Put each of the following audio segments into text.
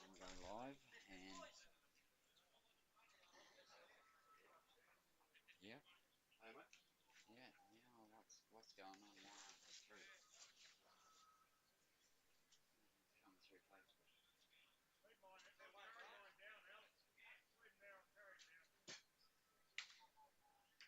I'm going live, and yeah, yeah. Now what's going on? Why aren't they through? It's coming through Facebook. Not coming through.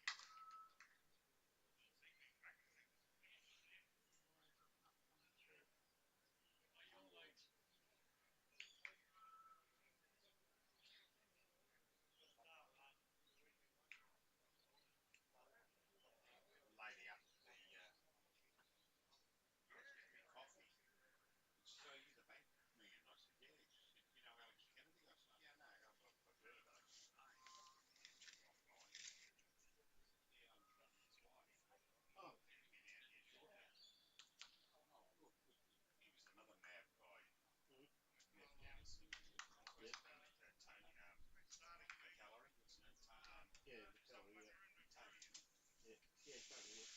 Downloads. Everything's telling me that I'm live. There's nothing open.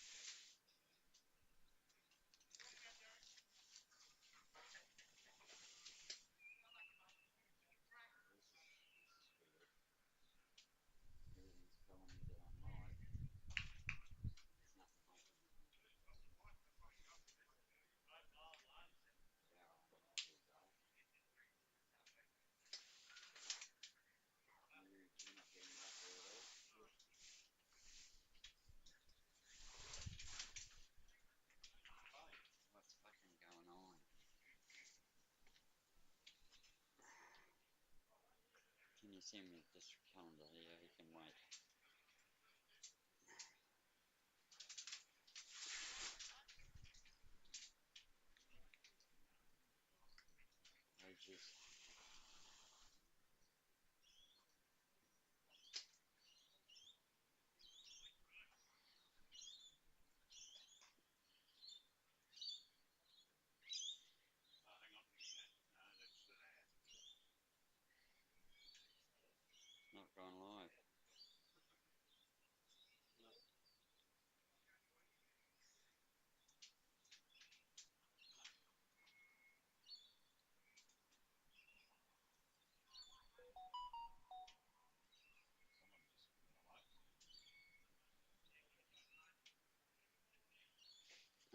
Yeah, I'm not too dull. You're not getting up there at all. What's fucking going on? Can you send me this calendar here? You can wait. Pages. Not gone live.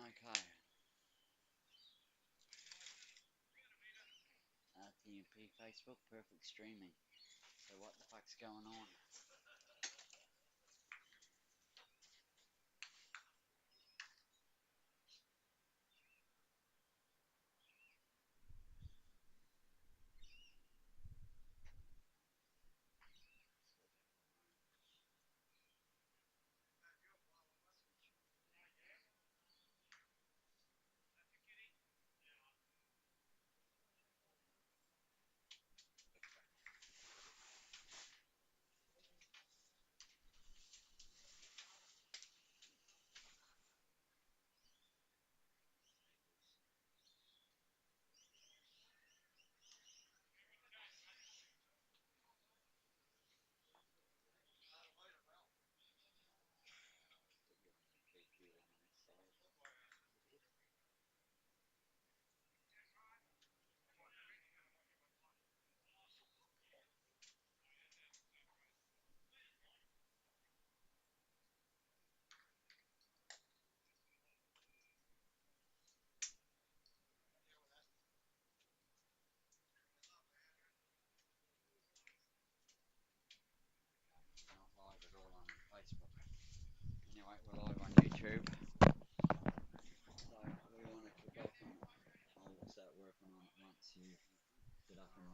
Okay. TMP Facebook, perfect streaming. So what the fuck's going on?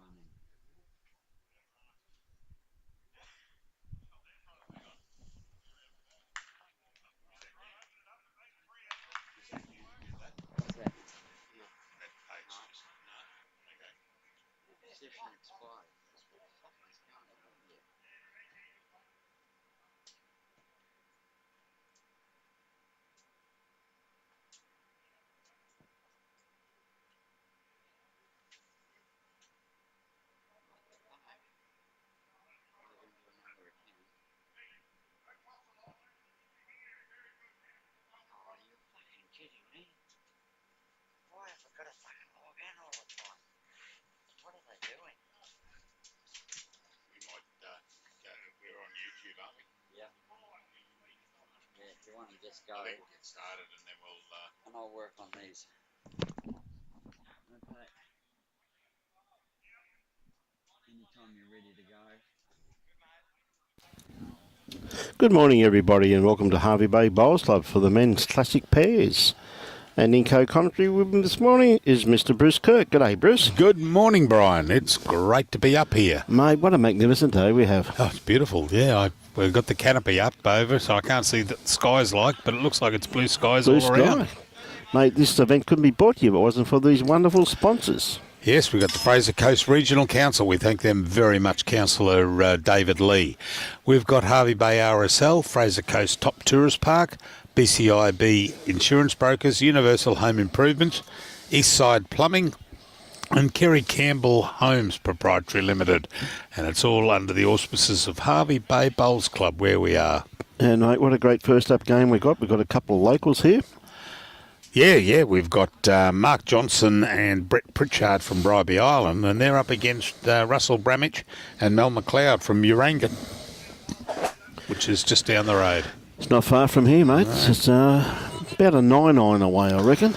running. What's that? Session expired. What the fuck is going on here? Oh, you're fucking kidding me. Why have I got to fucking log in all the time? What are they doing? We might go. We're on YouTube, aren't we? Yeah. Yeah, if you want to just go. I think we'll get started and then we'll. And I'll work on these. Okay. Anytime you're ready to go. Good morning, everybody, and welcome to Hervey Bay Bowls Club for the men's classic pairs. And in co-commentary with me this morning is Mr. Bruce Kirk. G'day, Bruce. Good morning, Brian. It's great to be up here. Mate, what a magnificent day we have. Oh, it's beautiful. Yeah, we've got the canopy up over, so I can't see what the sky's like, but it looks like it's blue skies Blue all around. sky. Mate, this event couldn't be brought to you if it wasn't for these wonderful sponsors. Yes, we've got the Fraser Coast Regional Council. We thank them very much, Councillor David Lee. We've got Hervey Bay RSL, Fraser Coast Top Tourist Park, BCIB Insurance Brokers, Universal Home Improvement, Eastside Plumbing, and Kerry Campbell Homes Proprietary Limited. And it's all under the auspices of Hervey Bay Bowls Club, where we are. And, mate, what a great first-up game we got. We've got a couple of locals here. Yeah, we've got Mark Johnson and Brett Pritchard from Bribie Island, and they're up against Russell Bramich and Mel MacLeod from Urangan, which is just down the road. It's not far from here, mate. No. It's about a 9-iron away, I reckon.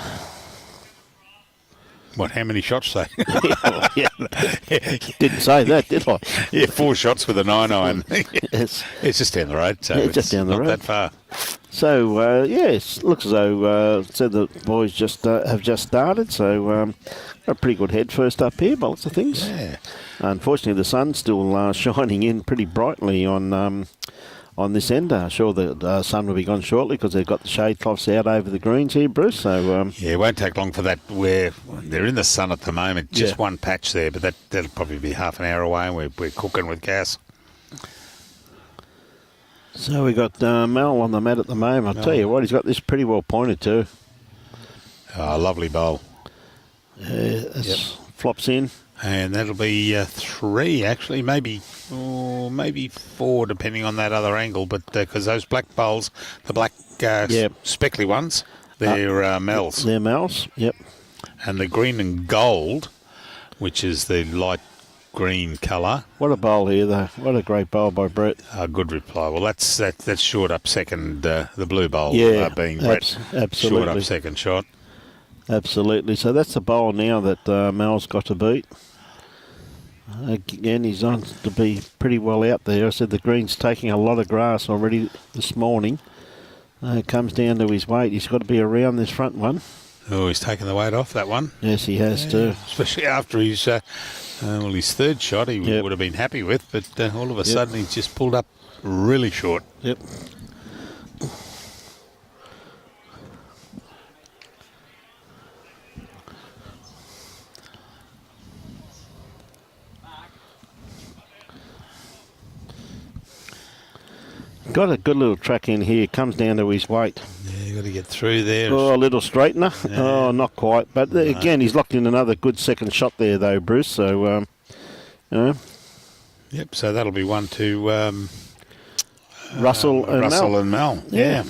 What, how many shots they? Yeah. Didn't say that, did I? Yeah, 4 shots with a 9-iron. Yes. It's just down the road, so Yeah, it's just down the not road. that far. So, yes, looks as though said the boys just have just started, so a pretty good head first up here by lots of things. Yeah. Unfortunately, the sun's still shining in pretty brightly on this end. Sure, the sun will be gone shortly because they've got the shade cloths out over the greens here, Bruce. So Yeah, it won't take long for that. They're in the sun at the moment, just Yeah. one patch there, but that'll probably be half an hour away, and we're cooking with gas. So we got Mel on the mat at the moment. I'll tell you what, he's got this pretty well pointed too. Oh, lovely bowl. Flops in. And that'll be 3, actually, maybe 4, depending on that other angle. But because those black bowls, the black speckly ones, they're Mel's. They're Mel's, yep. And the green and gold, which is the light green colour. What a bowl here, though. What a great bowl by Brett. Good reply. Well, that's short up second, the blue bowl being Brett. Absolutely. Short up second shot. Absolutely. So that's the bowl now that Mel's got to beat. Again, he's on to be pretty well out there. I said the green's taking a lot of grass already this morning. It comes down to his weight. He's got to be around this front one. Oh, he's taken the weight off that one. Yes, he has too. Especially after his third shot he would have been happy with, but all of a sudden he's just pulled up really short. Yep. Got a good little track in here. Comes down to his weight. Yeah, you got to get through there. Oh, a little straightener. Yeah. Oh, not quite. But again, he's locked in another good second shot there, though, Bruce. So, Yep. So that'll be 1 to Russell and Mel. Yeah.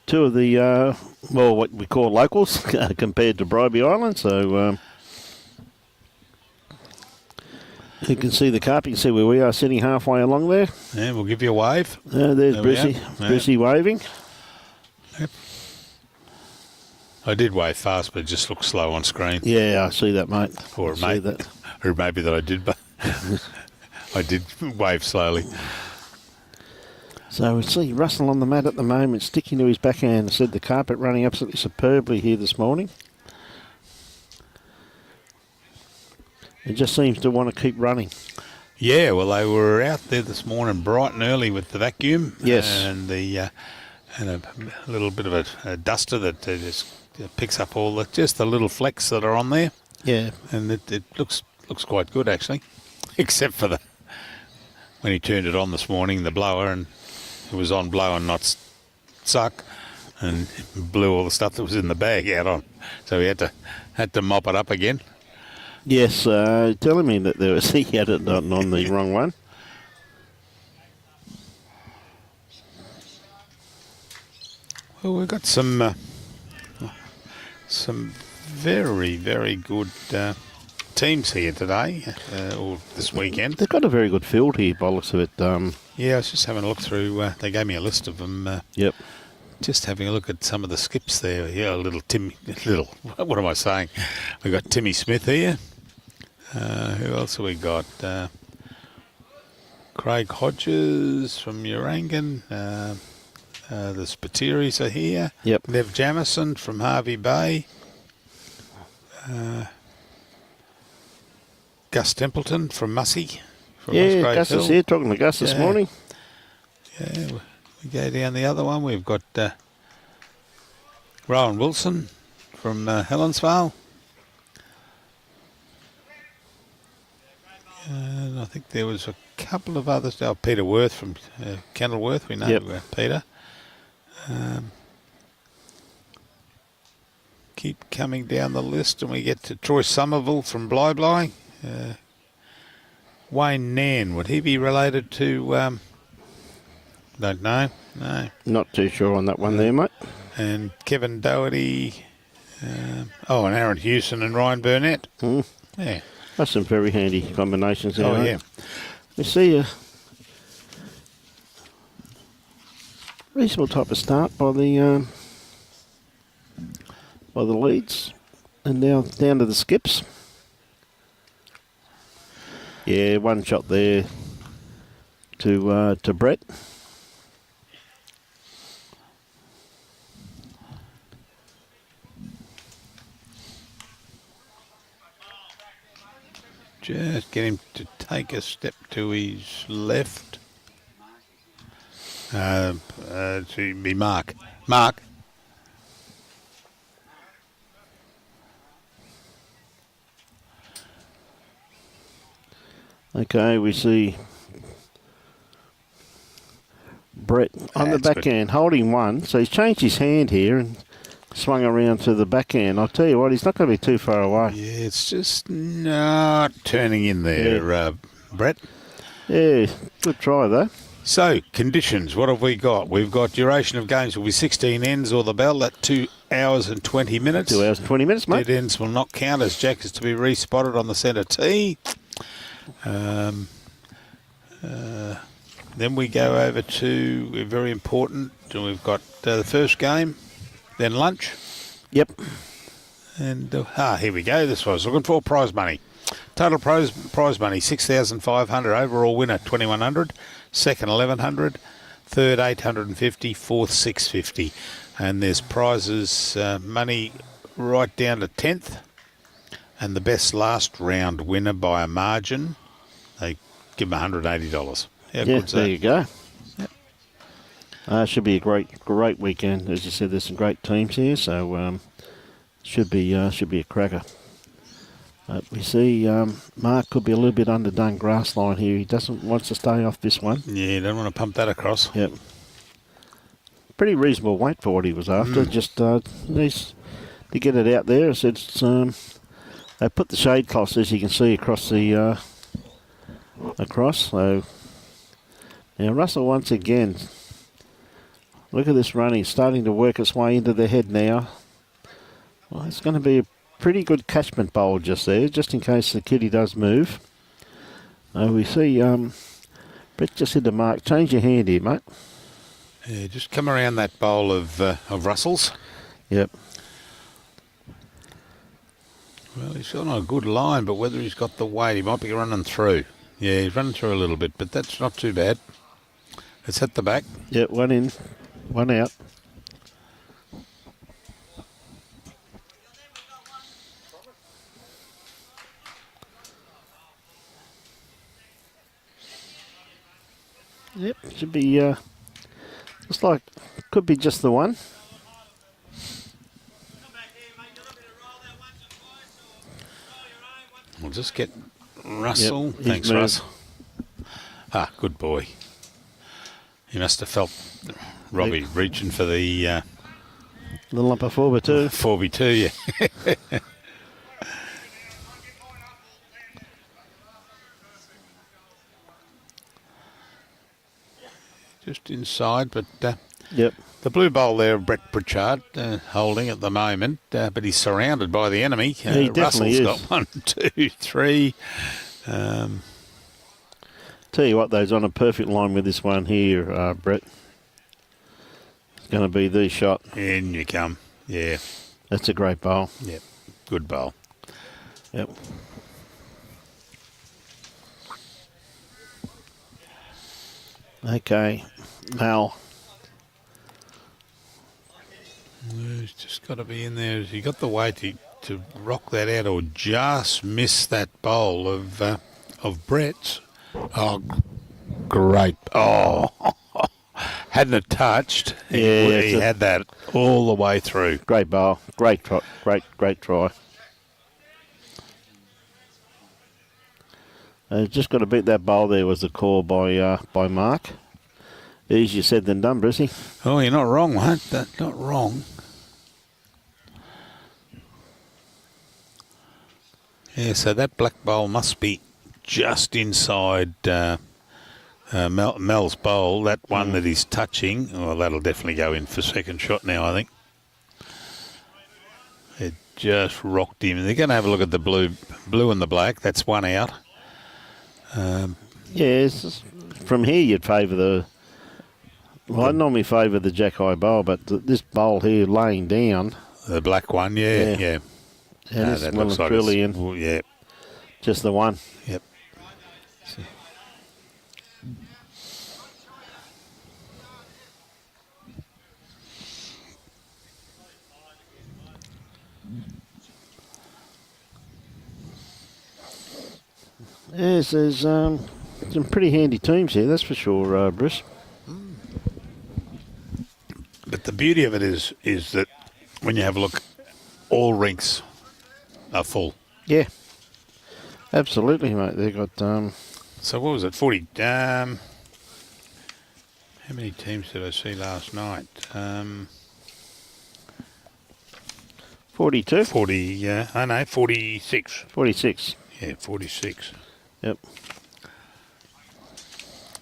Two of the what we call locals compared to Bribie Island. So you can see the carp. You can see where we are sitting halfway along there. Yeah, we'll give you a wave. There's There we Brucey. are. Yeah. Brucey waving. Yep. I did wave fast, but it just looked slow on screen. Yeah, I see that, mate. Or I see mate, that. or maybe that I did, but I did wave slowly. So we see Russell on the mat at the moment, sticking to his backhand. I said the carpet running absolutely superbly here this morning. It just seems to want to keep running. Yeah, well, they were out there this morning bright and early with the vacuum. Yes. And and a little bit of a duster that just picks up all just the little flecks that are on there. Yeah. And it looks quite good, actually, except for when he turned it on this morning, the blower, and it was on blow and not suck, and blew all the stuff that was in the bag out on. So he had to mop it up again. Yes, telling me that he had it on the wrong one. Well, we've got some very, very good teams here today, or this weekend. They've got a very good field here by the looks of it. Yeah, I was just having a look through. They gave me a list of them. Yep. Just having a look at some of the skips there. Yeah, what am I saying? We've got Timmy Smith here. Who else have we got? Craig Hodges from Urangan. The Spatiris are here. Yep. Nev Jamison from Hervey Bay. Gus Templeton from Mussey. From Yeah, Musgrave Gus Hill. is here, talking to Gus this morning. Yeah, we go down the other one. We've got Rowan Wilson from Helensvale. And I think there was a couple of others. Oh, Peter Worth from Kenilworth. We know Peter. Keep coming down the list, and we get to Troy Somerville from Bribie. Wayne Nan, would he be related to... don't know. No. Not too sure on that one there, mate. And Kevin Doherty. And Aaron Hewson and Ryan Burnett. Yeah. That's some very handy combinations there. Oh, yeah. We see a reasonable type of start by the leads, and now down to the skips. Yeah, one shot there to Brett. Just get him to take a step to his left. To be Mark. Mark. Okay, we see Brett on the backhand holding one. So he's changed his hand here and swung around to the backhand. I'll tell you what, he's not going to be too far away. Yeah, it's just not turning in there, Brett. Yeah, good try though. So, conditions, what have we got? We've got duration of games will be 16 ends or the bell at 2 hours and 20 minutes. 2 hours and 20 minutes, mate. Dead ends will not count as Jack is to be respotted on the centre tee. Then we go over to, very important, and we've got the first game, then lunch. Yep. And, here we go. This was looking for prize money. Total prize money, 6,500. Overall winner, 2,100. Second, 1,100. Third, 850. Fourth, 650. And there's prizes, money right down to 10th. And the best last round winner by a margin, they give them $180. How good's there that? you go. Yep. Should be a great weekend. As you said, there's some great teams here, so should be a cracker. We see Mark could be a little bit underdone grass line here. He wants to stay off this one. Yeah, don't want to pump that across. Yep. Pretty reasonable weight for what he was after. Just needs to get it out there. It's they put the shade cloths, as you can see, across the So now Russell once again. Look at this running, starting to work its way into the head now. Well, it's going to be a pretty good catchment bowl just there, just in case the kitty does move. We see Brett just hit the mark. Change your hand here, mate. Yeah, just come around that bowl of Russell's. Yep. Well, he's on a good line, but whether he's got the weight, he might be running through. Yeah, he's running through a little bit, but that's not too bad. It's at the back. Yep, one in, one out. could be, looks like, could be just the one. We'll just get Russell. Yep, Thanks, moved. Russ. Ah, good boy. He must have felt Robbie reaching for the Little upper 4x2. 4v2, yeah. Just inside, but Yep. the blue bowl there, Brett Pritchard, holding at the moment, but he's surrounded by the enemy. He definitely Russell's is. got 1, 2, 3. Tell you what, though, he's on a perfect line with this one here, Brett. It's going to be the shot. In you come. Yeah. That's a great bowl. Yep. Good bowl. Yep. Okay, Mal. He's just got to be in there. He got the weight to rock that out or just miss that bowl of Brett's. Oh, great. Oh, hadn't it touched, he had that all the way through. Great bowl. Great try. Great try. Just got to beat that bowl there was the call by Mark. Easier said than done, Brissy. Oh, you're not wrong, mate. That's not wrong. Yeah, so that black bowl must be just inside Mel's bowl. That one that he's touching, well, that'll definitely go in for second shot now, I think. It just rocked him. They're going to have a look at the blue and the black. That's one out. Yes, from here you'd favour the... Well, I normally favour the Jack High bowl, but this bowl here laying down... The black one, yeah. Yeah, No, this that well looks and like truly it's, in. well, yeah, Just the one. yep. Yes, there's some pretty handy teams here, that's for sure, Bruce. But the beauty of it is that when you have a look, all rinks are full. Yeah, absolutely, mate. They've got... So what was it, 40? How many teams did I see last night? 42? 40, I know, 46. 46. Yeah, 46. Yep.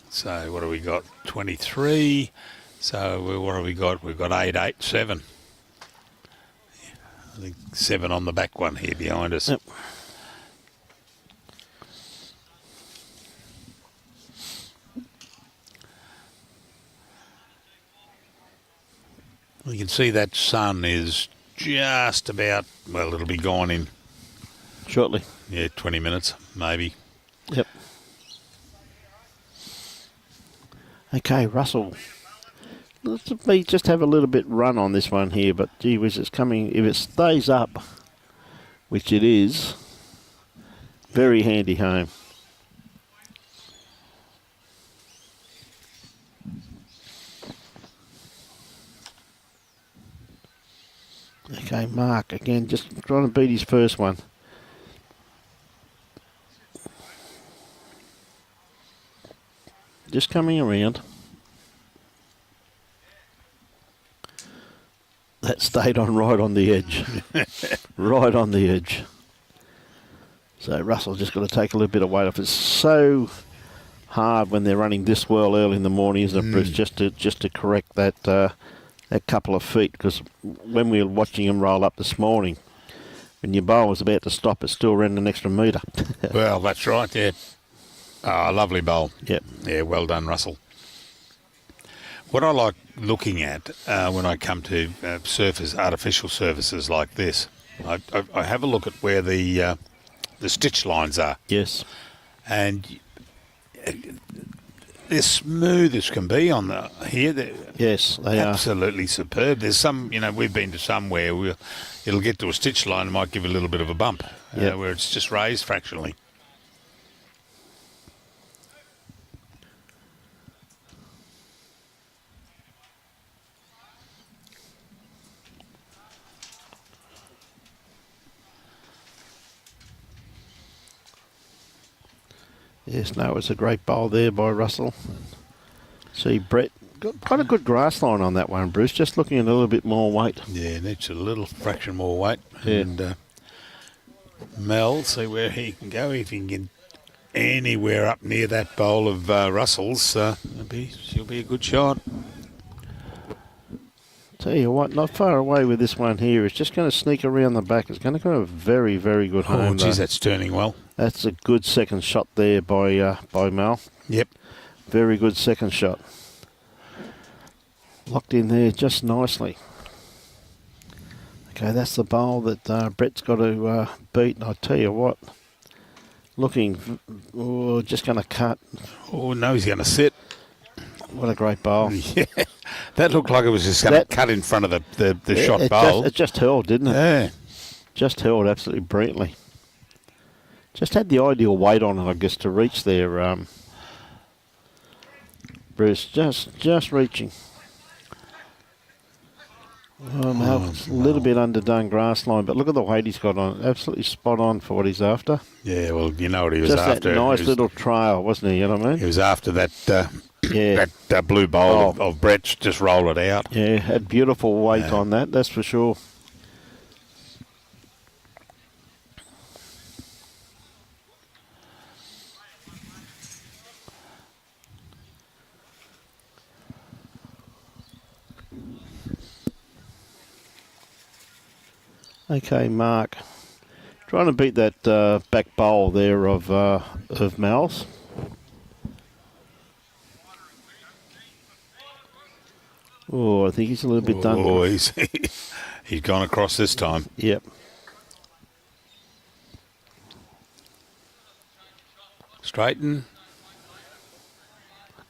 So what have we got? 23. So what have we got? We've got 8, 8, 7. I think 7 on the back one here behind us. Yep. You can see that sun is just about, well, it'll be gone in, Shortly. 20 minutes, maybe. Yep. Okay, Russell. Let's me just have a little bit run on this one here, but gee whiz, it's coming. If it stays up, which it is, very handy home. Okay, Mark, again, just trying to beat his first one. Just coming around. That stayed on right on the edge. Right on the edge. So Russell's just got to take a little bit of weight off. It's so hard when they're running this well early in the morning, isn't it, Bruce, just to correct that that couple of feet, because when we were watching him roll up this morning, when your bowl was about to stop, it still ran an extra metre. Well, that's right, yeah. Oh, lovely bowl. Yep. Yeah, well done, Russell. What I like looking at when I come to artificial surfaces like this, I have a look at where the stitch lines are. Yes. And they're smooth as can be on the here. They're Yes, they are. absolutely superb. There's some, we've been to some where it'll get to a stitch line and might give a little bit of a bump, Yep. where it's just raised fractionally. Yes, no, it's a great bowl there by Russell. See, Brett got quite a good grass line on that one, Bruce. Just looking at a little bit more weight. Yeah, needs a little fraction more weight. Yeah. And Mel, see where he can go. If he can get anywhere up near that bowl of Russell's, she'll be a good shot. Tell you what, not far away with this one here. It's just going to sneak around the back. It's going to go a very, very good home. Oh, geez, that's turning well. That's a good second shot there by Mel. Yep. Very good second shot. Locked in there just nicely. Okay, that's the bowl that Brett's got to beat. And I tell you what, looking, just going to cut. Oh, no, he's going to sit. What a great bowl. Yeah, that looked like it was just going to cut in front of the shot bowl. It just held, didn't it? Yeah. Just held absolutely brilliantly. Just had the ideal weight on it, I guess, to reach there. Bruce, just reaching. A little bit underdone grass line, but look at the weight he's got on it. Absolutely spot on for what he's after. Yeah, well, you know what he was just after. That nice little trail, wasn't he? You know what I mean? He was after that that blue bowl of Brett's, just roll it out. Yeah, had beautiful weight on that, that's for sure. Okay, Mark. Trying to beat that back bowl there of Mal's. Oh, I think he's a little bit done. Oh, he's gone across this time. Yep. Straighten.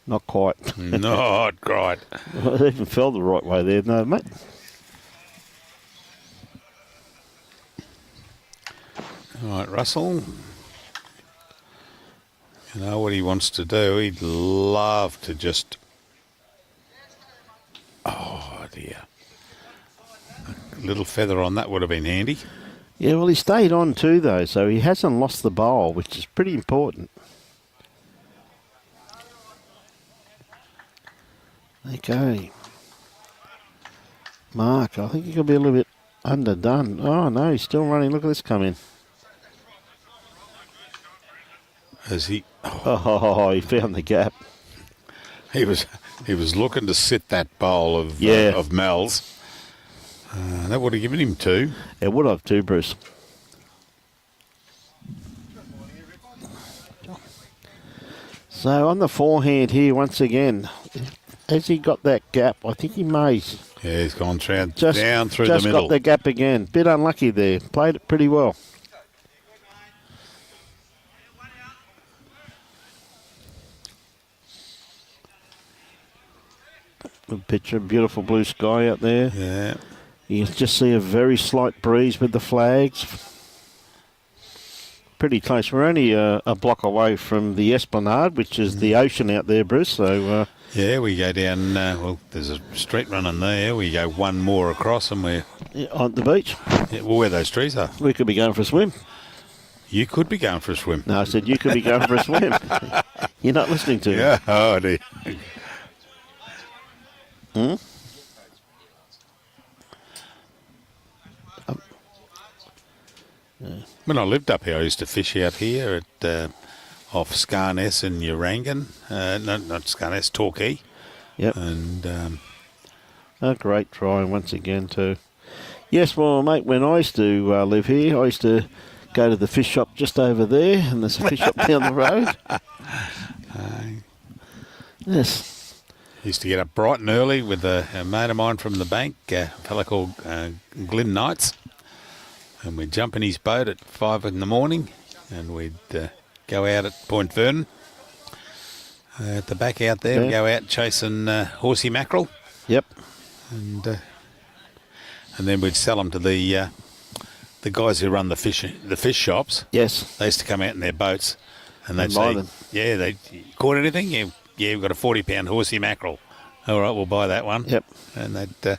Not quite. Not quite. Well, it even fell the right way there, no, mate. All right, Russell. You know what he wants to do? He'd love to just... Oh, dear. A little feather on that would have been handy. Yeah, well, he stayed on too, though, so he hasn't lost the bowl, which is pretty important. Okay. Mark, I think he could be a little bit underdone. Oh, no, he's still running. Look at this come in. As he... Oh, he found the gap. He was looking to sit that bowl of Mel's. That would have given him two. It would have too, Bruce. So on the forehand here, once again, has he got that gap? I think he may. Yeah, he's gone down through the middle. Just got the gap again. Bit unlucky there. Played it pretty well. Good picture, beautiful blue sky out there. Yeah. You can just see a very slight breeze with the flags. Pretty close. We're only a block away from the Esplanade, which is the ocean out there, Bruce. So yeah, we go down, well, there's a street running there. We go one more across and we're... on the beach. Yeah, well, where those trees are. We could be going for a swim. You could be going for a swim. No, I said you could be going for a swim. You're not listening to me. Yeah, oh dear. When I lived up here, I used to fish out here at off Scarness and Urangan. Not Scarness, Torquay. Yep. And a great try once again too. Yes, well, mate, when I used to live here, I used to go to the fish shop just over there, and there's a fish shop down the road. Yes. Used to get up bright and early with a mate of mine from the bank, a fella called Glyn Knights. And we'd jump in his boat at 5 in the morning and we'd go out at Point Vernon. At the back out there, we'd go out chasing horsey mackerel. Yep. And then we'd sell them to the guys who run the fish shops. Yes. They used to come out in their boats and they'd say, them. yeah, they caught anything? Yeah, we've got a 40-pound horsey mackerel. All right, we'll buy that one. Yep. And they'd...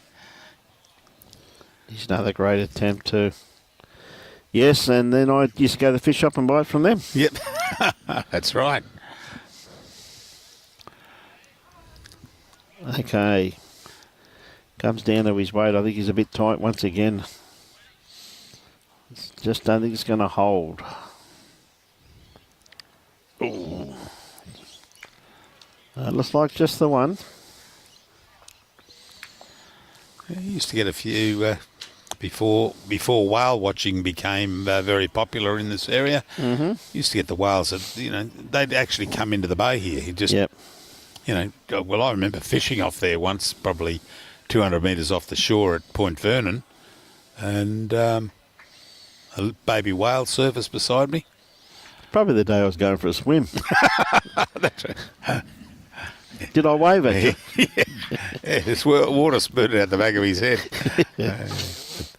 Here's another great attempt too. Yes, and then I used to go to the fish shop and buy it from them. Yep. That's right. Okay. Comes down to his weight. I think he's a bit tight once again. Just don't think it's going to hold. Ooh. Looks like just the one. I used to get a few before whale watching became very popular in this area. Mm-hmm. Used to get the whales that, you know, they'd actually come into the bay here. You just, Yep. you know, well, I remember fishing off there once, probably 200 metres off the shore at Point Vernon, and a baby whale surfaced beside me. Probably the day I was going for a swim. That's right. Did I wave at you? Yeah, this water spurted out the back of his head.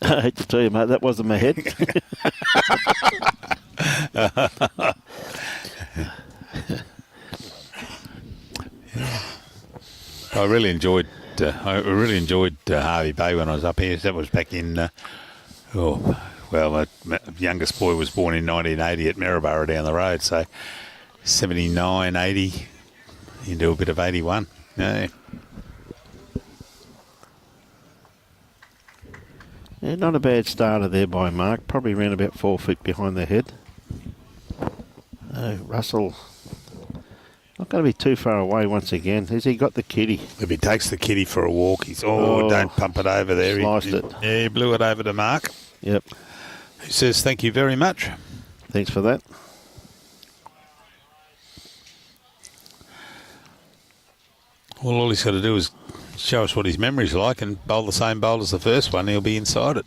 I hate to tell you, mate, that wasn't my head. I really enjoyed Hervey Bay when I was up here. That was back in, my youngest boy was born in 1980 at Maryborough down the road, so 79, 80, into a bit of 81. Yeah. Yeah, not a bad starter there by Mark. Probably around about 4 feet behind the head. Russell, not going to be too far away once again. Has he got the kitty? If he takes the kitty for a walk, he's, don't pump it over there. Sliced it. Yeah, he blew it over to Mark. Yep. He says, thank you very much. Thanks for that. Well, all he's got to do is show us what his memory's like and bowl the same bowl as the first one. He'll be inside it.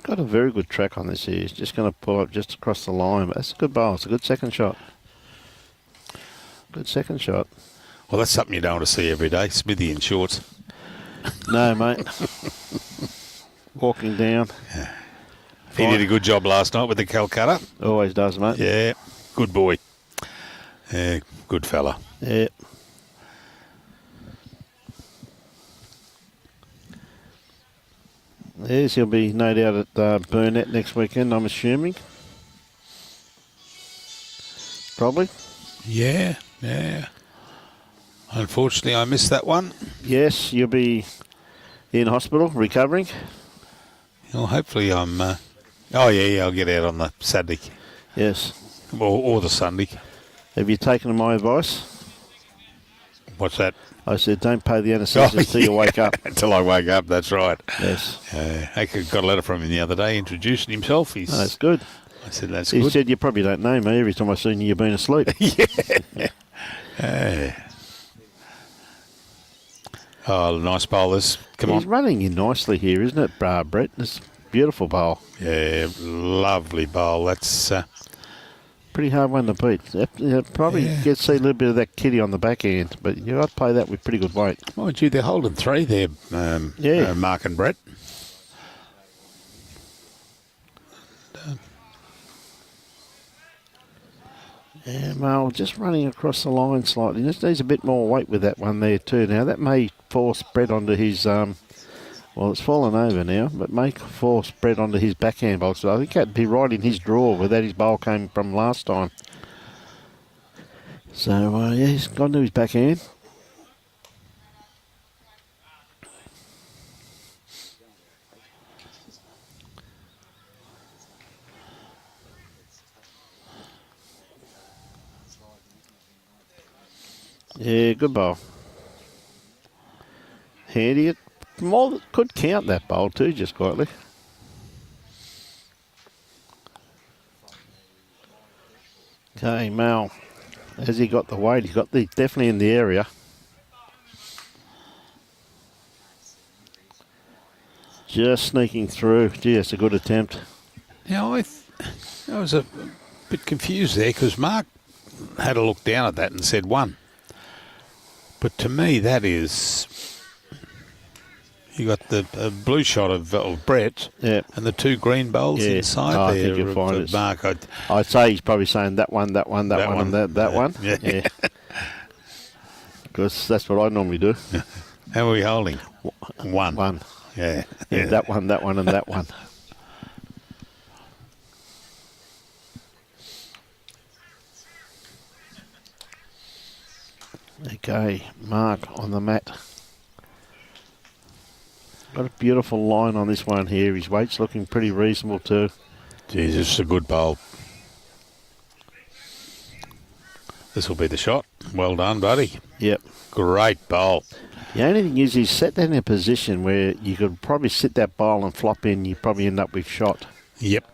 Got a very good track on this here. He's just going to pull up just across the line. But that's a good bowl. It's a good second shot. Good second shot. Well, that's something you don't want to see every day. Smithy in shorts. No, mate. Walking down. He did a good job last night with the Calcutta. Always does, mate. Yeah, good boy. Yeah, good fella. Yeah. Yes, he'll be no doubt at Burnett next weekend, I'm assuming. Probably. Yeah. Unfortunately, I missed that one. Yes, you'll be in hospital recovering. Well, hopefully I'm... I'll get out on the Saturday. Yes. Or the Sunday. Have you taken my advice? What's that? I said, don't pay the anaesthetist till you wake up. Until I wake up, that's right. Yes. I got a letter from him the other day introducing himself. That's good. I said, that's he good. He said, you probably don't know me. Every time I've seen you, you've been asleep. Yeah. Oh, nice bowlers. He's running in nicely here, isn't it, Brett? It's a beautiful bowl. Yeah, lovely bowl. That's... pretty hard one to beat. Probably get to see a little bit of that kitty on the back end, but you've got to play that with pretty good weight. Mind you, they're holding three there, Mark and Brett. Yeah, Mal, just running across the line slightly. Just needs a bit more weight with that one there too. Now, that may force Brett onto his... well, it's fallen over now, but may force Brett onto his backhand bowl. So I think that'd be right in his draw where that his bowl came from last time. So, he's gone to his backhand. Yeah, good bowl. Handy it. More could count that bowl too, just quietly. Okay, Mal. Has he got the weight? He's got the definitely in the area. Just sneaking through. Gee, that's a good attempt. Yeah, I was a bit confused there because Mark had a look down at that and said one. But to me, that is... You got the blue shot of Brett and the two green bowls inside there. I think you'll find it. Mark, I'd say he's probably saying that one, and that one. Yeah. Because that's what I normally do. How are we holding? One. One. Yeah. That one, and that one. Okay, Mark on the mat. Got a beautiful line on this one here. His weight's looking pretty reasonable too. Jeez, this is a good bowl. This will be the shot. Well done, buddy. Yep. Great bowl. The only thing is he's set that in a position where you could probably sit that bowl and flop in. You probably end up with shot. Yep.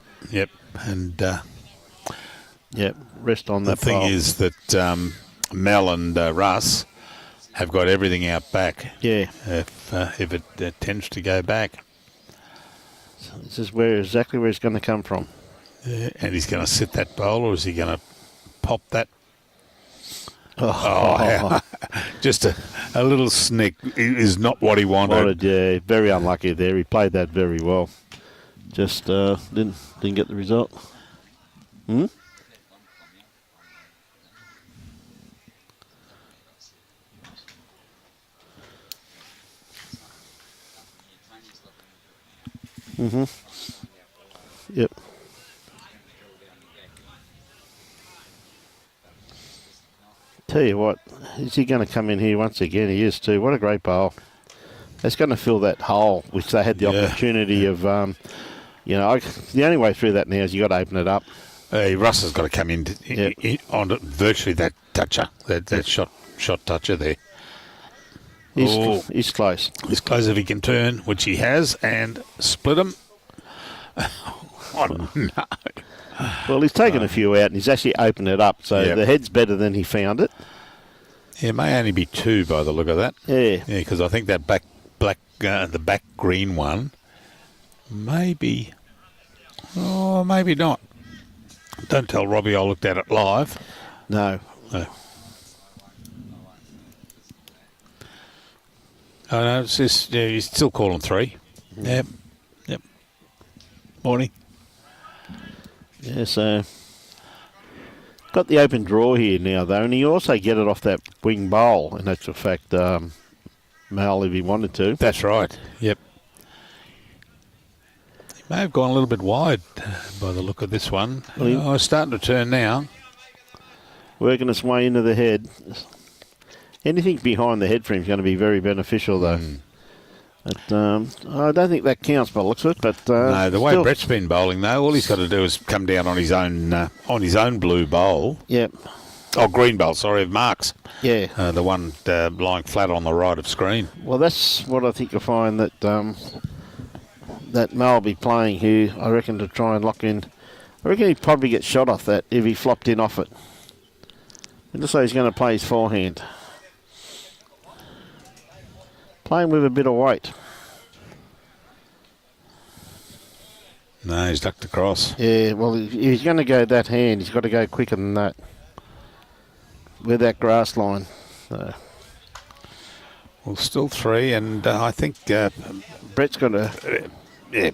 And yep, rest on the that thing bowl. is that Mel and Russ have got everything out back. Yeah. If it tends to go back. So this is exactly where it's going to come from. Yeah, and he's going to sit that bowl, or is he going to pop that? Oh, Just a little snick is not what he wanted. Yeah, very unlucky there. He played that very well. Just didn't get the result. Yep. Tell you what, is he going to come in here once again? He is too. What a great bowl. That's going to fill that hole, which they had the opportunity of, the only way through that now is you got to open it up. Russ has got to come in on virtually that toucher, that shot toucher there. He's close. He's close if he can turn, which he has, and split him. Oh, no. Well, he's taken a few out and he's actually opened it up, so the head's better than he found it. Yeah, it may only be two by the look of that. Yeah. Yeah, because I think that the back green one, maybe not. Don't tell Robbie I looked at it live. No. Oh, no, it's just, he's still calling three. Yep. Morning. Yeah, so got the open draw here now, though, and he also get it off that wing bowl, in actual fact, Mal, if he wanted to. That's right. Yep. He may have gone a little bit wide by the look of this one. Well, it's starting to turn now. Working its way into the head. Anything behind the head for him is going to be very beneficial, though. But, I don't think that counts by the looks of it. But no, the way Brett's been bowling, though, all he's got to do is come down on his own blue bowl. Yep. Oh, green bowl, sorry, of Mark's. Yeah. The one lying flat on the right of screen. Well, that's what I think you'll find that that Mel will be playing here, I reckon, to try and lock in. I reckon he'd probably get shot off that if he flopped in off it. It looks like he's going to play his forehand. Playing with a bit of weight. No, he's ducked across. Yeah, well, if he's going to go that hand, he's got to go quicker than that. With that grass line. So. Well, still three, and I think Brett's got to... yeah.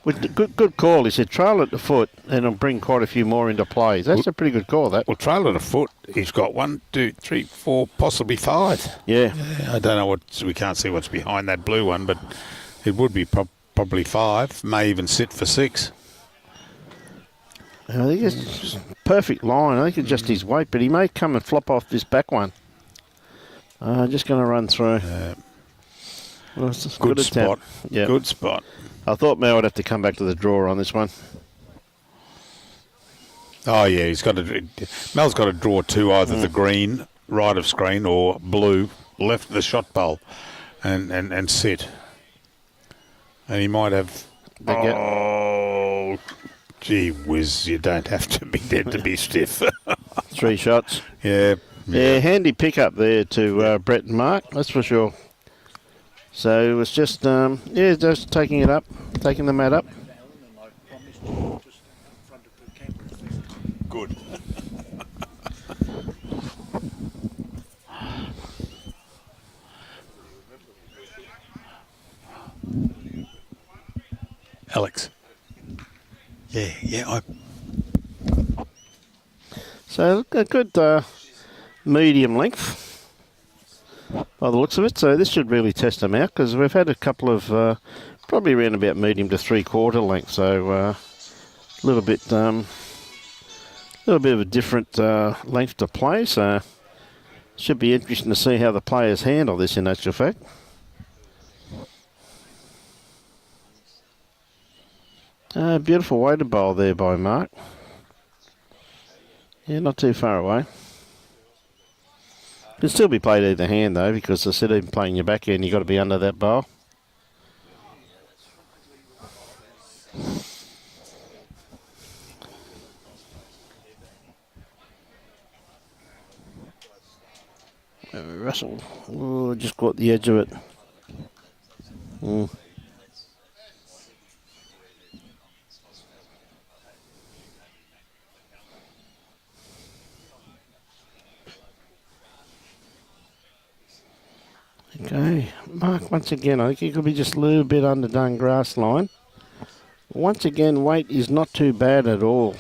With good call. He said trail at the foot and it'll bring quite a few more into play. That's a pretty good call, that. Well, trail at a foot, he's got 1, 2, 3, 4, possibly 5. Yeah. I don't know we can't see what's behind that blue one, but it would be probably 5, may even sit for 6. I think it's perfect line. I think it's just his weight, but he may come and flop off this back one. Just going to run through. Well, it's a good spot. Yep. Good spot. I thought Mel would have to come back to the draw on this one. Oh, yeah, Mel's got to draw 2, either the green, right of screen, or blue, left the shot bowl, and sit. And he might have... Oh, gee whiz, you don't have to be dead to be stiff. 3 shots. Yeah. Yeah, handy pick-up there to Brett and Mark, that's for sure. So it was just, just taking it up, taking the mat up. Good. Alex. Yeah. So a good medium length. By the looks of it, so this should really test them out because we've had a couple of probably around about medium to 3/4 length, so a little little bit of a different length to play, so should be interesting to see how the players handle this in actual fact. Beautiful weighted bowl there by Mark. Yeah, not too far away. Can still be played either hand though, because I said even playing your backhand, you've got to be under that bowl. Russell, oh, just caught the edge of it. Okay, Mark, once again, I think he could be just a little bit underdone grass line. Once again, weight is not too bad at all.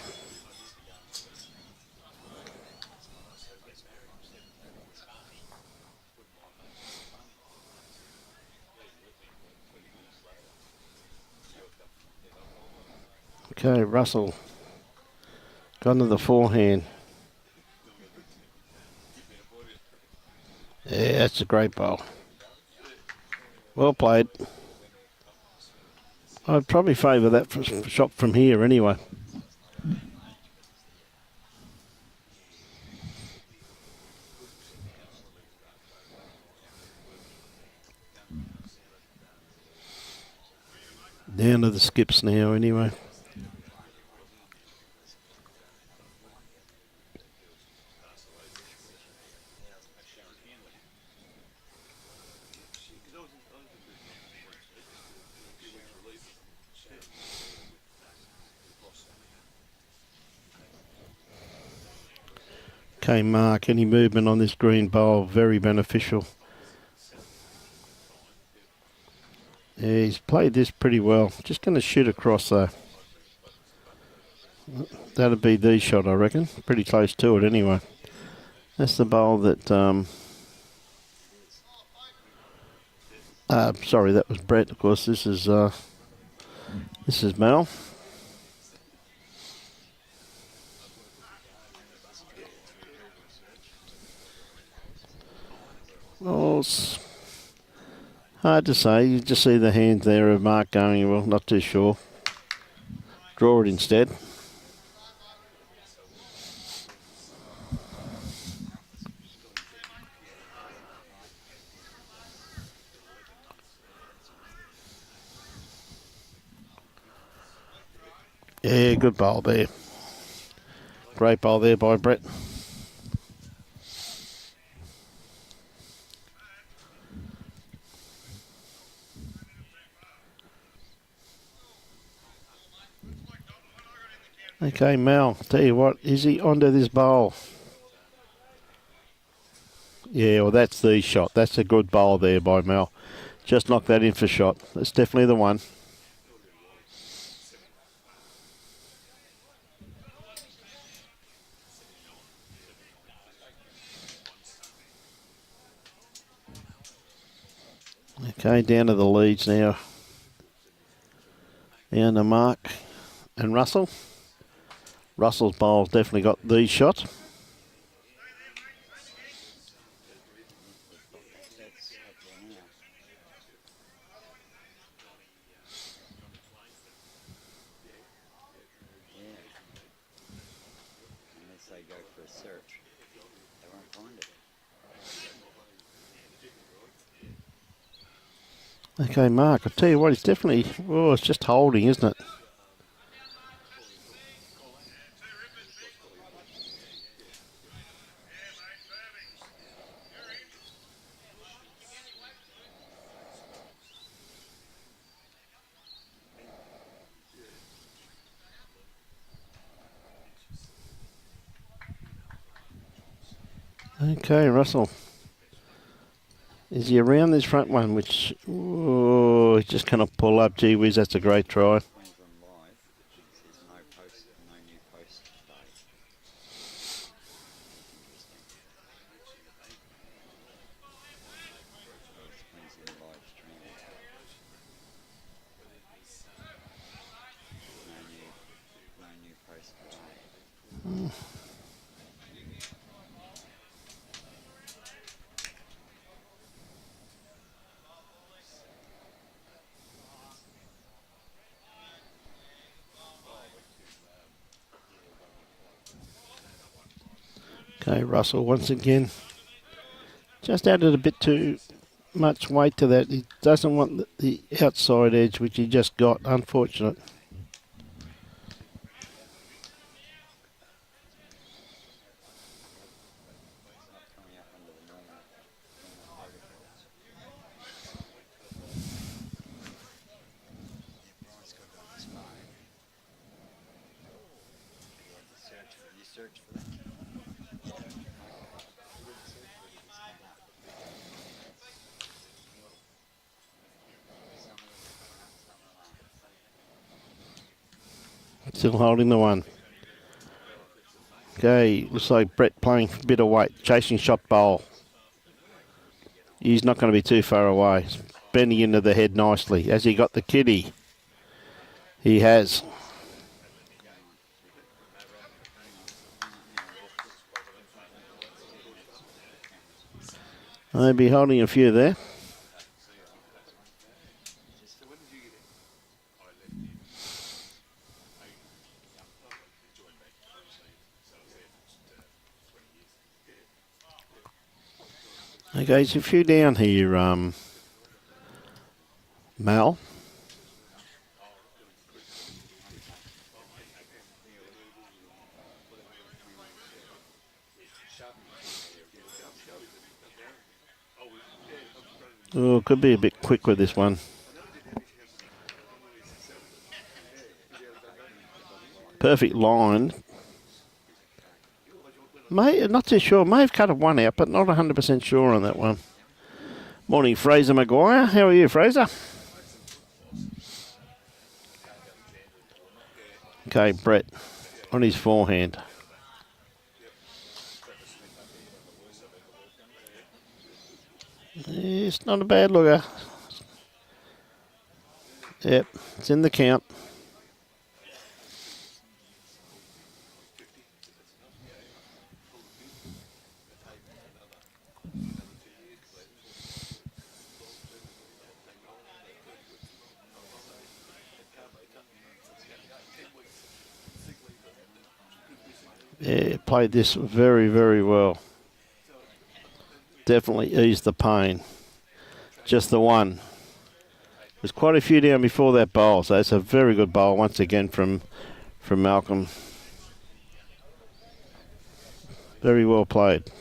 Okay, Russell. Gone to the forehand. Yeah, that's a great bowl. Well played. I'd probably favour that shot from here anyway. Down to the skips now anyway. Okay, Mark, any movement on this green bowl, very beneficial. Yeah, he's played this pretty well. Just going to shoot across though. That'll be the shot, I reckon. Pretty close to it anyway. That's the bowl that... sorry, that was Brett. Of course, this is Mel. Well, it's hard to say. You just see the hand there of Mark going, well, not too sure. Draw it instead. Yeah, good bowl there. Great bowl there by Brett. Okay, Mel, tell you what, is he onto this bowl? Yeah, well, that's the shot. That's a good bowl there by Mel. Just knock that in for shot. That's definitely the one. Okay, down to the leads now. Down to Mark and Russell. Russell's bowl's definitely got the shot. Unless they go for a search, they won't find it. Okay, Mark, I'll tell you what, it's definitely... Oh, it's just holding, isn't it? Okay, Russell. Is he around this front one, which... Oh, he just cannot pull up. Gee whiz, that's a great try. Queensland Live says no post, no new post today. Queensland Live streaming. No new post today. Okay, Russell once again. Just added a bit too much weight to that. He doesn't want the outside edge, which he just got. Unfortunate. Still holding the one. Okay, looks like Brett playing a bit of weight. Chasing shot bowl. He's not going to be too far away. Bending into the head nicely. Has he got the kitty? He has. I'll be holding a few there. Okay, there's a few down here, Mal. Oh, could be a bit quick with this one. Perfect line. Not too sure. May have cut one out, but not 100% sure on that one. Morning, Fraser Maguire. How are you, Fraser? Okay, Brett on his forehand. It's not a bad looker. Yep, it's in the count. Yeah, played this very, very well. Definitely eased the pain. Just the one. There's quite a few down before that bowl, so it's a very good bowl once again from Malcolm. Very well played.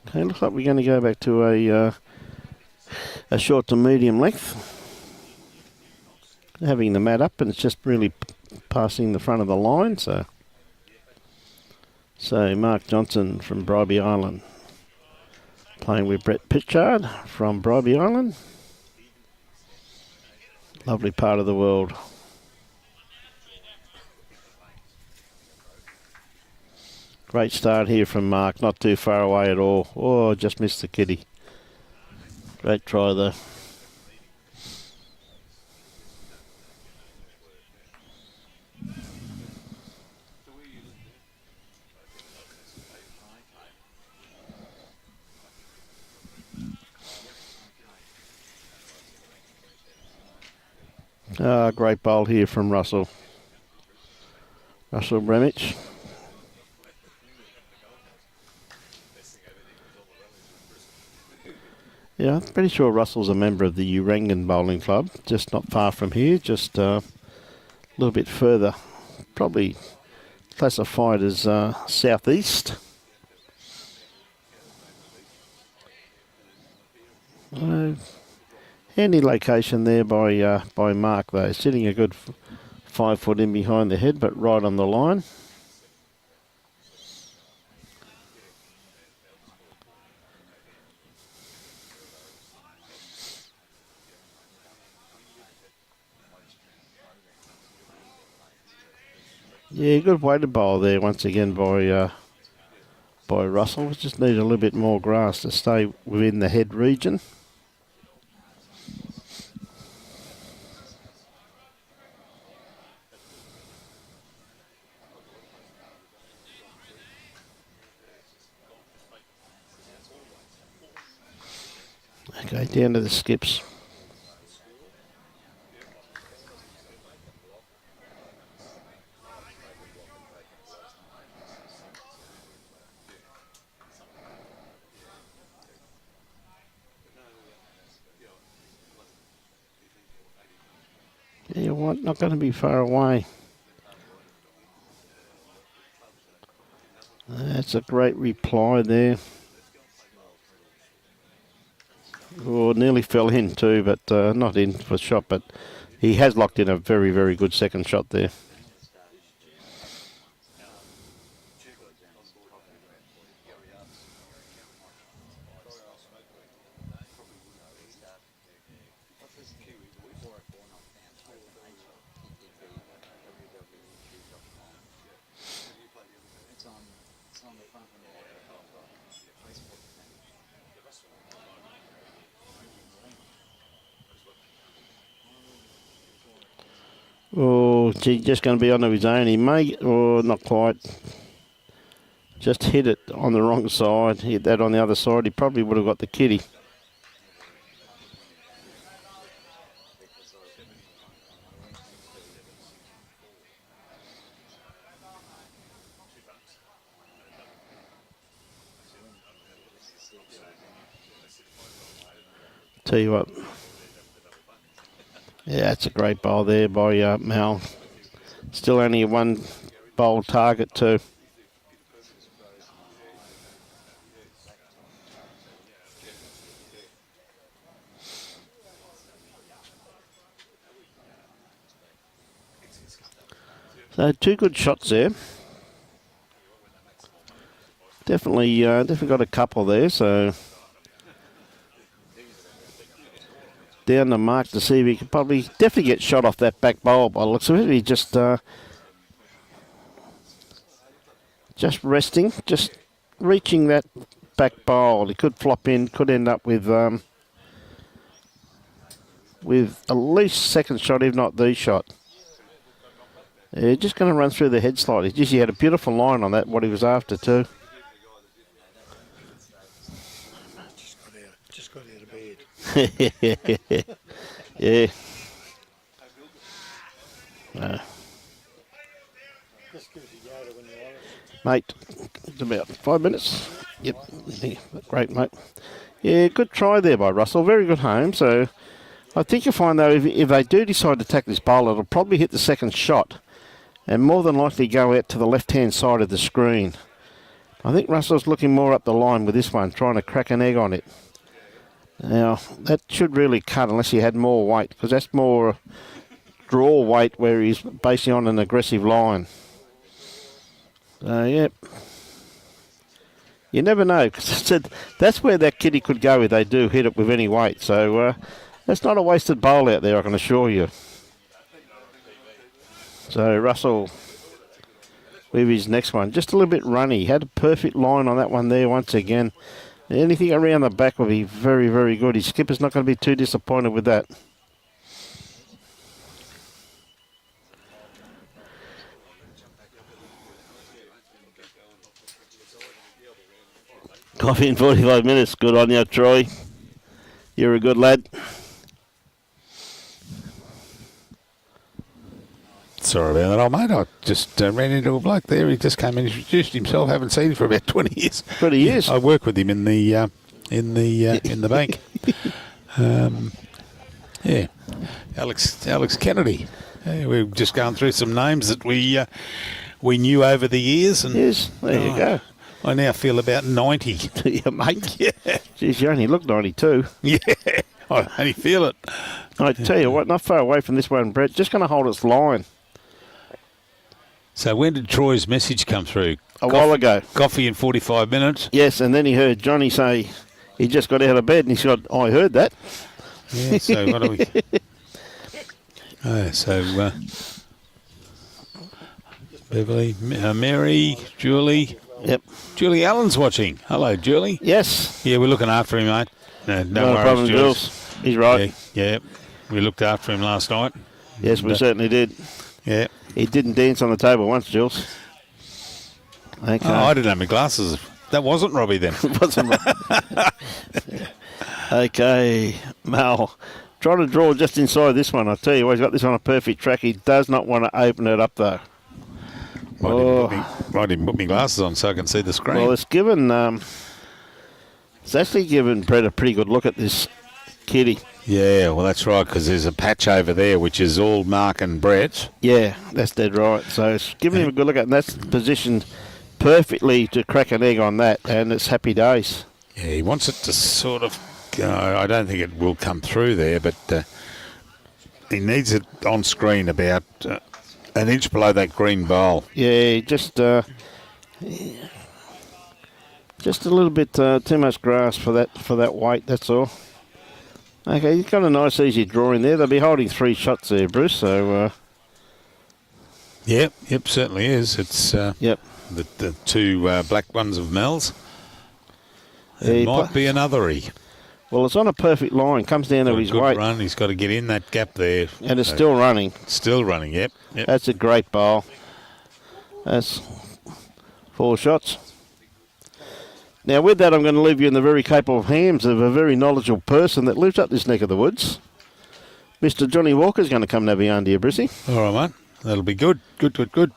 Okay, looks like we're going to go back to a short to medium length. Having the mat up, and it's just really passing the front of the line. So Mark Johnson from Bribie Island playing with Brett Pritchard from Bribie Island. Lovely part of the world. Great start here from Mark, not too far away at all. Oh, just missed the kitty. Great try though. Great bowl here from Russell Bramich. Yeah, I'm pretty sure Russell's a member of the Urangan Bowling Club, just not far from here, just a little bit further, probably classified as southeast. Handy location there by Mark though, sitting a good 5 foot in behind the head, but right on the line. Yeah, good weighted bowl there once again by Russell. We just need a little bit more grass to stay within the head region. Okay, down to the skips. Tell you what, not going to be far away. That's a great reply there. Oh, nearly fell in too, but not in for shot, but he has locked in a very, very good second shot there. Oh, gee, just going to be onto his own. He may, or not quite. Just hit it on the wrong side. Hit that on the other side. He probably would have got the kitty. Tell you what. Yeah, it's a great bowl there by Mal. Still only a one bowl target too. So 2 good shots there. Definitely got a couple there. So down the mark to see if he could probably definitely get shot off that back bowl by the looks of it. He just resting, just reaching that back bowl. He could flop in, could end up with at least second shot, if not the shot. Yeah, just going to run through the head slightly. Just he had a beautiful line on that, what he was after too. Just got out of bed. Yeah. No. Just give us a yard when you're on it. Mate, it's about 5 minutes. Yep, great, mate. Yeah, good try there by Russell. Very good home. So I think you'll find, though, if they do decide to take this bowl, it'll probably hit the second shot and more than likely go out to the left-hand side of the screen. I think Russell's looking more up the line with this one, trying to crack an egg on it. Now, that should really cut unless he had more weight, because that's more draw weight where he's basically on an aggressive line. Yeah. You never know, because that's where that kitty could go if they do hit it with any weight. So that's not a wasted bowl out there, I can assure you. So Russell with his next one, just a little bit runny. Had a perfect line on that one there once again. Anything around the back will be very, very good. His skipper's not going to be too disappointed with that. Coffee in 45 minutes. Good on you, Troy. You're a good lad. Sorry about that, old mate. I just ran into a bloke there. He just came and introduced himself. Haven't seen him for about 20 years. 20 years. I work with him in the bank. Yeah, Alex Kennedy. Yeah, we're just going through some names that we knew over the years. And yes, there you go. I now feel about 90. Yeah, mate. Yeah. Jeez, you only look 92. Yeah, I only feel it. I tell you what, not far away from this one, Brett. Just going to hold its line. So when did Troy's message come through? A while ago. Coffee in 45 minutes? Yes, and then he heard Johnny say he just got out of bed, and he said, I heard that. Yeah, so what do we... Beverly, Mary, Julie. Yep. Julie Allen's watching. Hello, Julie. Yes. Yeah, we are looking after him, mate. No worries, problem, Jules. Jules. He's right. Yeah, we looked after him last night. Yes, we certainly did. Yeah. He didn't dance on the table once, Jules. Okay. Oh, I didn't have my glasses. That wasn't Robbie then. It wasn't Robbie. Okay, Mal. Trying to draw just inside this one. I tell you what, he's got this on a perfect track. He does not want to open it up, though. I didn't put my glasses on so I can see the screen. Well, it's given... it's actually given Brett a pretty good look at this kitty. Yeah, well, that's right, because there's a patch over there, which is all Mark and Brett. Yeah, that's dead right. So it's giving him a good look at, and that's positioned perfectly to crack an egg on that, and it's happy days. Yeah, he wants it to sort of go. I don't think it will come through there, but he needs it on screen about an inch below that green bowl. Yeah, just a little bit too much grass for that weight. That's all. Okay, he's got a nice easy draw in there. They'll be holding 3 shots there, Bruce. So Yep, certainly is. It's yep. the 2 black ones of Mel's. Yeah, It might be another E. Well, it's on a perfect line. Comes down to his Good weight, run. He's got to get in that gap there. and it's still running. Still running. Yep. That's a great bowl. That's 4 shots. Now, with that, I'm going to leave you in the very capable hands of a very knowledgeable person that lives up this neck of the woods. Mr. Johnny Walker's going to come now behind you, Brissy. All right, mate. That'll be good. Good.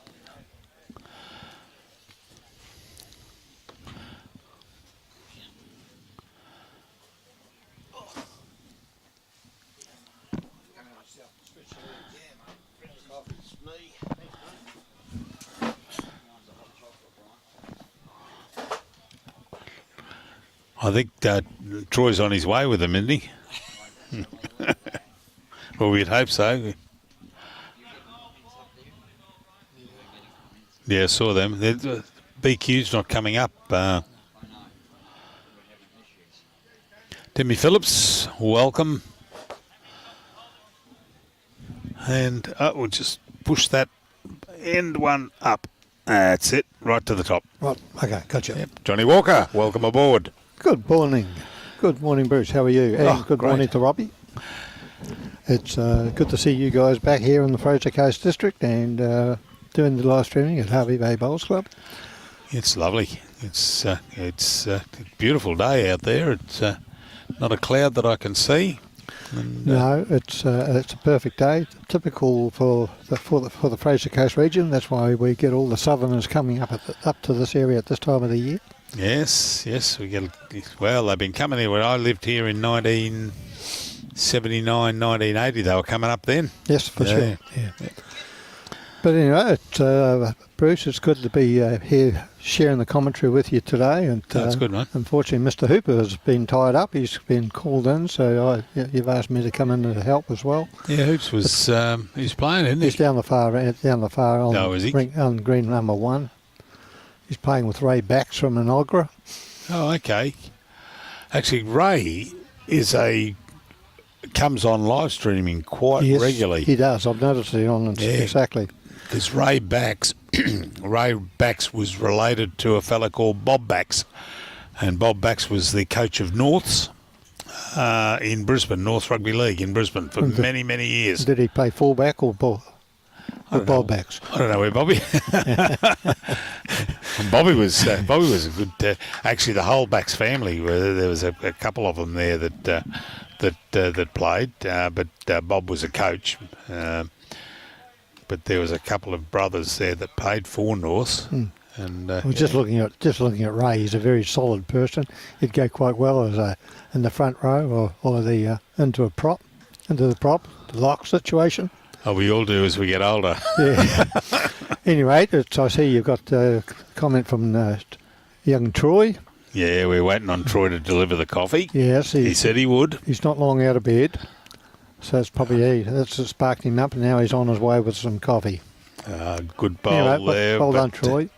I think Troy's on his way with them, isn't he? Well, we'd hope so. Yeah, I saw them. BQ's not coming up. Timmy Phillips, welcome. And we'll just push that end one up. That's it, right to the top. Right, okay, gotcha. Yep. Johnny Walker, welcome aboard. Good morning. Good morning, Bruce. How are you? And good great. morning to Robbie. It's good to see you guys back here in the Fraser Coast District and doing the live streaming at Hervey Bay Bowls Club. It's lovely. It's a beautiful day out there. It's not a cloud that I can see. And, No, it's a perfect day, typical for the Fraser Coast region. That's why we get all the southerners coming up to this area at this time of the year. Yes, we get. Well, they've been coming here when I lived here in 1979, 1980. They were coming up then. Yes, for sure. Yeah. But anyway, Bruce, it's good to be here sharing the commentary with you today. And That's good, mate. Unfortunately, Mr. Hooper has been tied up. He's been called in, so you've asked me to come in to help as well. Yeah, Hoops was he's playing, isn't he? He's down the far on is he? on green number 1. He's playing with Ray Bax from Inogra. Oh, okay. Actually, Ray comes on live streaming quite regularly. He does. I've noticed it on exactly. Because Ray Bax was related to a fella called Bob Bax, and Bob Bax was the coach of Norths in Brisbane, North Rugby League in Brisbane for many years. Did he play fullback or ball? Bob Bax. I don't know where Bobby. Bobby was a good. Actually, the whole Bax family. There was a couple of them there that played, but Bob was a coach. But there was a couple of brothers there that played for North. And just looking at Ray, he's a very solid person. He'd go quite well as in the front row or the into the prop, the lock situation. Oh, we all do as we get older. Yeah. Anyway, I see you've got a comment from young Troy. Yeah, we're waiting on Troy to deliver the coffee. Yes, he said he would. He's not long out of bed, so it's probably that's what sparked him up, and now he's on his way with some coffee. Good bowl anyway, there. Well done, Troy.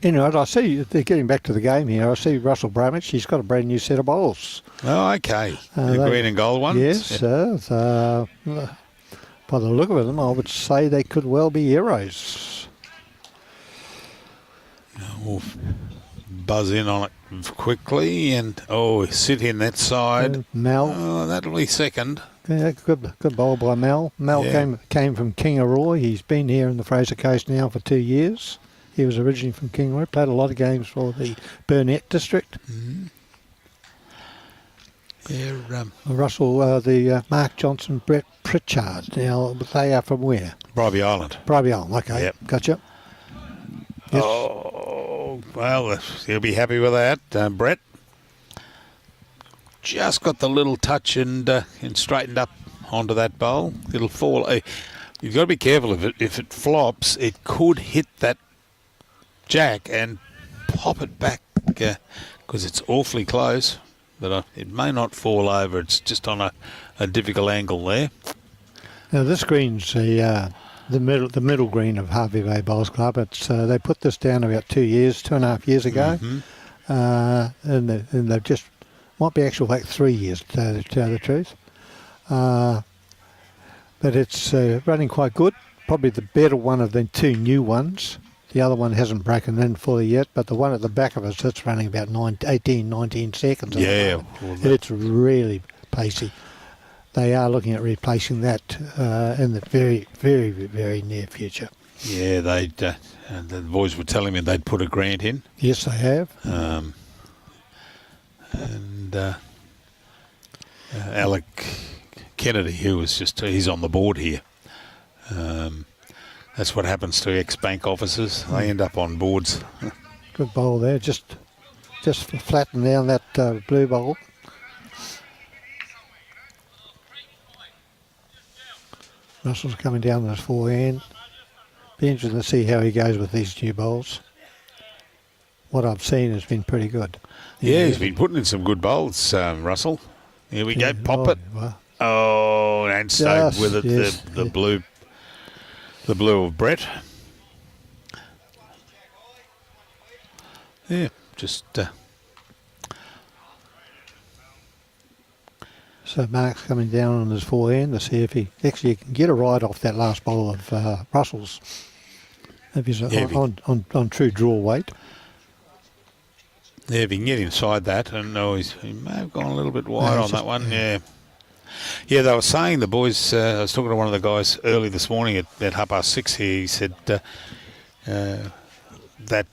Anyway, I see they're getting back to the game here. I see Russell Bramich. He's got a brand new set of bowls. Oh, okay. The green and gold ones. Yes, by the look of them, I would say they could well be heroes. We'll buzz in on it quickly and sit in that side. Mel. Oh, that'll be second. Yeah, good bowl by Mel. Mel came from Kingaroy. He's been here in the Fraser Coast now for 2 years. He was originally from Kingaroy. Played a lot of games for the Burnett district. Mm-hmm. Yeah, Russell, the Mark Johnson, Brett Pritchard. Now, they are from where? Bribie Island. Bribie Island, okay. Yep. Gotcha. Yes. Oh, well, he'll be happy with that, Brett. just got the little touch and straightened up onto that bowl. It'll fall. You've got to be careful if it flops. It could hit that jack and pop it back because it's awfully close. But it may not fall over. It's just on a difficult angle there. Now this green's the middle green of Hervey Bay Bowls Club. It's they put this down about 2.5 years ago, and they've just might be actual like 3 years to tell the truth. But it's running quite good. Probably the better one of the two new ones. The other one hasn't broken in fully yet, but the one at the back of us, that's running about 19 seconds. Yeah. It's really pacey. They are looking at replacing that in the very, very, very near future. Yeah, the boys were telling me they'd put a grant in. Yes, they have. And Alec Kennedy, he's on the board here. That's what happens to ex-bank officers. They end up on boards. Good bowl there. Just flatten down that blue bowl. Russell's coming down with his forehand. Be interesting to see how he goes with these new bowls. What I've seen has been pretty good. Yeah, he's been putting in some good bowls, Russell. Here we go, pop it. Well, Oh, and stayed with it, yes, the blue of Brett. Yeah, just... So Mark's coming down on his forehand to see if he actually can get a ride off that last bowl of Russell's. If he's on true draw weight. Yeah, if he can get inside that, and he may have gone a little bit wide on that one. Yeah, they were saying, the boys. I was talking to one of the guys early this morning at 6:30 here. He said that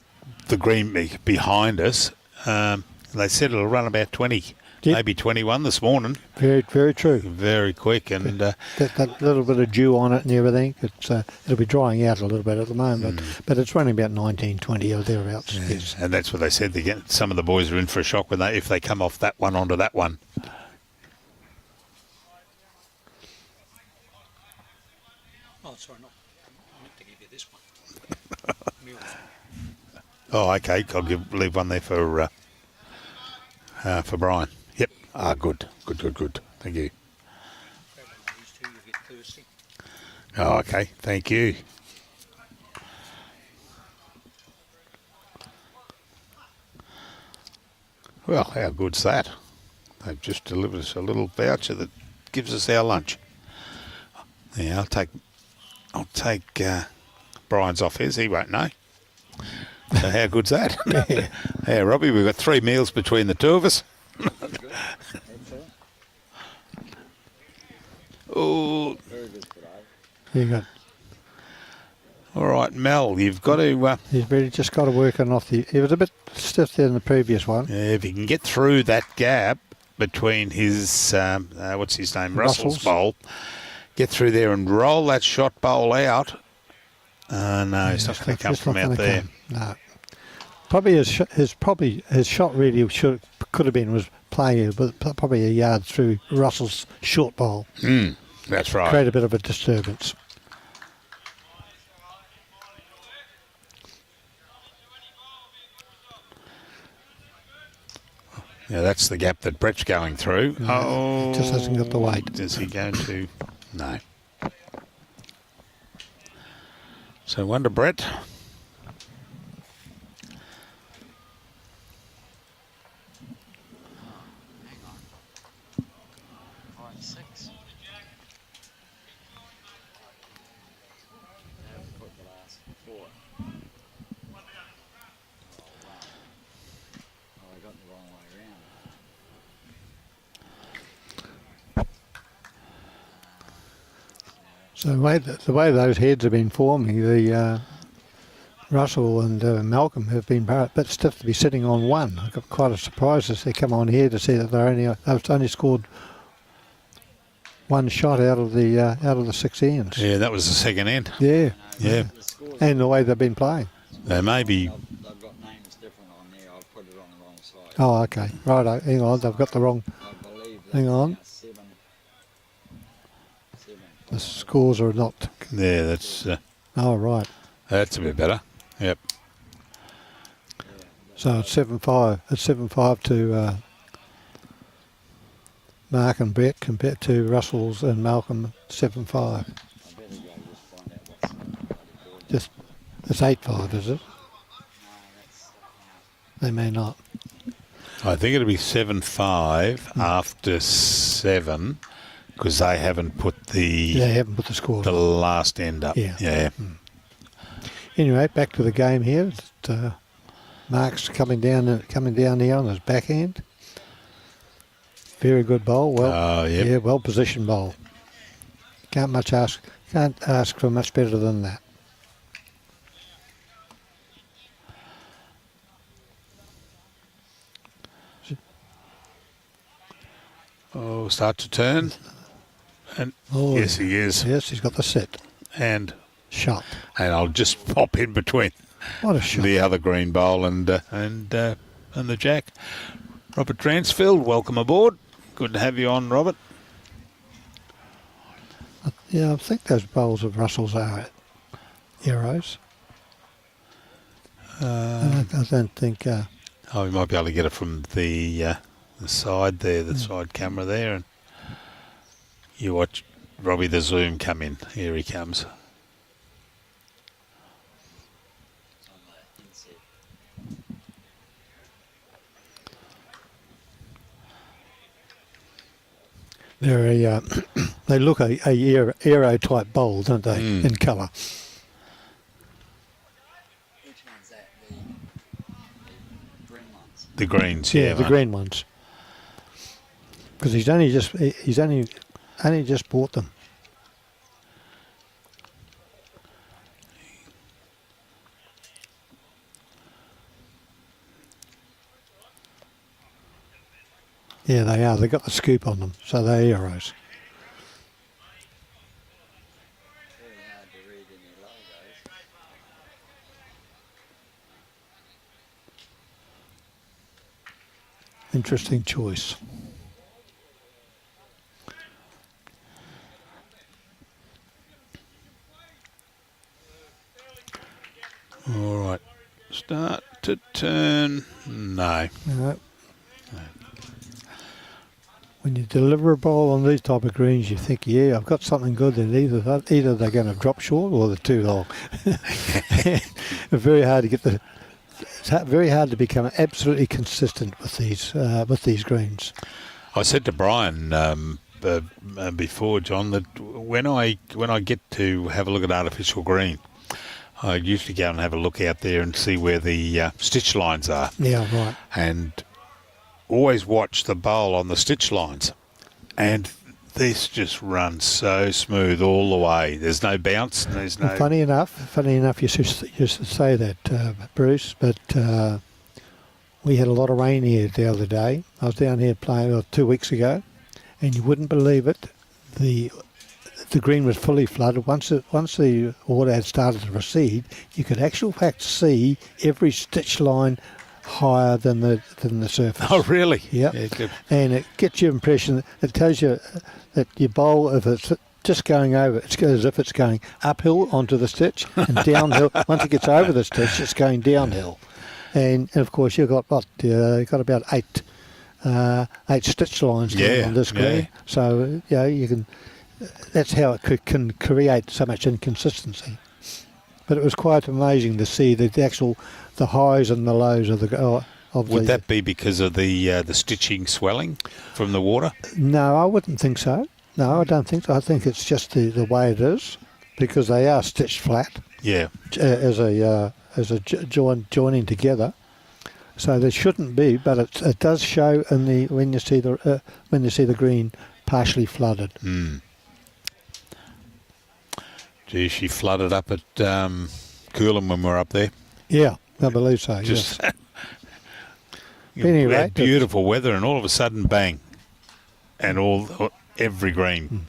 the green behind us. They said it'll run about 20, maybe 21 this morning. Very, very true. Very quick, and that little bit of dew on it and everything. It'll be drying out a little bit at the moment, but it's running about 19, 20 or thereabouts. Yeah. Yes. And that's what they said. Some of the boys are in for a shock if they come off that one onto that one. Oh, sorry, I meant to give you this one. Oh, okay. I'll leave one there for Brian. Yep. Good. Thank you. These two, you get thirsty. Oh, okay. Thank you. Well, how good's that? They've just delivered us a little voucher that gives us our lunch. Yeah, I'll take Brian's off his. He won't know. So how good's that? Yeah, Robbie, we've got 3 meals between the two of us. Oh. You got. All right, Mel, you've got to... He's really just got to work on off the... He was a bit stiff there in the previous one. Yeah, if he can get through that gap between his, what's his name, Russell's bowl, get through there and roll that shot bowl out. No, he's not going to come from out there. No. Probably his shot really could have been was playing but probably a yard through Russell's short bowl. That's right. Create a bit of a disturbance. Yeah, that's the gap that Brett's going through. No, just hasn't got the weight. Is he going to? No. So one to Brett. So the way those heads have been forming, the Russell and Malcolm have been a bit stiff to be sitting on one. I got quite a surprise as they come on here to see that they've only scored one shot out of the 6 ends. Yeah, that was the second end. Yeah. And the way they've been playing. They may be. I've got names different on there. I've put it on the wrong side. Oh, okay. Right. Hang on. They've got the wrong. I've Hang on. The scores are not. Yeah, that's Oh, right. that's a bit better. Yep. So it's 7-5. It's 7-5 to Mark and Brett compared to Russell's and Malcolm 7-5. Just it's 8-5, is it? They may not. I think it'll be 7-5 after 7 because they haven't put the They haven't put the score. the last end up. Yeah. Anyway, back to the game here. Mark's coming down here on his backhand. Very good bowl. Well, yep. yeah, well positioned bowl. Can't ask for much better than that. Oh, start to turn. And yes, he is. Yes, he's got the set. And Shot. I'll just pop in between What a shot. the other green bowl and the jack. Robert Dransfield, welcome aboard. Good to have you on, Robert. Yeah, I think those bowls of Russell's are arrows. I don't think. Oh, we might be able to get it from the side there, the side camera there, and you watch Robbie the Zoom come in. Here he comes. They're they look a aero type bowl, don't they, in colour? Which one's that? The green ones. The greens, Yeah, yeah, the mate. green ones. Because he's only just bought them. Yeah, they are. They've got the scoop on them, so they're arrows. Very hard to read any logos. Interesting choice. All right. Start to turn. No. When you deliver a bowl on these type of greens, you think, yeah, I've got something good, and either they're going to drop short or they're too long. It's very hard to get it's very hard to become absolutely consistent with these greens. I said to Brian before, John, that when I get to have a look at artificial green, I usually go and have a look out there and see where the stitch lines are. Yeah, right. And always watch the bowl on the stitch lines. And this just runs so smooth all the way. There's no bounce. There's no. Funny enough, you should say that, Bruce. But we had a lot of rain here the other day. I was down here playing 2 weeks ago, and you wouldn't believe it. The green was fully flooded. Once the water had started to recede, you could actually see every stitch line higher than the surface. Oh, really? Yep. Yeah, good. And it gets you impression. It tells you that your bowl, if it's just going over, it's as if it's going uphill onto the stitch and downhill. Once it gets over the stitch, it's going downhill. And of course, you've got got about eight stitch lines on this green. Yeah. So you can. That's how it can create so much inconsistency. But it was quite amazing to see the highs and the lows of the. Would that be because of the stitching swelling from the water? No, I wouldn't think so. No, I don't think so. I think it's just the way it is, because they are stitched flat. Yeah. As a joining together. So there shouldn't be, but it does show when you see the green partially flooded. Mm. Gee, she flooded up at Coolum when we were up there. Yeah, I believe so. Just yes. we had beautiful weather, and all of a sudden, bang, and every green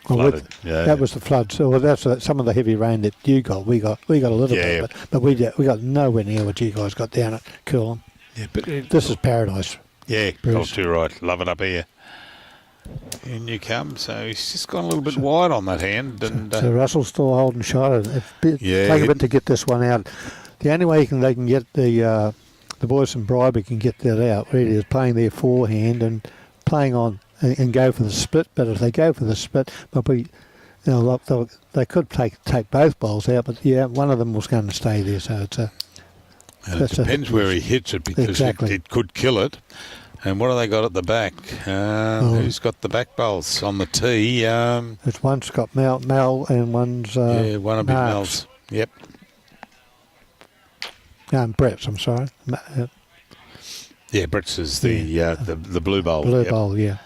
flooded. That was the flood. So that's some of the heavy rain that you got. We got a little bit, but we got nowhere near what you guys got down at Coolum. Yeah, but This is paradise. Yeah, Bruce. too right. Love it up here. In you come. So he's just gone a little bit wide on that hand. And So Russell's still holding shot. Yeah, Take a bit to get this one out. The only way they can get the boys from Bribie can get that out really is playing their forehand and playing on and go for the split. But if they go for the split, they could take both bowls out. But yeah, one of them was going to stay there. So it's and it depends where he hits it because Exactly. it could kill it. And what have they got at the back? Who's got the back bowls on the tee? it's one's got Mel and one's Yeah, one of Big Mark's. Mel's. Yep. Brett's. I'm sorry, Yeah, Brett's is the blue bowl. Blue Yep. Bowl. Yeah.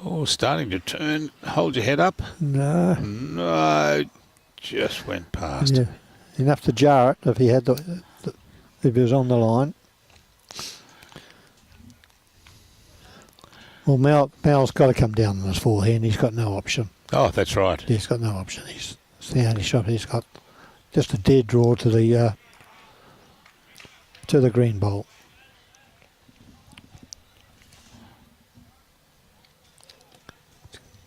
Oh, starting to turn. Hold your head up. No. No, just went past. Yeah. Enough to jar it if he had if he was on the line. Well, Mal's got to come down on his forehand. He's got no option. Oh, that's right. He's got no option. It's the only shot he's got. Just a dead draw to the green bowl.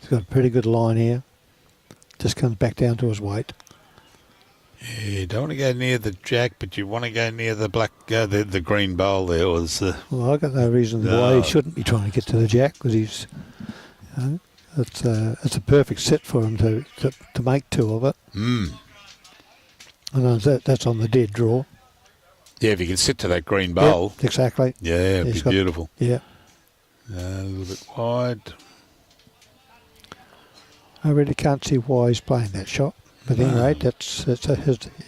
He's got a pretty good line here. Just comes back down to his weight. Yeah, you don't want to go near the jack, but you want to go near the black, the green bowl there. Well, I've got no reason why he shouldn't be trying to get to the jack because he's. It's a perfect set for him to make two of it. Mm. And that's on the dead draw. Yeah, if you can sit to that green bowl. Yep, exactly. Yeah, it'd be beautiful. Yeah. A little bit wide. I really can't see why he's playing that shot. But at any rate,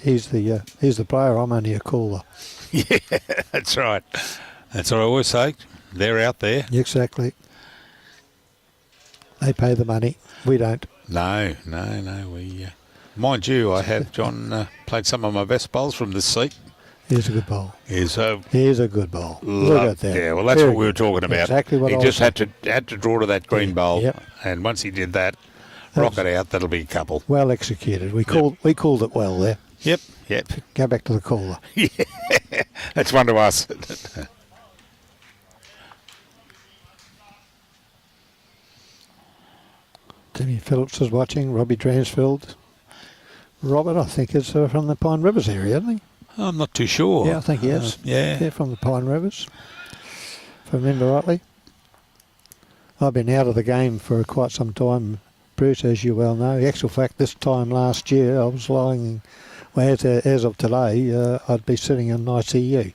he's the player. I'm only a caller. Yeah, that's right. That's what I always say. They're out there. Exactly. They pay the money. We don't. No. We, mind you, I have John played some of my best bowls from this seat. He's a good bowl. He's a good bowl. Look at that. Yeah, well, that's Very what we were good. talking about. Exactly what he I just was had to draw to that green bowl, Yep. and once he did that, rock it out. That'll be a couple. Well executed. We called it well there. Yep. Go back to the caller. Yeah, that's one to us. Timmy Phillips is watching. Robbie Dransfield. Robert, I think, is from the Pine Rivers area, isn't he? I'm not too sure. Yeah, I think he is. Yeah. Yeah, from the Pine Rivers, if I remember rightly. I've been out of the game for quite some time, Bruce, as you well know. The actual fact, this time last year, I was lying, well, as of today, I'd be sitting in ICU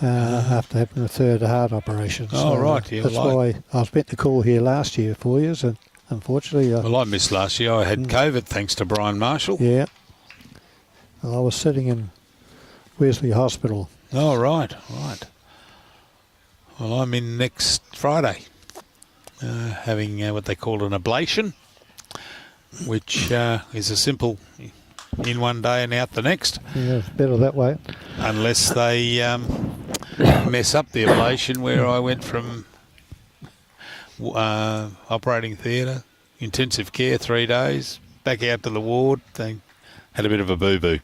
after having a third heart operation. Oh, right. That's why I was meant to call here last year for you, and unfortunately... well, I missed last year. I had COVID thanks to Brian Marshall. Yeah. Well, I was sitting in Wesley Hospital. Oh, right. Well, I'm in next Friday, having what they call an ablation, which is a simple in one day and out the next. Yeah, it's better that way. Unless they mess up the ablation, where I went from operating theatre, intensive care 3 days, back out to the ward. They had a bit of a boo-boo.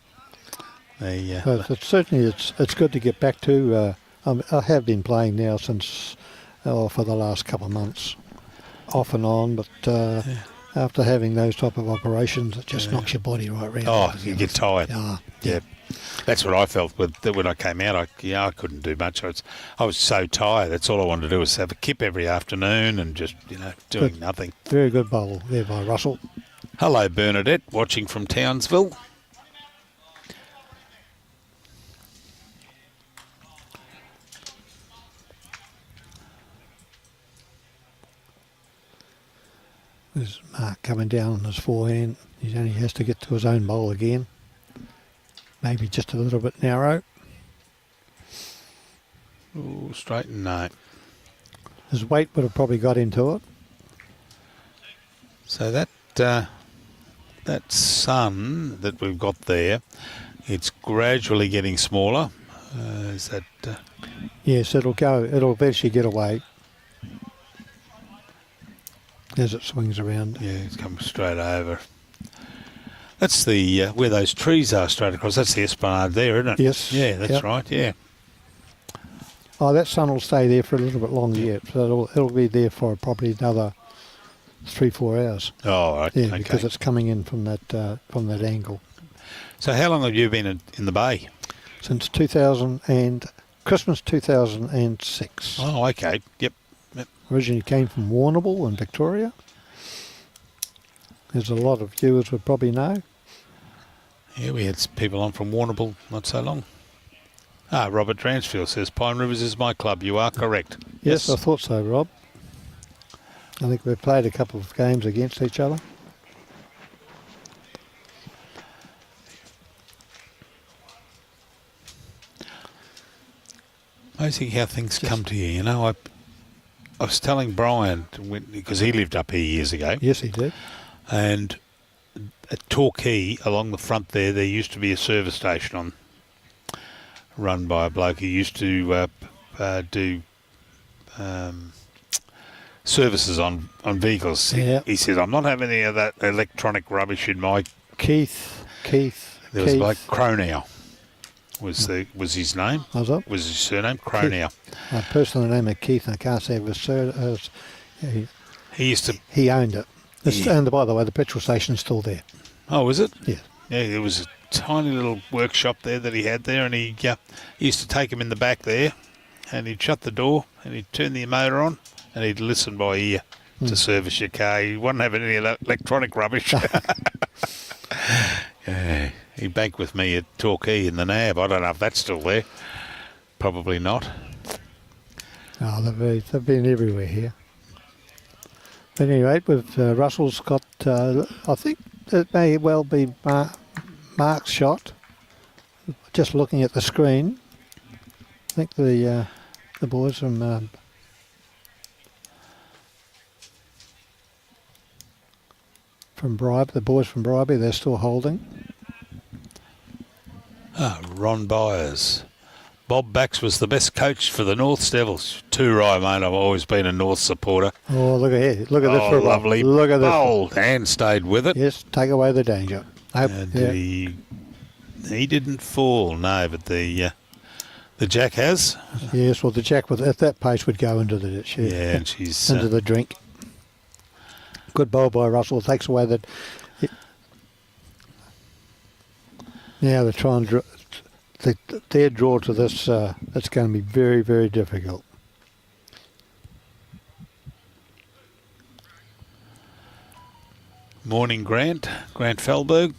It's good to get back to. I have been playing now since for the last couple of months, off and on. But after having those type of operations, it just knocks your body right round. Oh, you get tired. Yeah. That's what I felt when I came out. I couldn't do much. I was so tired. That's all I wanted to do was have a kip every afternoon and just doing nothing. Very good bowl there by Russell. Hello, Bernadette, watching from Townsville. There's Mark coming down on his forehand. He only has to get to his own bowl again. Maybe just a little bit narrow. Ooh, straight and no. His weight would have probably got into it. So that sun that we've got there, it's gradually getting smaller. Is that? Yes, it'll go. It'll eventually get away as it swings around. Yeah, it's coming straight over. That's the where those trees are straight across. That's the esplanade there, isn't it? Yes. Yeah, that's Yep. right. Yeah. Oh, that sun will stay there for a little bit longer yet. So it'll be there for probably another 3-4 hours. Oh, right. Yeah, Okay. because it's coming in from that angle. So how long have you been in the bay? Since Christmas 2006. Oh, okay. Yep. Originally came from Warrnambool in Victoria. As a lot of viewers would probably know. Yeah, we had people on from Warrnambool not so long. Robert Dransfield says, Pine Rivers is my club. You are correct. Yes, I thought so, Rob. I think we've played a couple of games against each other. Amazing how things come to you. You know, I was telling Brian, because he lived up here years ago, Yes, he did. and at Torquay, along the front there used to be a service station run by a bloke who used to do services on vehicles. Yeah. He said, I'm not having any of that electronic rubbish in my... Keith. There was a bloke, Cronow was his name. Was it? Was his surname, Cronow. My personal name is Keith, and I can't say it was Sir. He used to... He owned it. Yeah. And by the way, the petrol station's still there. Oh, is it? Yeah. Yeah, there was a tiny little workshop there that he had there, and he used to take him in the back there, and he'd shut the door, and he'd turn the motor on, and he'd listen by ear to service your car. He wasn't having any electronic rubbish. Yeah, he banked with me at Torquay in the NAB. I don't know if that's still there. Probably not. Oh, they've been everywhere here. But anyway, with Russell's got, I think it may well be Mark's shot. Just looking at the screen, I think the boys from Bribie, the boys from Bribie, they're still holding. Ron Byers. Bob Bax was the best coach for the North Devils. Too right, mate. I've always been a North supporter. Oh, look at here. Look at this. Oh, lovely. Look at this. Bold and stayed with it. Yes, take away the danger. And Yeah. he didn't fall, no, but the Jack has. Yes, well, the Jack at that pace would go into the ditch. Yeah, and she's... into the drink. Good bowl by Russell. Takes away that. Now they're trying to their draw to this. It's going to be very, very difficult. Morning, Grant Felberg.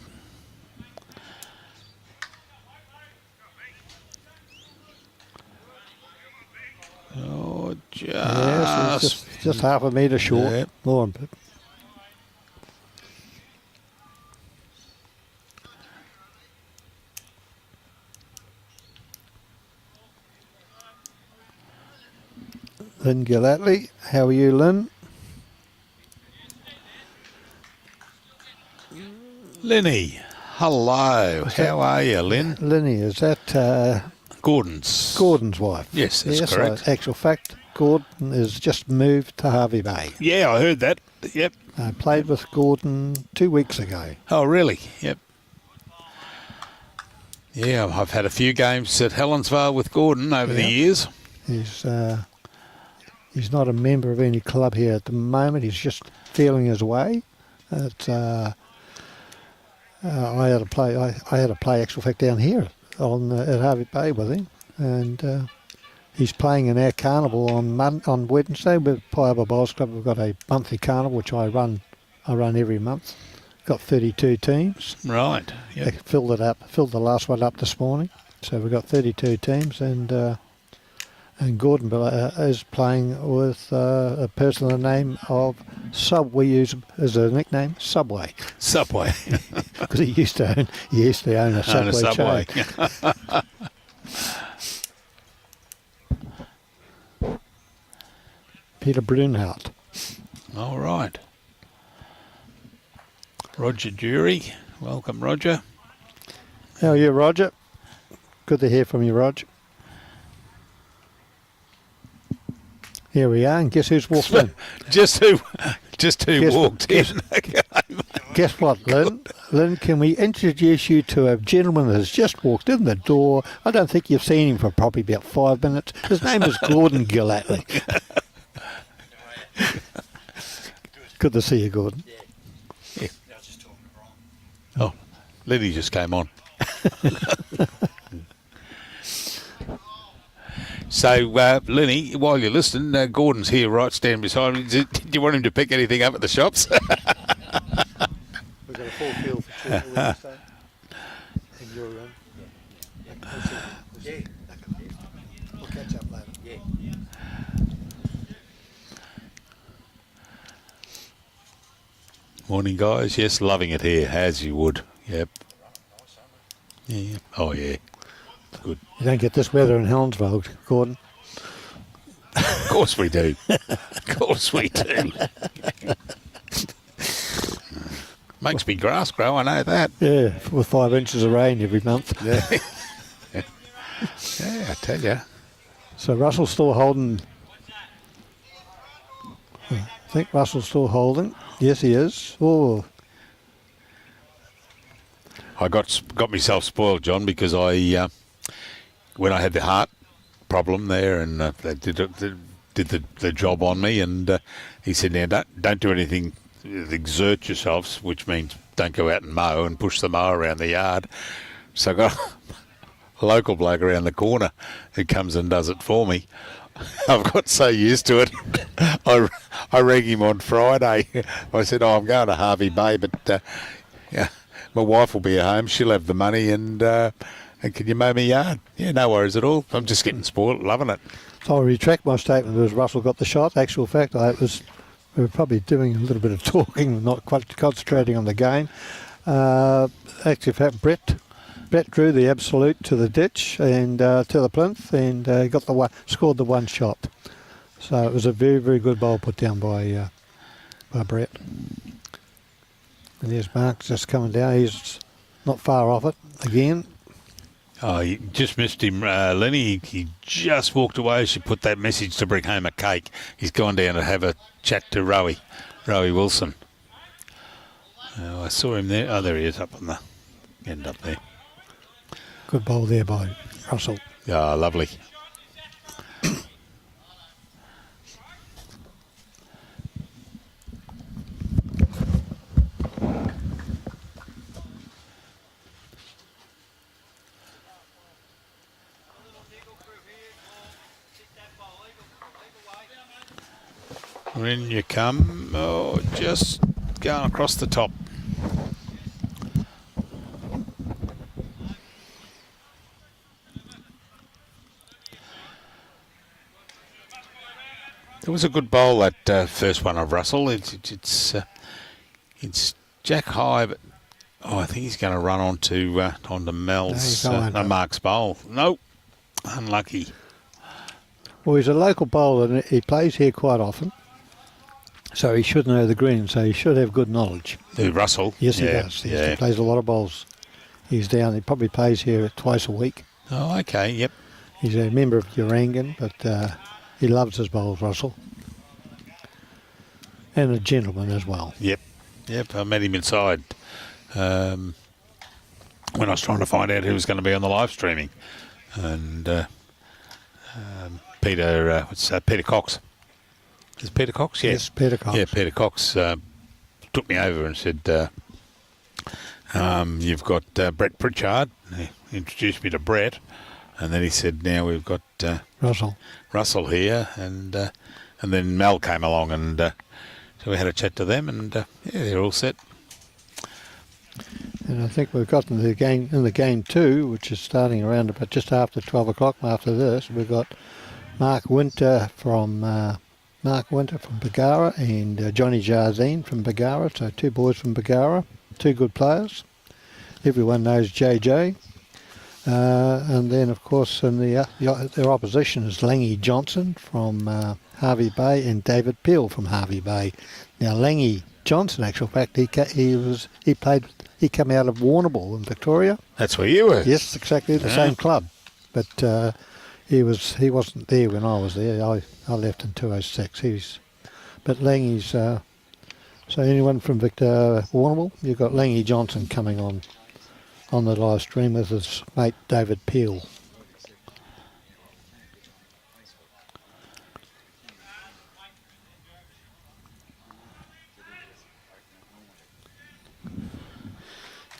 Oh, Yes, it's just half a metre short. Yeah. More. Lynn Gillatley. How are you, Lynn? Lenny, hello. How are you, Lynn? Linny, is that Gordon's wife? Yes, that's correct. Actual fact, Gordon has just moved to Hervey Bay. Yeah, I heard that. Yep. I played with Gordon 2 weeks ago. Oh, really? Yep. Yeah, I've had a few games at Helensvale with Gordon over the years. He's not a member of any club here at the moment. He's just feeling his way. I had to play actual fact down here at Hervey Bay with him, and he's playing in our carnival on Wednesday with Piaba Bowls Club. We've got a monthly carnival which I run every month. Got 32 teams. Right. They Yep. filled the last one up this morning. So we've got 32 teams, and Gordon is playing with a person of the name of we use as a nickname Subway. Subway. Because he used to own a Subway chain. Peter Brunhout. All right. Roger Jury. Welcome, Roger. How are you, Roger? Good to hear from you, Roger. Here we are, and guess who's walked in? Just who Guess walked in? Guess what, Lynn? Lynn, can we introduce you to a gentleman that has just walked in the door? I don't think you've seen him for probably about 5 minutes. His name is Gordon Gillatley. Good to see you, Gordon. I was just talking to Brian. Oh, Lenny just came on. So, Lenny, while you're listening, Gordon's here, right, standing beside me. Did you want him to pick anything up at the shops? We've got a full field for Tuesday, Wednesday. In your room. Yeah. We'll catch up later. Yeah. Morning, guys. Yes, loving it here, as you would. Yep. Yeah. Oh, yeah. Good. You don't get this weather in Helensville, Gordon. Of course we do. Of course we do. Makes me grass grow, I know that. Yeah, with 5 inches of rain every month. Yeah. Yeah, I tell you. So Russell's still holding. I think Russell's still holding. Yes, he is. Oh, I got myself spoiled, John, because when I had the heart problem there, and they did the job on me, and he said, "Now don't do anything, exert yourselves," which means don't go out and mow and push the mower around the yard. So I got a local bloke around the corner who comes and does it for me. I've got so used to it. I rang him on Friday. I said, "Oh, I'm going to Hervey Bay, but yeah, my wife will be at home. She'll have the money, and can you mow my yard?" "Yeah, no worries at all." I'm just getting spoiled, loving it. so I'll retract my statement. As Russell got the shot. Actual fact, we were probably doing a little bit of talking, not quite concentrating on the game. Actually, fact, Brett drew the absolute to the ditch and to the plinth, and scored the one shot. So it was a very, very good bowl put down by Brett. And there's Mark just coming down. He's not far off it again. Oh, you just missed him, Lenny. He just walked away. She put that message to bring home a cake. He's gone down to have a chat to Rowie Wilson. Oh, I saw him there. Oh, there he is, up on the end up there. Good bowl there by Russell. Oh, lovely. When you come, just going across the top. It was a good bowl, that first one of Russell. It's Jack high, but I think he's going to run onto Mel's Mark's bowl. Nope, unlucky. Well, he's a local bowler and he plays here quite often, so he should know the green. So he should have good knowledge. Russell? Yes, he does. He plays a lot of bowls. He's down. He probably plays here twice a week. Oh, okay. Yep. He's a member of Urangan, but he loves his bowls, Russell. And a gentleman as well. Yep. I met him inside when I was trying to find out who was going to be on the live streaming. And Peter Cox. Is it Peter Cox? Yeah. Yes, Peter Cox. Yeah, Peter Cox took me over and said, you've got Brett Pritchard. He introduced me to Brett. And then he said, now we've got Russell here, and then Mel came along, and so we had a chat to them, and yeah, they're all set. And I think we've got in the game 2, which is starting around about just after 12 o'clock. After this, we've got Mark Winter from Bagara and Johnny Jardine from Bagara. So 2 boys from Bagara, 2 good players. Everyone knows JJ. And then, of course, in their opposition is Langy Johnson from Hervey Bay and David Peel from Hervey Bay. Now, Langy Johnson, actual fact, he came out of Warrnambool in Victoria. That's where you were. Yes, exactly the same club. But he wasn't there when I was there. I left in 2006. But Langy's So anyone from Victor Warrnambool? You've got Langy Johnson coming on the live stream with his mate David Peel.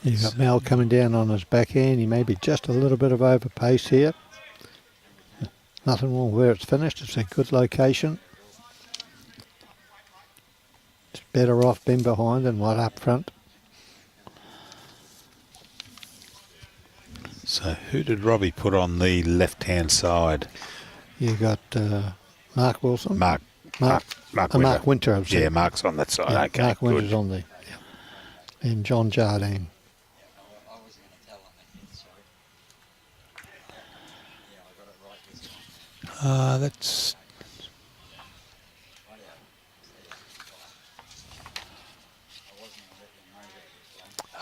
You've got Mal coming down on his backhand. He may be just a little bit of over pace here. Nothing wrong where it's finished. It's a good location. It's better off being behind than what up front. So who did Robbie put on the left-hand side? You got Mark Wilson. Mark Winter. I'm sorry. Yeah, Mark's on that side. Yeah, Okay, Mark good. Winter's on there. Yeah. And John Jardine. That's...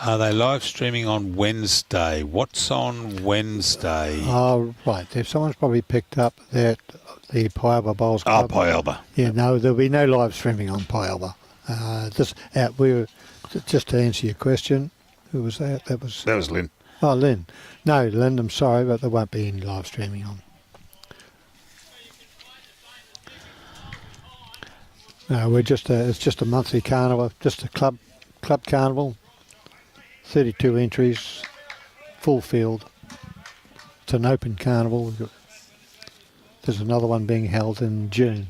Are they live streaming on Wednesday? What's on Wednesday? Oh, right. Someone's probably picked up that the Pialba Bowls Oh, Club. Pialba. Yeah, no, there'll be no live streaming on Pialba. Just to answer your question, who was that? That was Lynn. Oh, Lynn. No, Lynn, I'm sorry, but there won't be any live streaming on. No, it's just a monthly carnival, just a club carnival. 32 entries, full field. It's an open carnival. There's another one being held in June.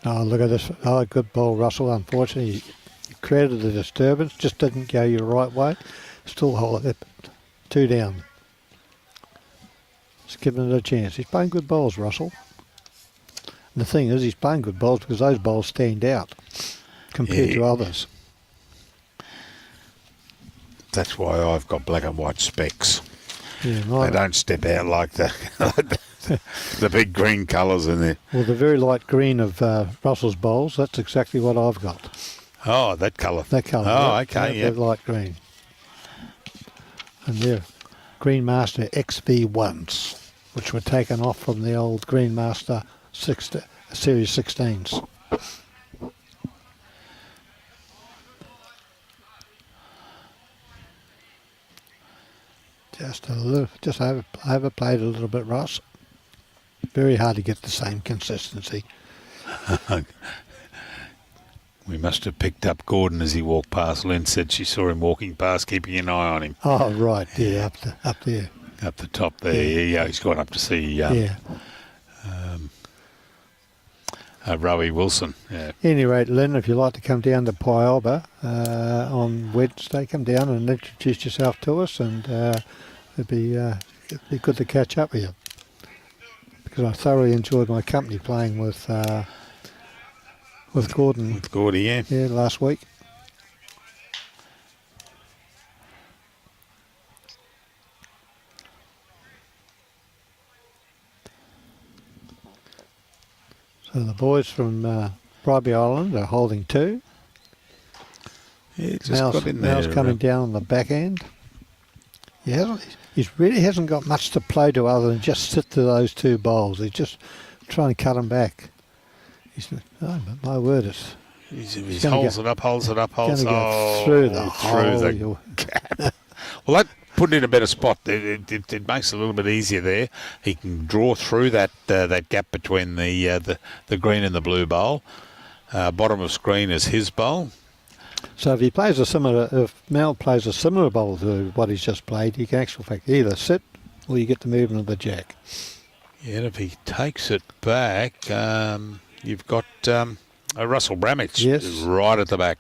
Oh, look at this. Oh, good ball, Russell. Unfortunately, he created the disturbance, just didn't go your right way. Still hold it. 2 down. Just giving it a chance. He's playing good balls, Russell. And the thing is, he's playing good balls because those balls stand out compared to others. That's why I've got black and white specs. Yeah, They don't step out like the big green colours in there. Well, the very light green of Russell's bowls, that's exactly what I've got. Oh, that colour. That colour. Oh, yep, okay, yep. yeah. Light green. And they're Greenmaster XV1s, which were taken off from the old Greenmaster Series 16s. Just overplayed a little bit, Ross. Very hard to get the same consistency. We must have picked up Gordon as he walked past. Lynn said she saw him walking past, keeping an eye on him. Oh, right, yeah, up there. Up the top there, yeah, he's gone up to see Rowie Wilson. Yeah. At any rate, Lynn, if you'd like to come down to Pialba on Wednesday, come down and introduce yourself to us, and it'd be good to catch up with you. Because I thoroughly enjoyed my company playing with Gordon. With Gordy, yeah. Yeah, last week. So the boys from Bribie Island are holding 2. Yeah, just got in there. Mal's coming down on the back end. He really hasn't got much to play to other than just sit to those 2 bowls. He's just trying to cut them back. My word, he holds it up. Going to go through the hole. Well, that put it in a better spot. It makes it a little bit easier there. He can draw through that gap between the green and the blue bowl. Bottom of screen is his bowl. So if Mal plays a similar bowl to what he's just played, he can actually either sit or you get the movement of the jack. Yeah, and if he takes it back, you've got a Russell Bramich right at the back.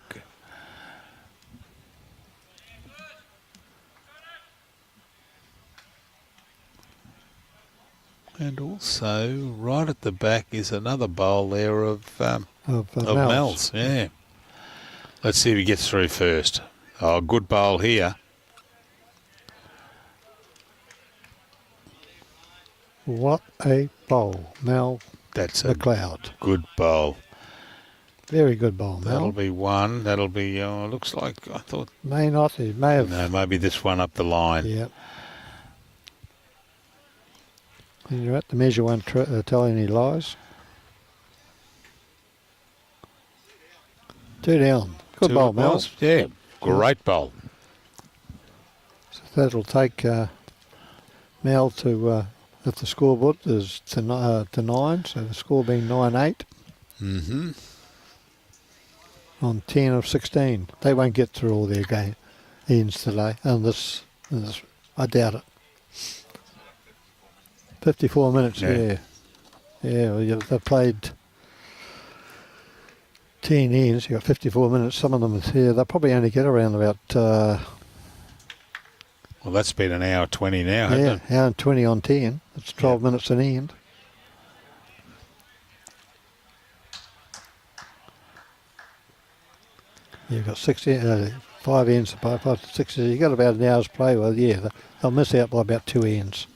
And also, right at the back is another bowl there of Mel's. Yeah. Let's see if he gets through first. Oh, good bowl here. What a bowl, Mel. That's MacLeod. Good bowl. Very good bowl, Mel. That'll be one. That'll be, looks like, I thought. May not. He may have. No, maybe this one up the line. Yep. And you're at the measure won't tell any lies. 2 down. Good Two bowl, it Mel. was. Yeah, great bowl. So that'll take Mel to, if the scoreboard is to 9, so the score being 9-8 Mm-hmm. on 10 of 16. They won't get through all their ends today, and this, I doubt it. 54 minutes, yeah. Yeah, well, they've played 10 ends, you've got 54 minutes. Some of them is here. They'll probably only get around about, Well, that's been an hour 20 now, hasn't it? hour and 20 on 10. It's 12 minutes an end. You've got 5 ends, 5 to 6. You've got about an hour's play. Well, yeah, they'll miss out by about 2 ends.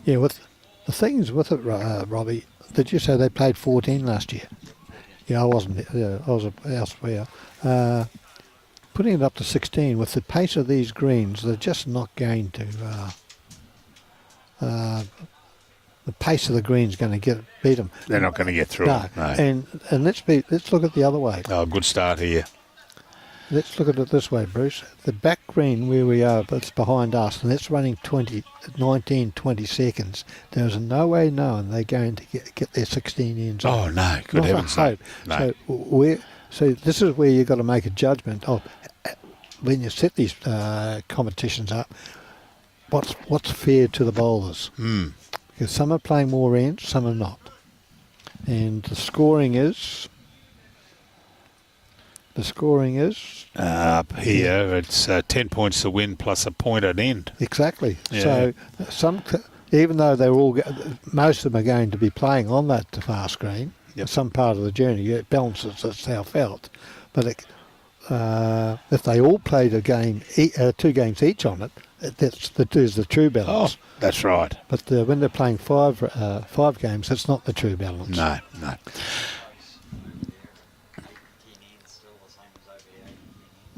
Yeah, with the things with it, Robbie, did you say they played 14 last year? Yeah, I wasn't there. I was elsewhere. Putting it up to 16, with the pace of these greens, they're just not going to... the pace of the green's going to beat them. They're not going to get through No, it. No. and let's look at the other way. Oh, good start here. Let's look at it this way, Bruce. The back green where we are, it's behind us, and it's running 19, 20 seconds. There's no way knowing they're going to get their 16 ends. Oh, no. Good Not a heavens, no. hope. No. So this is where you've got to make a judgment of when you set these competitions up. What's fair to the bowlers? Mm. Because some are playing more ends, some are not, and the scoring is. Up here, it's 10 points to win plus a point at end. Exactly. Yeah. So even though most of them are going to be playing on that fast green, Yep. some part of the journey, it balances itself out. But if they all played a game, 2 games each on it, there's the true balance. Oh, that's right. But when they're playing 5 games, it's not the true balance. No.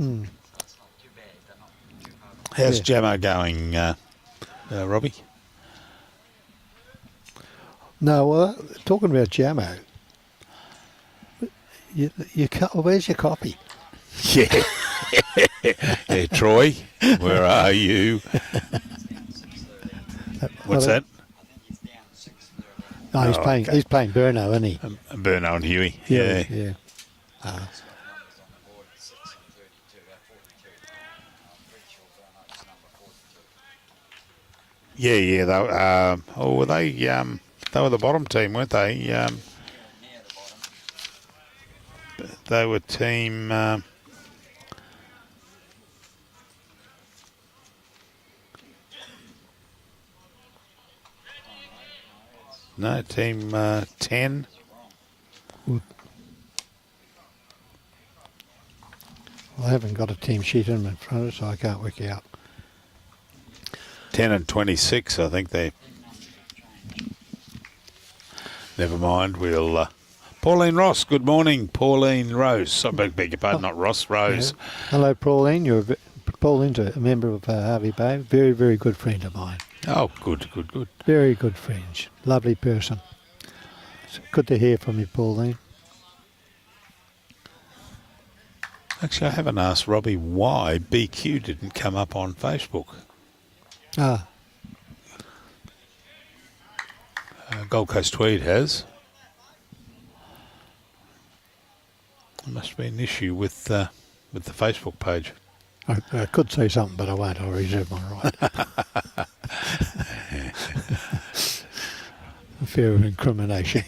Mm. How's Jamo going, Robbie? No, well, talking about Jamo, where's your copy? Yeah. Yeah, Troy, where are you? What's that? No, he's Oh, playing. okay. He's playing Burno, isn't he? Burno and Huey. Yeah. Yeah. Yeah. They were the bottom team, weren't they? They were team. No, team 10. I haven't got a team sheet in front of us, so I can't work it out. 10 and 26, I think they. Never mind. We'll. Pauline Ross, good morning. Pauline Rose. I beg your pardon, not Ross, Rose. Yeah. Hello, Pauline. Pauline's a member of Hervey Bay. Very, very good friend of mine. Oh, good. Very good friend. Lovely person. It's good to hear from you, Pauline. Actually, I haven't asked Robbie why BQ didn't come up on Facebook. Gold Coast-Tweed has. There must be an issue with the Facebook page. I could say something, but I won't. I'll reserve my right. Fear of incrimination.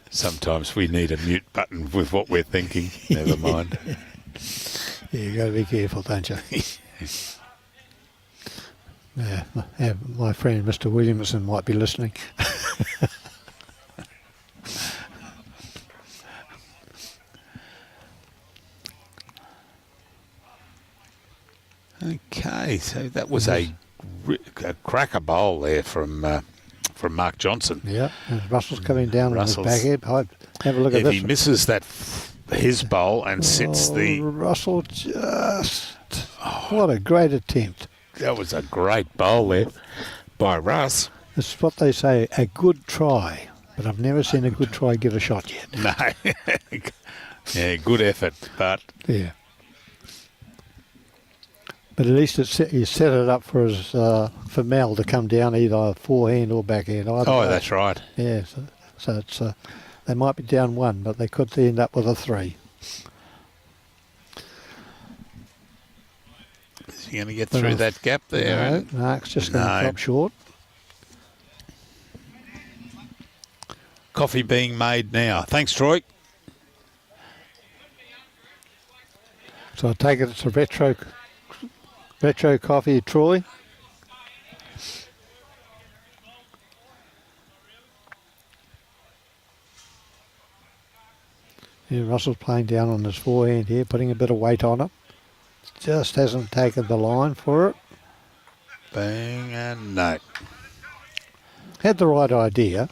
Sometimes we need a mute button with what we're thinking. Never mind. Yeah, you got to be careful, don't you? Yeah, my friend Mr. Williamson might be listening. Okay, so that was a cracker bowl there from Mark Johnson. Yeah, and Russell's coming down on his Russell's- back end. Have a look at If this. he misses that, his bowl and sits the. Russell just... What a great attempt. That was a great bowl there by Russ. It's what they say, a good try. But I've never seen a good try give a shot yet. No. Yeah, good effort, but... Yeah. But at least you set it up for for Mel to come down either forehand or backhand. That's right. Yeah, so it's they might be down 1, but they could end up with a 3. Is he going to get through that gap there? No, it's just going to drop short. Coffee being made now. Thanks, Troy. So I take it it's a retro coffee, Troy. Yeah, Russell's playing down on his forehand here, putting a bit of weight on it. Just hasn't taken the line for it. Bang and no. Had the right idea.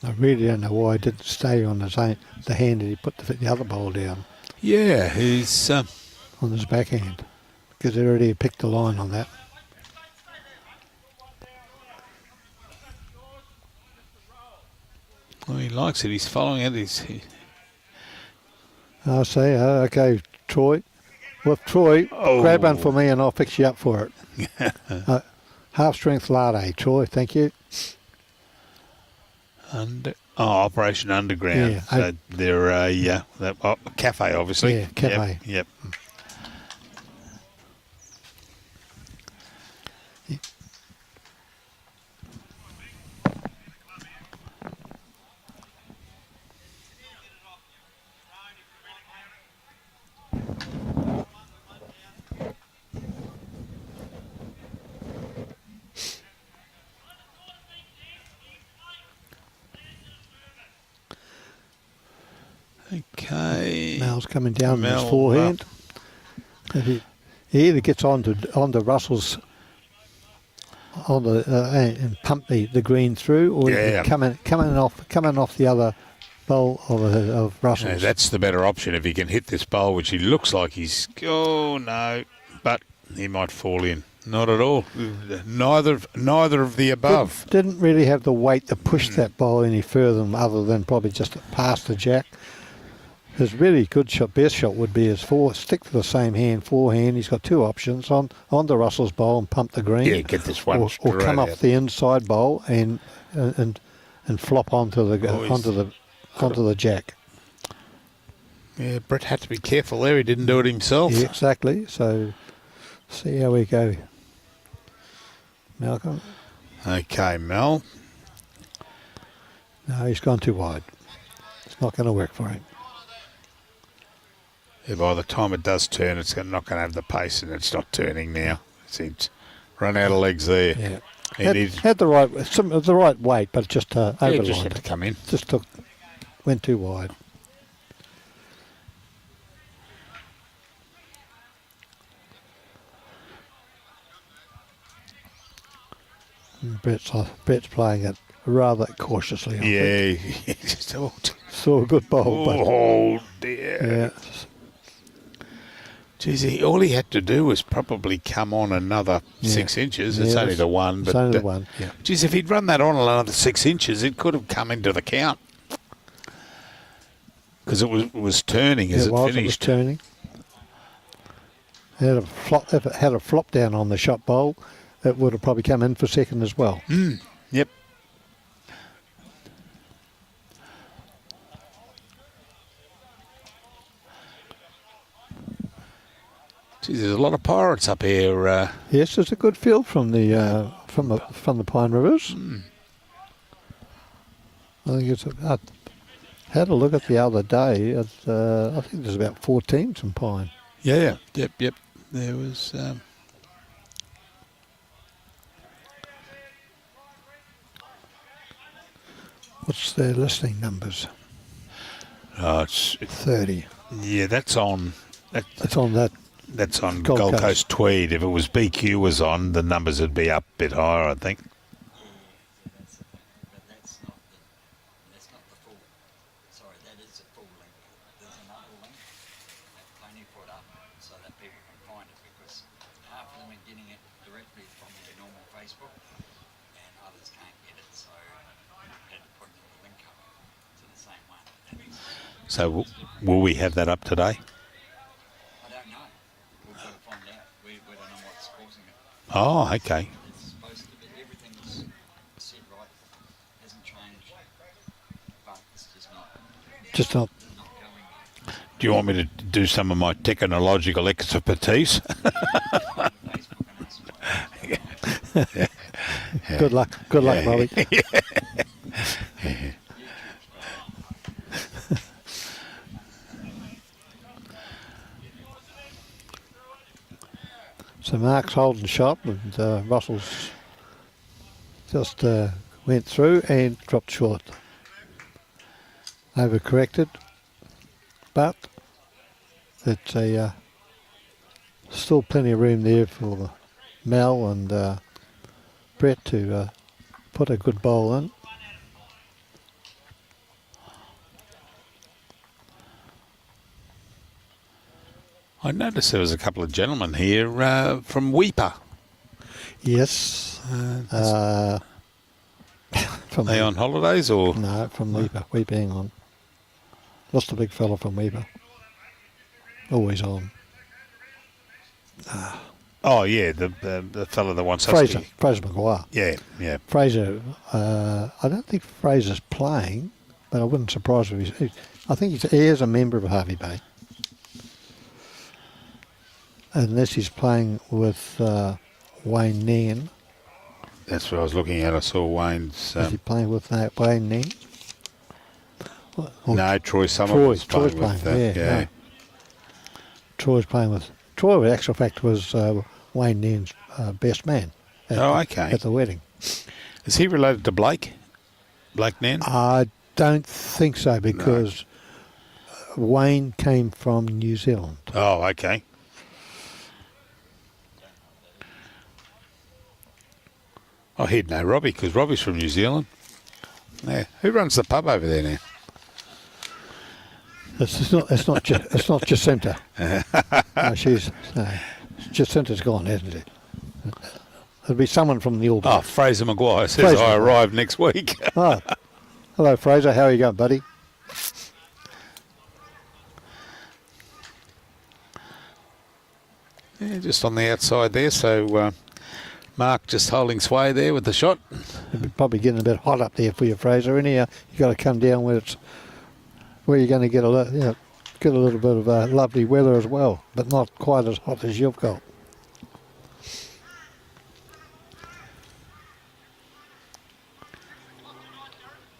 I really don't know why he didn't stay on the hand that he put the other bowl down. Yeah, he's... on his backhand. Because he already picked the line on that. Well, he likes it. He's following it. I say, okay, Troy. Well, Troy, grab one for me and I'll fix you up for it. Half-strength latte, Troy, thank you. Operation Underground. Yeah, So they're a cafe, obviously. Yeah, cafe. Yep. Okay. Mel's coming down on his forehand. He either gets onto Russell's and pump the green through, or coming off the other bowl of Russell's. Yeah, that's the better option if he can hit this bowl, which he looks like he's. Oh no, but he might fall in. Not at all. Neither of the above. Didn't really have the weight to push that bowl any further, other than probably just past the jack. His really good shot, best shot would be his stick to the same hand, forehand. He's got 2 options: on the Russell's bowl and pump the green. Yeah, get this one or come out. off the inside bowl and flop onto the jack. Yeah, Brett had to be careful there. He didn't do it himself. Yeah, exactly. So see how we go, Malcolm. Okay, Mel. No, he's gone too wide. It's not going to work for him. Yeah, by the time it does turn, it's not going to have the pace, and it's not turning now. It's run out of legs there. Yeah, had the right weight, but just overlined. Just had to come in. Went too wide. And Brett's playing it rather cautiously. Yeah, just saw a good bowl. Oh dear. Yeah. Geez, all he had to do was probably come on another 6 inches. It's only the one. It's only the one, yeah. Geez, if he'd run that on another 6 inches, it could have come into the count. Because it was turning as it finished. It was turning. If it had a flop down on the shot bowl, it would have probably come in for second as well. Yep. Geez, there's a lot of pirates up here. Yes, there's a good field from the Pine Rivers. I think it's. I had a look at the other day. I think there's about 4 teams from Pine. Yeah. Yep. There was. What's their listing numbers? It's 30. Yeah, that's on. That's on that. That's on Gold Coast Tweed. If it was BQ was on, the numbers would be up a bit higher, I think. That's not the full. Sorry, that is the full length. There's another length that getting it directly from their normal Facebook, and others can't get it, so I had to put another link up to the same one. So will we have that up today? I don't know. We've got to find out. We don't know what's causing it. Oh, okay. It's supposed to be, everything's set right, hasn't changed, but it's just not Just not. going. Do you want me to do some of my technological expertise? Facebook and us. Good luck. Good luck, Bobby. So Mark's holding shot, and Russell's just went through and dropped short. Overcorrected, but it's a still plenty of room there for Mel and Brett to put a good bowl in. I noticed there was a couple of gentlemen here from Weeper. Yes. From Are they on holidays or? No, from Weeper. Weeping on. What's the big fella from Weeper? Always on. Oh yeah, the fella that wants Fraser. us to. Fraser Maguire. Yeah, yeah. Fraser. I don't think Fraser's playing, but I wouldn't surprise me. I think he is a member of Hervey Bay. Unless he's playing with Wayne Nairn. That's what I was looking at. I saw Wayne's. Is he playing with Wayne Nairn? Or No, Troy Summer's Troy's playing with. playing, Yeah. no. Troy's playing with. Troy, in actual fact, was Wayne Nairn's best man at the wedding. Is he related to Blake? Blake Nairn? I don't think so, because Wayne came from New Zealand. Oh, okay. Oh, he'd know Robbie, because Robbie's from New Zealand. Yeah. Who runs the pub over there now? It's not Jacinta. No, Jacinta's gone, hasn't it? It'll be someone from the All Oh, Blacks. Fraser Maguire says Fraser I Maguire. arrive next week. Oh, hello, Fraser. How are you going, buddy? Yeah, just on the outside there, so Mark just holding sway there with the shot. It'll be probably getting a bit hot up there for you, Fraser. Anyhow, you got to come down where you're going to get a little bit of lovely weather as well, but not quite as hot as you've got.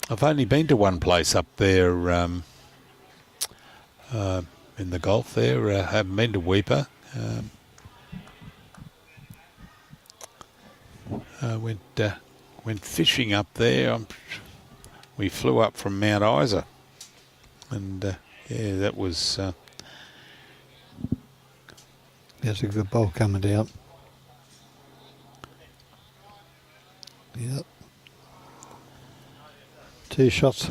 I've only been to one place up there in the Gulf there. I haven't been to Weeper. Went fishing up there. We flew up from Mount Isa, and yeah, that was. There's a good bowl coming down. Yep. 2 shots.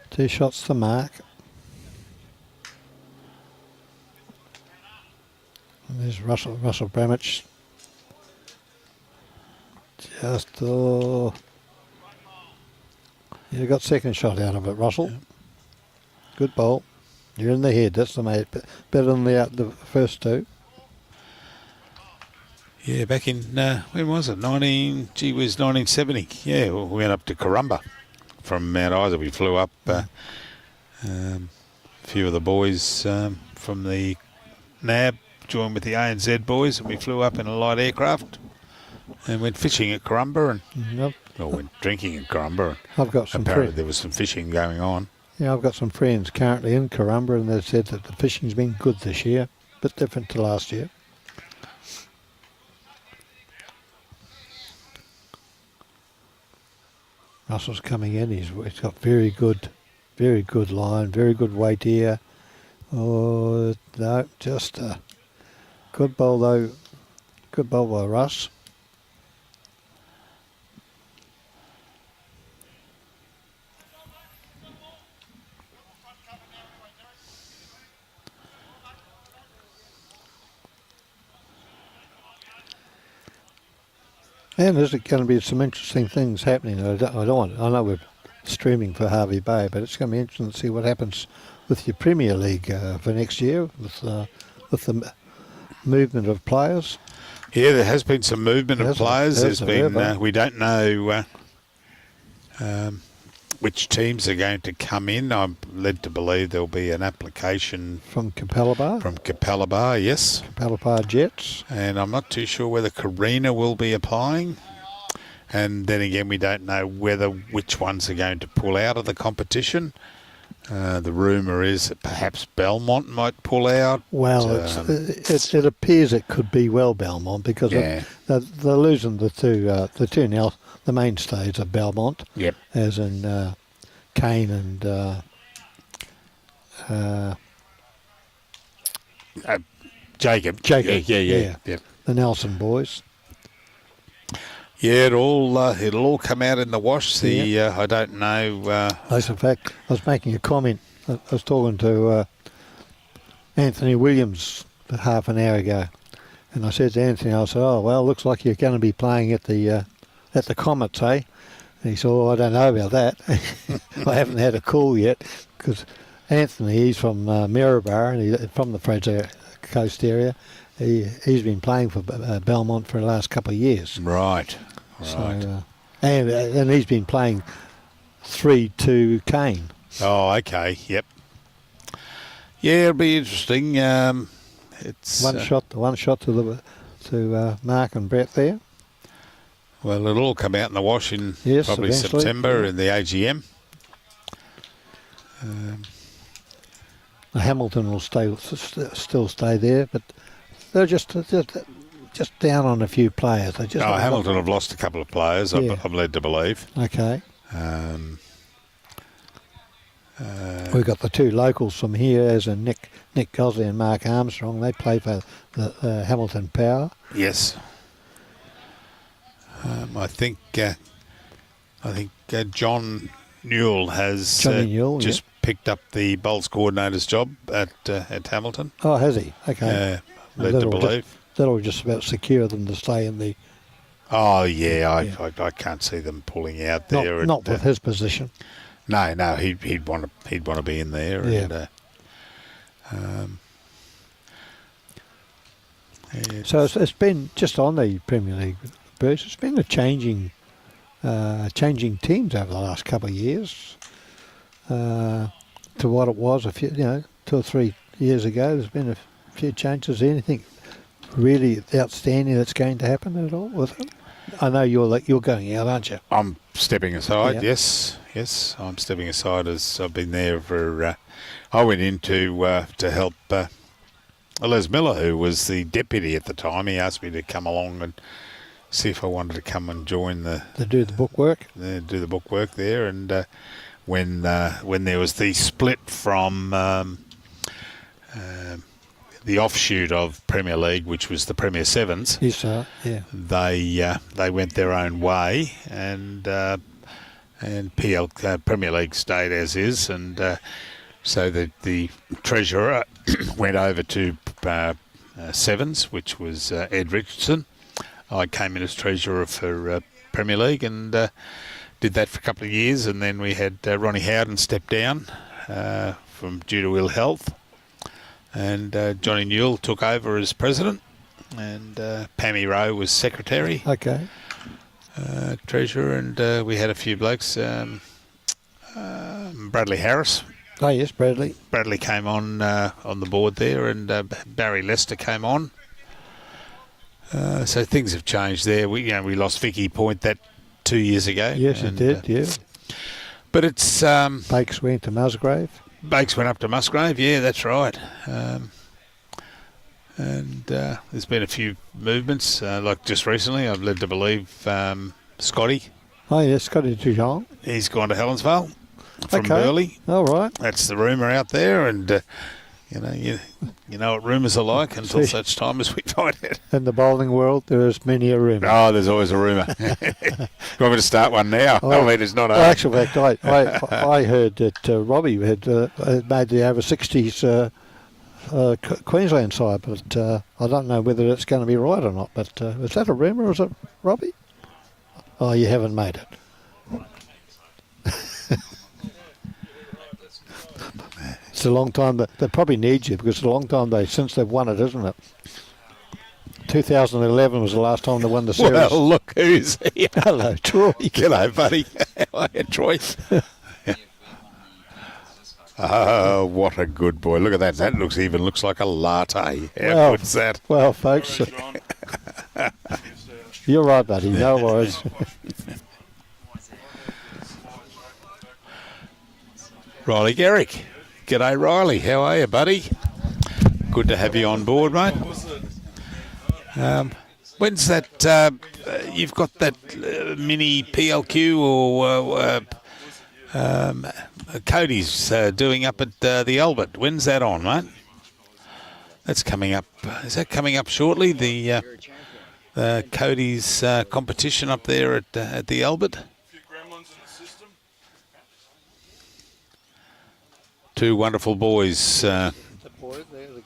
2 shots to Mark. And there's Russell Bramich. Just you got second shot out of it, Russell. Yep. Good bowl. You're in the head. That's the mate. Better than the first 2. Yeah, back in when was it? 1970. Yeah, we went up to Corumba from Mount Isa. We flew up. A few of the boys from the NAB joined with the ANZ boys, and we flew up in a light aircraft and went fishing at Corumba, and Yep. went drinking at Corumba. I've got some Apparently friends. there was some fishing going on. Yeah, I've got some friends currently in Corumba, and they've said that the fishing's been good this year, a bit different to last year. Russell's coming in. He's got very good line, very good weight here. Oh no, just a good bowl though. Good bowl by Russ. And there's going to be some interesting things happening. I know we're streaming for Hervey Bay, but it's going to be interesting to see what happens with your Premier League for next year with the movement of players. Yeah, there has been some movement of players. There's been we don't know which teams are going to come in. I'm led to believe there'll be an application from Capalaba. From Capalaba, yes. Capalaba Jets. And I'm not too sure whether Carina will be applying. And then again, we don't know which ones are going to pull out of the competition. The rumour is that perhaps Belmont might pull out. Well, it appears it could be Belmont because they're losing the two now. The mainstays of Belmont, yep, as in Kane and Jacob. Yeah. Yep. The Nelson boys. Yeah, it'll all come out in the wash. I don't know. As in fact, I was making a comment. I was talking to Anthony Williams half an hour ago, and I said to Anthony, I said, "Oh well, looks like you're going to be playing at the Comets, eh?" And he said, "Oh, I don't know about that. I haven't had a call yet because Anthony, he's from Maryborough and he's from the Fraser Coast area. He's been playing for Belmont for the last couple of years." Right. So, and he's been playing 3-2 Kane. Oh, okay. Yep. Yeah, it'll be interesting. It's one shot to Mark and Brett there. Well, it'll all come out in the wash in probably eventually. September in the AGM. Hamilton will still stay there, but they're just down on a few players. Hamilton have lost a couple of players, Yeah. I'm led to believe. Okay. We've got the two locals from here, as in Nick Gosley and Mark Armstrong. They play for the Hamilton Power. Yes. I think John Newell has just picked up the bowls coordinator's job at Hamilton. Oh, has he? Okay. Led to believe. That'll just about secure them to stay in the... Oh, yeah, I can't see them pulling out there. Not with his position. No, he'd want to be in there. Yeah. And, so it's been, just on the Premier League, Bruce, it's been a changing teams over the last couple of years to what it was 2 or 3 years ago. There's been a few changes. Anything really outstanding that's going to happen at all with it? I know you're going out, aren't you? I'm stepping aside. Yeah. Yes, I'm stepping aside as I've been there for. I went in to help Les Miller, who was the deputy at the time. He asked me to come along and see if I wanted to come and join to do the book work. Do the book work there, and when there was the split from the offshoot of Premier League, which was the Premier Sevens. Yes, sir. Yeah. They went their own way, and Premier League stayed as is, and so the treasurer went over to Sevens, which was Ed Richardson. I came in as treasurer for Premier League and did that for a couple of years, and then we had Ronnie Howden step down due to ill health. And Johnny Newell took over as president, and Pammy Rowe was secretary. Okay. Treasurer, and we had a few blokes. Bradley Harris. Oh yes, Bradley. Bradley came on the board there, and Barry Lester came on. So things have changed there. We lost Vicky Point that 2 years ago. Yes, it did. Yeah. But it's Bakes went to Musgrave. Bakes went up to Musgrave, yeah, that's right. And there's been a few movements, like just recently, I've led to believe Scotty. Oh, yes, Scotty Dijon. He's gone to Helensvale from Burleigh. All right. That's the rumour out there, and you know what rumours are like until such time as we find it. In the bowling world, there is many a rumour. Oh, there's always a rumour. You want me to start one now? I mean, it's not. Actually, in fact, I heard that Robbie had made the over 60s Queensland side, but I don't know whether it's going to be right or not. But is that a rumour? Is it, Robbie? Oh, you haven't made it. It's a long time. They probably need you because it's a long time since they've won it, isn't it? 2011 was the last time they won the series. Well, look who's here. Hello, Troy. G'day, buddy. How are you, Troy? Oh, what a good boy. Look at that. That looks like a latte. How good's that? Well, folks, you're right, buddy. No worries. Riley Garrick. G'day, Riley. How are you, buddy? Good to have you on board, mate. When's that? You've got that mini PLQ or Cody's doing up at the Albert. When's that on, mate? That's coming up. Is that coming up shortly? The Cody's competition up there at the Albert. Two wonderful boys.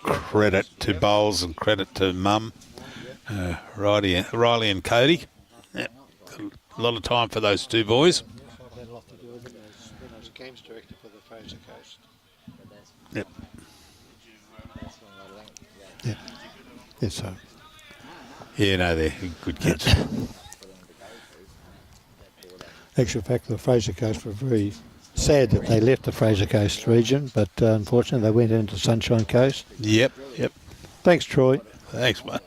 Credit to Bowles and credit to Mum, Riley and Cody. Yep. A lot of time for those two boys. I've had a lot to do with it as games director for the Fraser Coast. Yep. Yeah. Yes, sir. Yeah, no, they're good kids. Actual fact, the Fraser Coast were very sad that they left the Fraser Coast region, but unfortunately they went into Sunshine Coast. Yep. Thanks, Troy. Thanks, mate.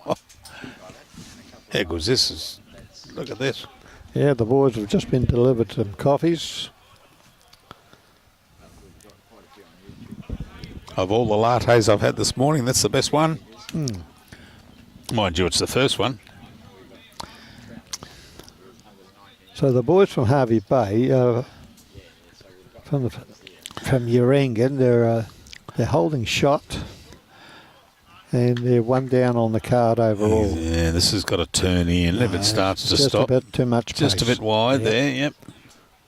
How good's this? Look at this. Yeah, the boys have just been delivered some coffees. Of all the lattes I've had this morning, that's the best one. Mind you, it's the first one. So the boys from Hervey Bay, from Urangan, they're holding shot, and they're one down on the card overall. Yeah, this has got to turn in if it starts to stop. Just a bit too much Just pace. a bit wide there, yep.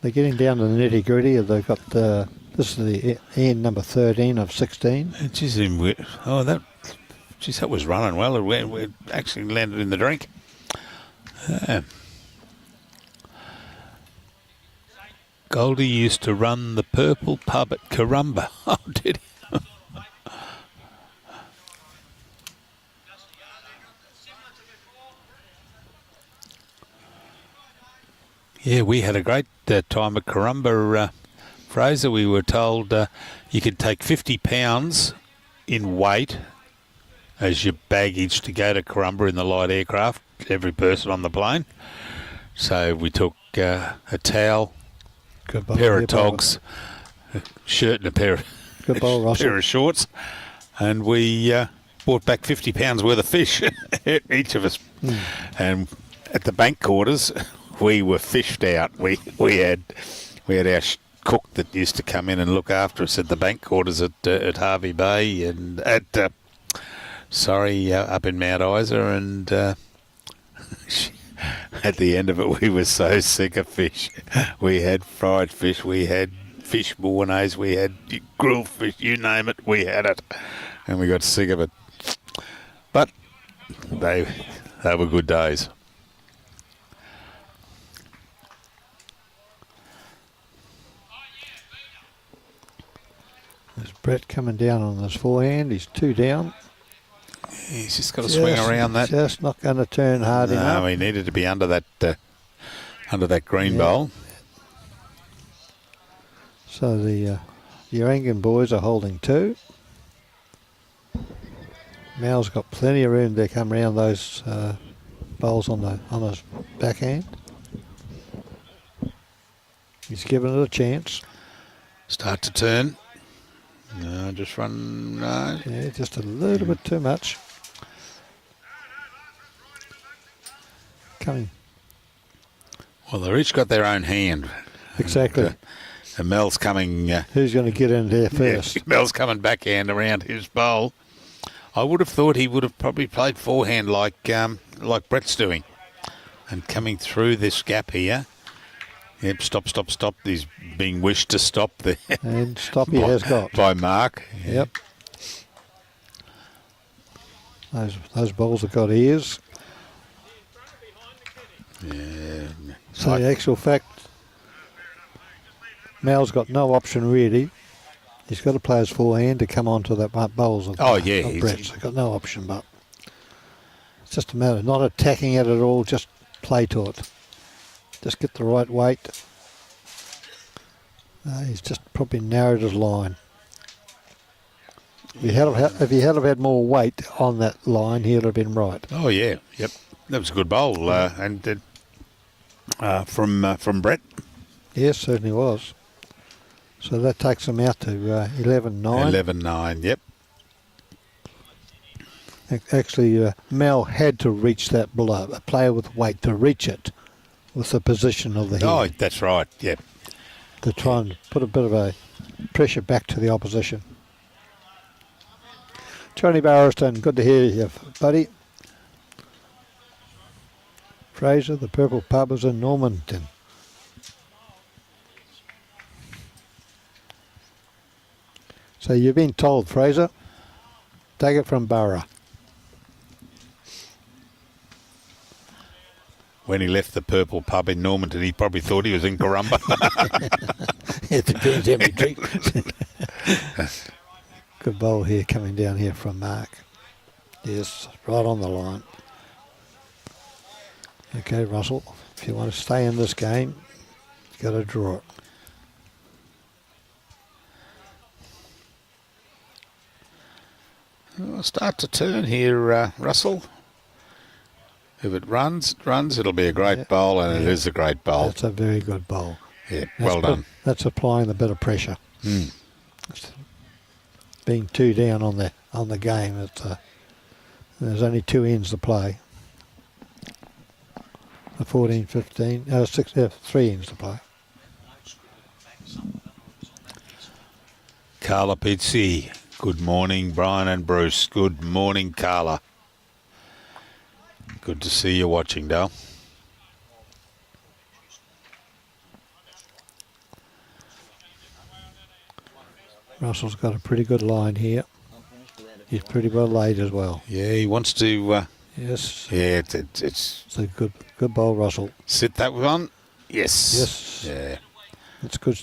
They're getting down to the nitty gritty. They've got this is the end number 13 of 16. Geez, that was running well. It actually landed in the drink. Goldie used to run the Purple Pub at Corumba. Oh, did he? Yeah, we had a great time at Corumba, Fraser. We were told you could take 50 pounds in weight as your baggage to go to Corumba in the light aircraft, every person on the plane. So we took a towel, pair of togs, a shirt and a pair of shorts, and we brought back 50 pounds worth of fish, each of us. And at the bank quarters, we were fished out. We had our cook that used to come in and look after us at the bank quarters at Hervey Bay and up in Mount Isa, and at the end of it, we were so sick of fish. We had fried fish, we had fish bolognese, we had grilled fish, you name it, we had it. And we got sick of it. But they were good days. There's Brett coming down on his forehand. He's 2 down. He's just got to swing around that. Just not going to turn hard enough. No, he needed to be under that green bowl. So the Urangan boys are holding 2. Mal's got plenty of room to come around those bowls on his backhand. He's given it a chance. Start to turn. No, just run. No. Yeah, just a little bit too much. Coming. Well, they've each got their own hand. Exactly. And Mel's coming. Who's going to get in there first? Yeah, Mel's coming backhand around his bowl. I would have thought he would have probably played forehand like Brett's doing, and coming through this gap here. Yep, stop. He's being wished to stop there. And stop he has got. By Mark. Yep. Those balls have got ears. Yeah. So the actual fact, Mal's got no option really. He's got to play his forehand to come onto that bowls of, Oh, yeah, of he's- Brett's. He's got no option, but it's just a matter of not attacking it at all, just play to it. Just get the right weight. He's just probably narrowed his line. If he had have had more weight on that line, he'd have been right. Oh, yeah. Yep. That was a good bowl. From Brett. Yes, certainly was. So that takes him out to 11-9. 11-9, yep. Actually, Mel had to reach that below, a player with weight to reach it with the position of the head. Oh, that's right, yep. To try and put a bit of a pressure back to the opposition. Johnny Barriston, good to hear you, buddy. Fraser, the Purple Pub is in Normanton. So you've been told, Fraser. Take it from Barra. When he left the Purple Pub in Normanton, he probably thought he was in Corumba. It depends how many drinks. Good bowl here coming down here from Mark. Yes, right on the line. Okay, Russell, if you want to stay in this game, you've got to draw it. We'll start to turn here, Russell. If it runs, it'll be a great bowl, and it is a great bowl. That's a very good bowl. Yeah, well done. That's applying a bit of pressure. Mm. Being 2 down on the game, there's only 2 ends to play. The 14, 15, 3 ends to play. Carla Pizzi. Good morning, Brian and Bruce. Good morning, Carla. Good to see you watching, Dale. Russell's got a pretty good line here. He's pretty well laid as well. Yeah, he wants to. Yes. Yeah, it's It's a good bowl, Russell. sit that one. Yes. Yes. Yeah. It's good.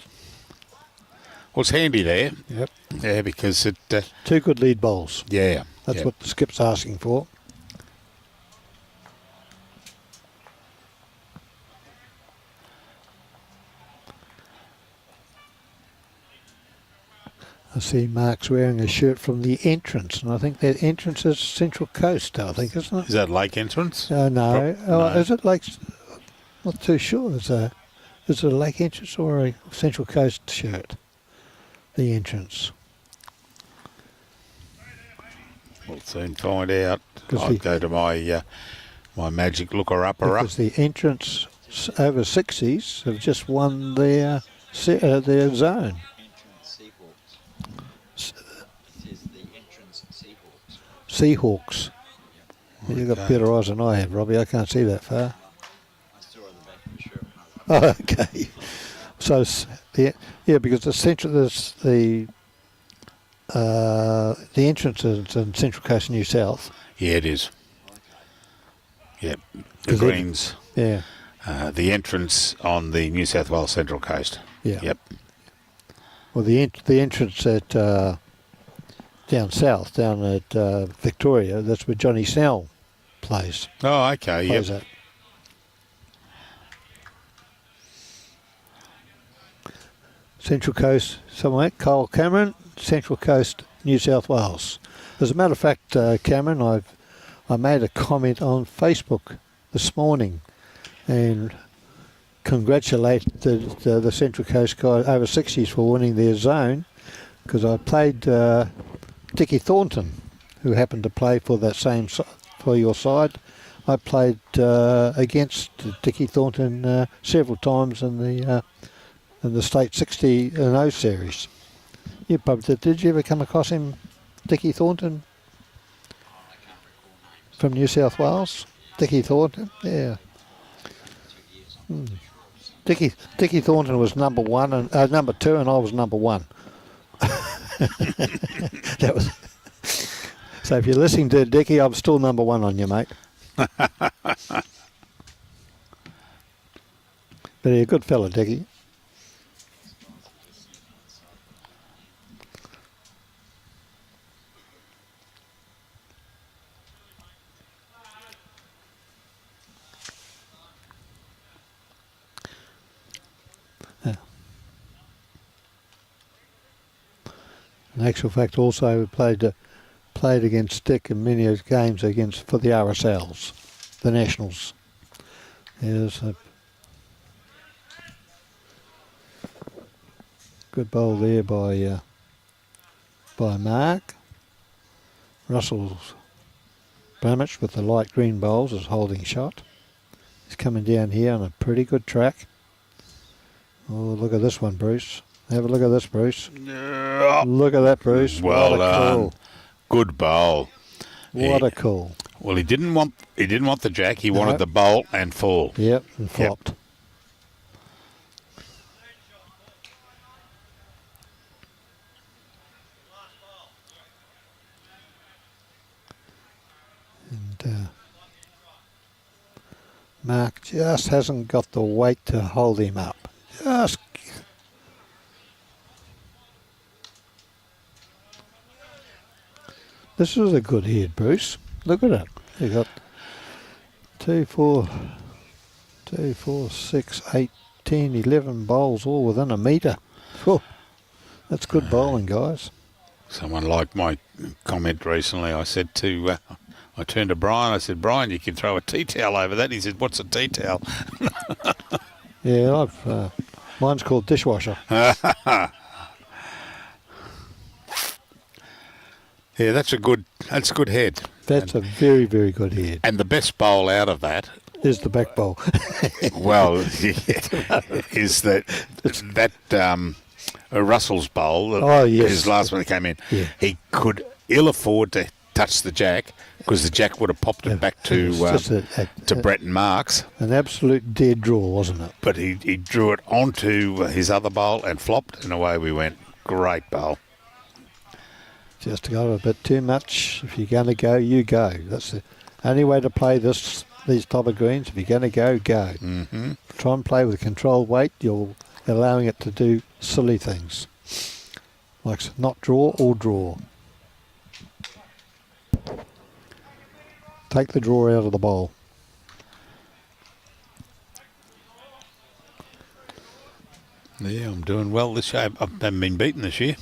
Well, it's handy there. Yep. Yeah, because it. 2 good lead bowls. Yeah. That's yeah. what the skip's asking for. I see Mark's wearing a shirt from the entrance, and I think that entrance is Central Coast, I think, isn't it? Is that Lake entrance? No. No. Is it like, not too sure. Is it a Lake entrance or a Central Coast shirt? The entrance. We'll soon find out. 'Cause I'll go to my my magic looker upper up. Because the entrance over 60s have just won their zone. Seahawks. You've got better eyes than I have, Robbie. I can't see that far. Oh, okay. So, because the central, the entrance is in Central Coast, New South. Yeah, it is. Yep. The Is it? Greens. Yeah. The entrance on the New South Wales Central Coast. Yeah. Yep. Well, the entrance at down south, down at Victoria, that's where Johnny Snell plays. Oh, okay. Yep. Plays at. Central Coast, somewhere. Kyle Cameron, Central Coast, New South Wales. As a matter of fact, Cameron, I made a comment on Facebook this morning and congratulated the Central Coast guy over 60s for winning their zone, because I played Dickie Thornton, who happened to play for that same for your side. I played against Dickie Thornton several times in the State 60-0 series. You probably did you ever come across him, Dickie Thornton? From New South Wales? Dickie Thornton? Yeah. Dickie Thornton was number 1 and number 2, and I was number 1. That was. So if you're listening to Dickie, I'm still number 1 on you, mate. But he's a good fella, Dickie. In actual fact, also we played against Dick in many of games for the RSLs, the Nationals. There's a good bowl there by Mark. Russell's Bramich with the light green bowls is holding shot. He's coming down here on a pretty good track. Oh, look at this one, Bruce. Have a look at this, Bruce. Look at that, Bruce. Well what a done. call. Good bowl. What a call. Well, he didn't want the jack. He wanted the bowl and fall. Yep, and flopped. And Mark just hasn't got the weight to hold him up. This is a good head, Bruce. Look at it. You got 2, 4, 6, 8, 10, 11 bowls all within a metre. Oh, that's good bowling, guys. Someone liked my comment recently. I said I turned to Brian. I said, Brian, you can throw a tea towel over that. He said, what's a tea towel? Yeah, mine's called dishwasher. Yeah, that's a good head. That's a very, very good head. And the best bowl out of that Is the back bowl. well, is that Russell's bowl? Oh, yes. His last one that came in. Yeah. He could ill afford to touch the jack because the jack would have popped it back to Brett and Marks. An absolute dead draw, wasn't it? But he drew it onto his other bowl and flopped, and away we went. Great bowl. Just got a bit too much. If you're going to go, you go. That's the only way to play these type of greens. If you're going to go, go. Mm-hmm. Try and play with controlled weight. You're allowing it to do silly things. Like not draw or draw. Take the draw out of the bowl. Yeah, I'm doing well this year. I haven't been beaten this year.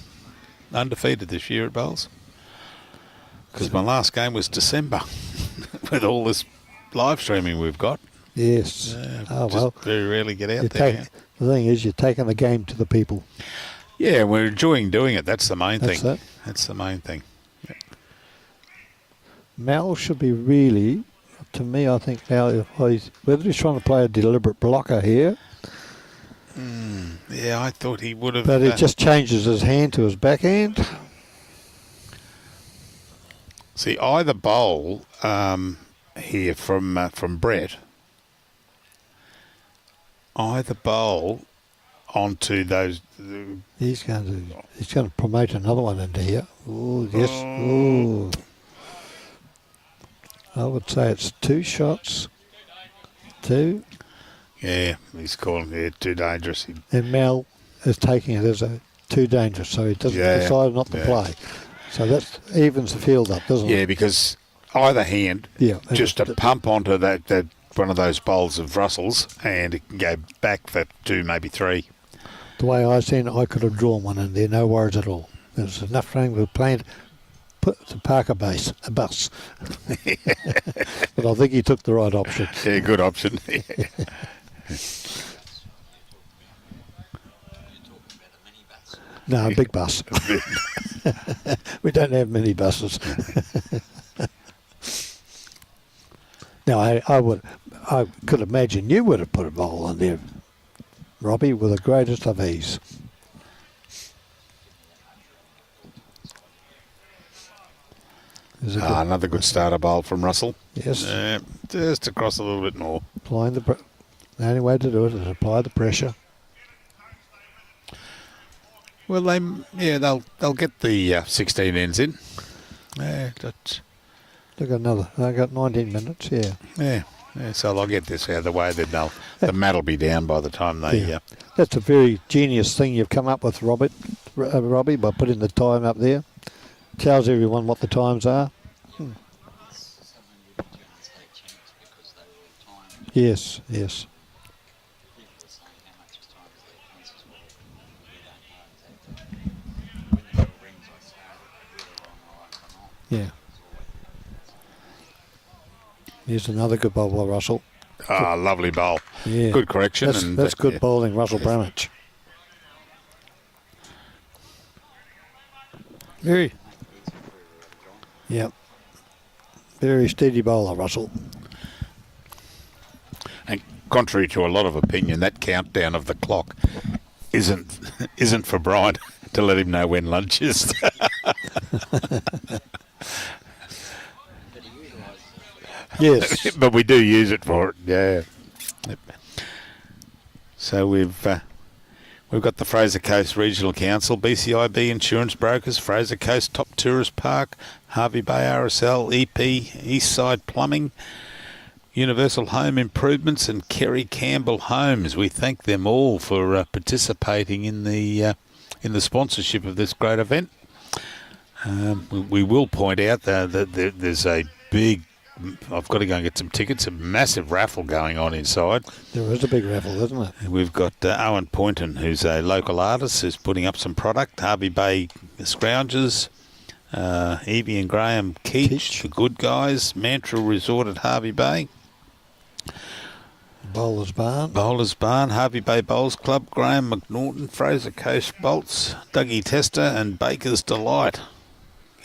Undefeated this year at bowls. Because my last game was December with all this live streaming we've got. Yes. Very rarely get out there. The thing is, you're taking the game to the people. Yeah, we're enjoying doing it. That's the main thing. That's it. That's the main thing. Yeah. Mal should be really, to me, I think Mal, whether he's trying to play a deliberate blocker here. Yeah, I thought he would have. But it just changes his hand to his backhand. See, either bowl here from Brett, either bowl onto those. He's going to promote another one into here. Oh yes. Oh. I would say it's 2 shots. 2. Yeah, he's calling it too dangerous. And Mal is taking it as too dangerous, so he doesn't decide not to play. So that evens the field up, doesn't it? Yeah, because either hand, just to pump onto that one of those bowls of Russell's, and it can go back for 2, maybe 3. The way I seen it, I could have drawn one in there, no worries at all. There's enough room with playing. Put to park a bus. But I think he took the right option. Yeah, good option. No, a big bus. We don't have mini buses. Now, I could imagine you would have put a bowl in there, Robbie, with the greatest of ease. Another good starter bowl from Russell. Yes. Just across a little bit more. Applying the only way to do it is apply the pressure. Well, they'll get the 16 ends in. Yeah, They got 19 minutes. Yeah. Yeah, Yeah, so I'll get this out of the way. Then the mat will be down by the time they. Yeah. That's a very genius thing you've come up with, Robbie, by putting the time up there. Tells everyone what the times are. Someone you can't say champs because they were all time. Yes, yes. People are saying how much is time is their fences. Well, we don't know exactly. When the bell rings, I start it really long, I won't come on. Yeah. Here's another good bowl by Russell. Ah, lovely bowl. Yeah. Good correction. That's good yeah. bowling, Russell Bramich. Very. Yep. Very steady bowler, Russell. And contrary to a lot of opinion, that countdown of the clock isn't for Brian to let him know when lunch is. Yes. But we do use it for it, yeah. Yep. So we've got the Fraser Coast Regional Council, BCIB Insurance Brokers, Fraser Coast Top Tourist Park, Hervey Bay RSL, EP, Eastside Plumbing, Universal Home Improvements, and Kerry Campbell Homes. We thank them all for participating in the sponsorship of this great event. We will point out that there's a big. I've got to go and get some tickets. A massive raffle going on inside. There is a big raffle, isn't it? We've got Owen Poynton, who's a local artist, who's putting up some product. Hervey Bay Scroungers, Evie and Graham Keach, the good guys. Mantra Resort at Hervey Bay. Bowler's Barn. Bowler's Barn, Hervey Bay Bowls Club, Graham McNaughton, Fraser Coast Bolts, Dougie Tester, and Baker's Delight.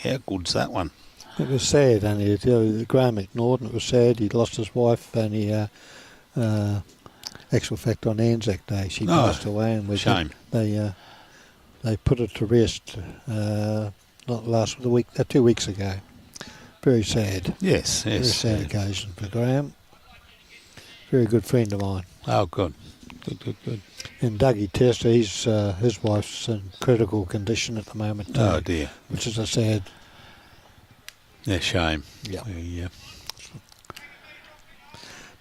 How good's that one? It was sad, only Graham McNaughton, it was sad. He'd lost his wife, and he, actual fact, on Anzac Day, she passed away. And shame. They put her to rest not last week, 2 weeks ago. Very sad. Yes, Very yes. sad occasion for Graham. Very good friend of mine. Oh, good. Good. And Dougie Tester, his wife's in critical condition at the moment too. Oh, dear. Which is a sad. Yeah, shame. Yeah. Yeah.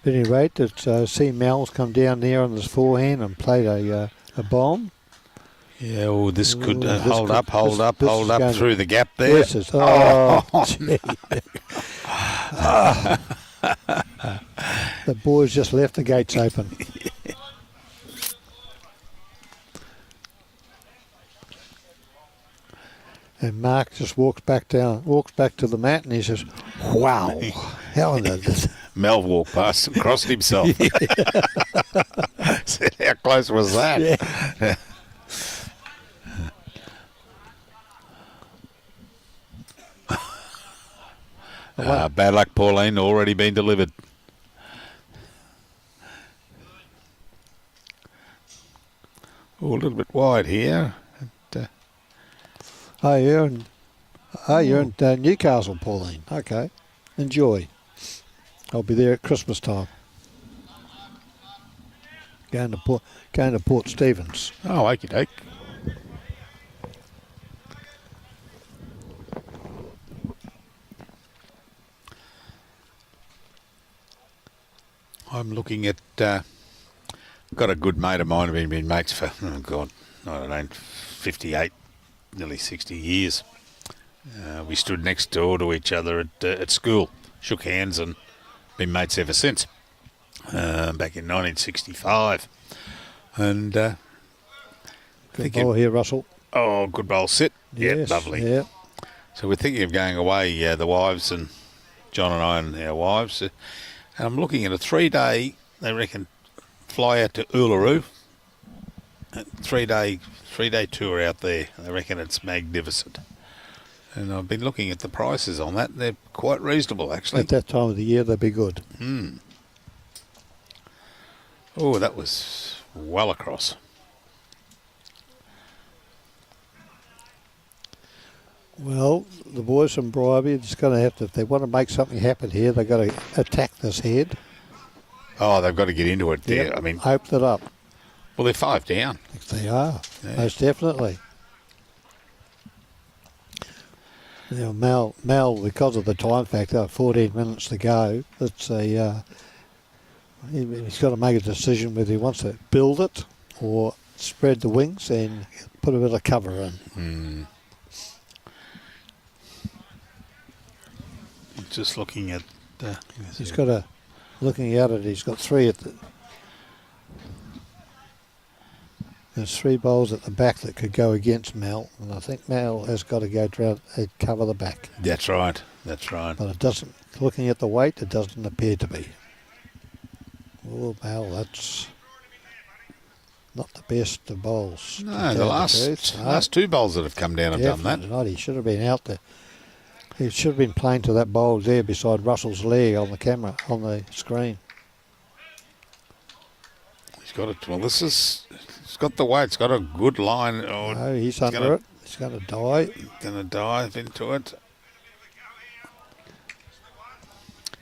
At any rate, see Mel's come down there on his forehand and played a bomb. Yeah, well, this could This hold could- up this is going through the gap there. This is, gee. The boys just left the gates open. And Mark just walks back to the mat, and he says, "Wow, how in the Mel walked past and crossed himself. Said, how close was that? Yeah. Bad luck, Pauline, already been delivered. Oh, a little bit wide here. Oh, you're in Newcastle, Pauline. Okay, enjoy. I'll be there at Christmas time. Going to Port Stephens. Oh, okie doke. I'm looking at, got a good mate of mine who've been mates for, oh God, I don't know, 58, nearly 60 years. We stood next door to each other at school, shook hands and been mates ever since, back in 1965. And Good ball here, Russell. oh, good bowl sit. Yes, Yeah, lovely. Yeah. So we're thinking of going away, the wives and John and I and our wives. And I'm looking at a 3-day, they reckon, fly out to Uluru. A 3-day tour out there. They reckon it's magnificent. And I've been looking at the prices on that. They're quite reasonable, actually. At that time of the year, they'd be good. Oh, that was well across. Well, the boys from Bribie are just going to have to, if they want to make something happen here, they've got to attack this head. Oh, they've got to get into it there. Yep. I mean, Open it up. well, they're 5 down. They are, Yeah. most definitely. Now, Mel, because of the time factor, 14 minutes to go, it's a He's got to make a decision whether he wants to build it or spread the wings and put a bit of cover in. Just looking at... He's got a... Looking at it, he's got 3 at the... There's 3 bowls at the back that could go against Mal, and I think Mal has got to go and cover the back. That's right. That's right. But it doesn't... Looking at the weight, it doesn't appear to be. Oh, Mal, that's... Not the best of bowls. No, the last 2 bowls that have come down have done that. Not. He should have been out there. He should have been playing to that bowl there beside Russell's leg on the camera, on the screen. He's got it. Well, this is... It's got the weight. It's got a good line. Oh, no, he's under it. He's going to die. Going to dive into it.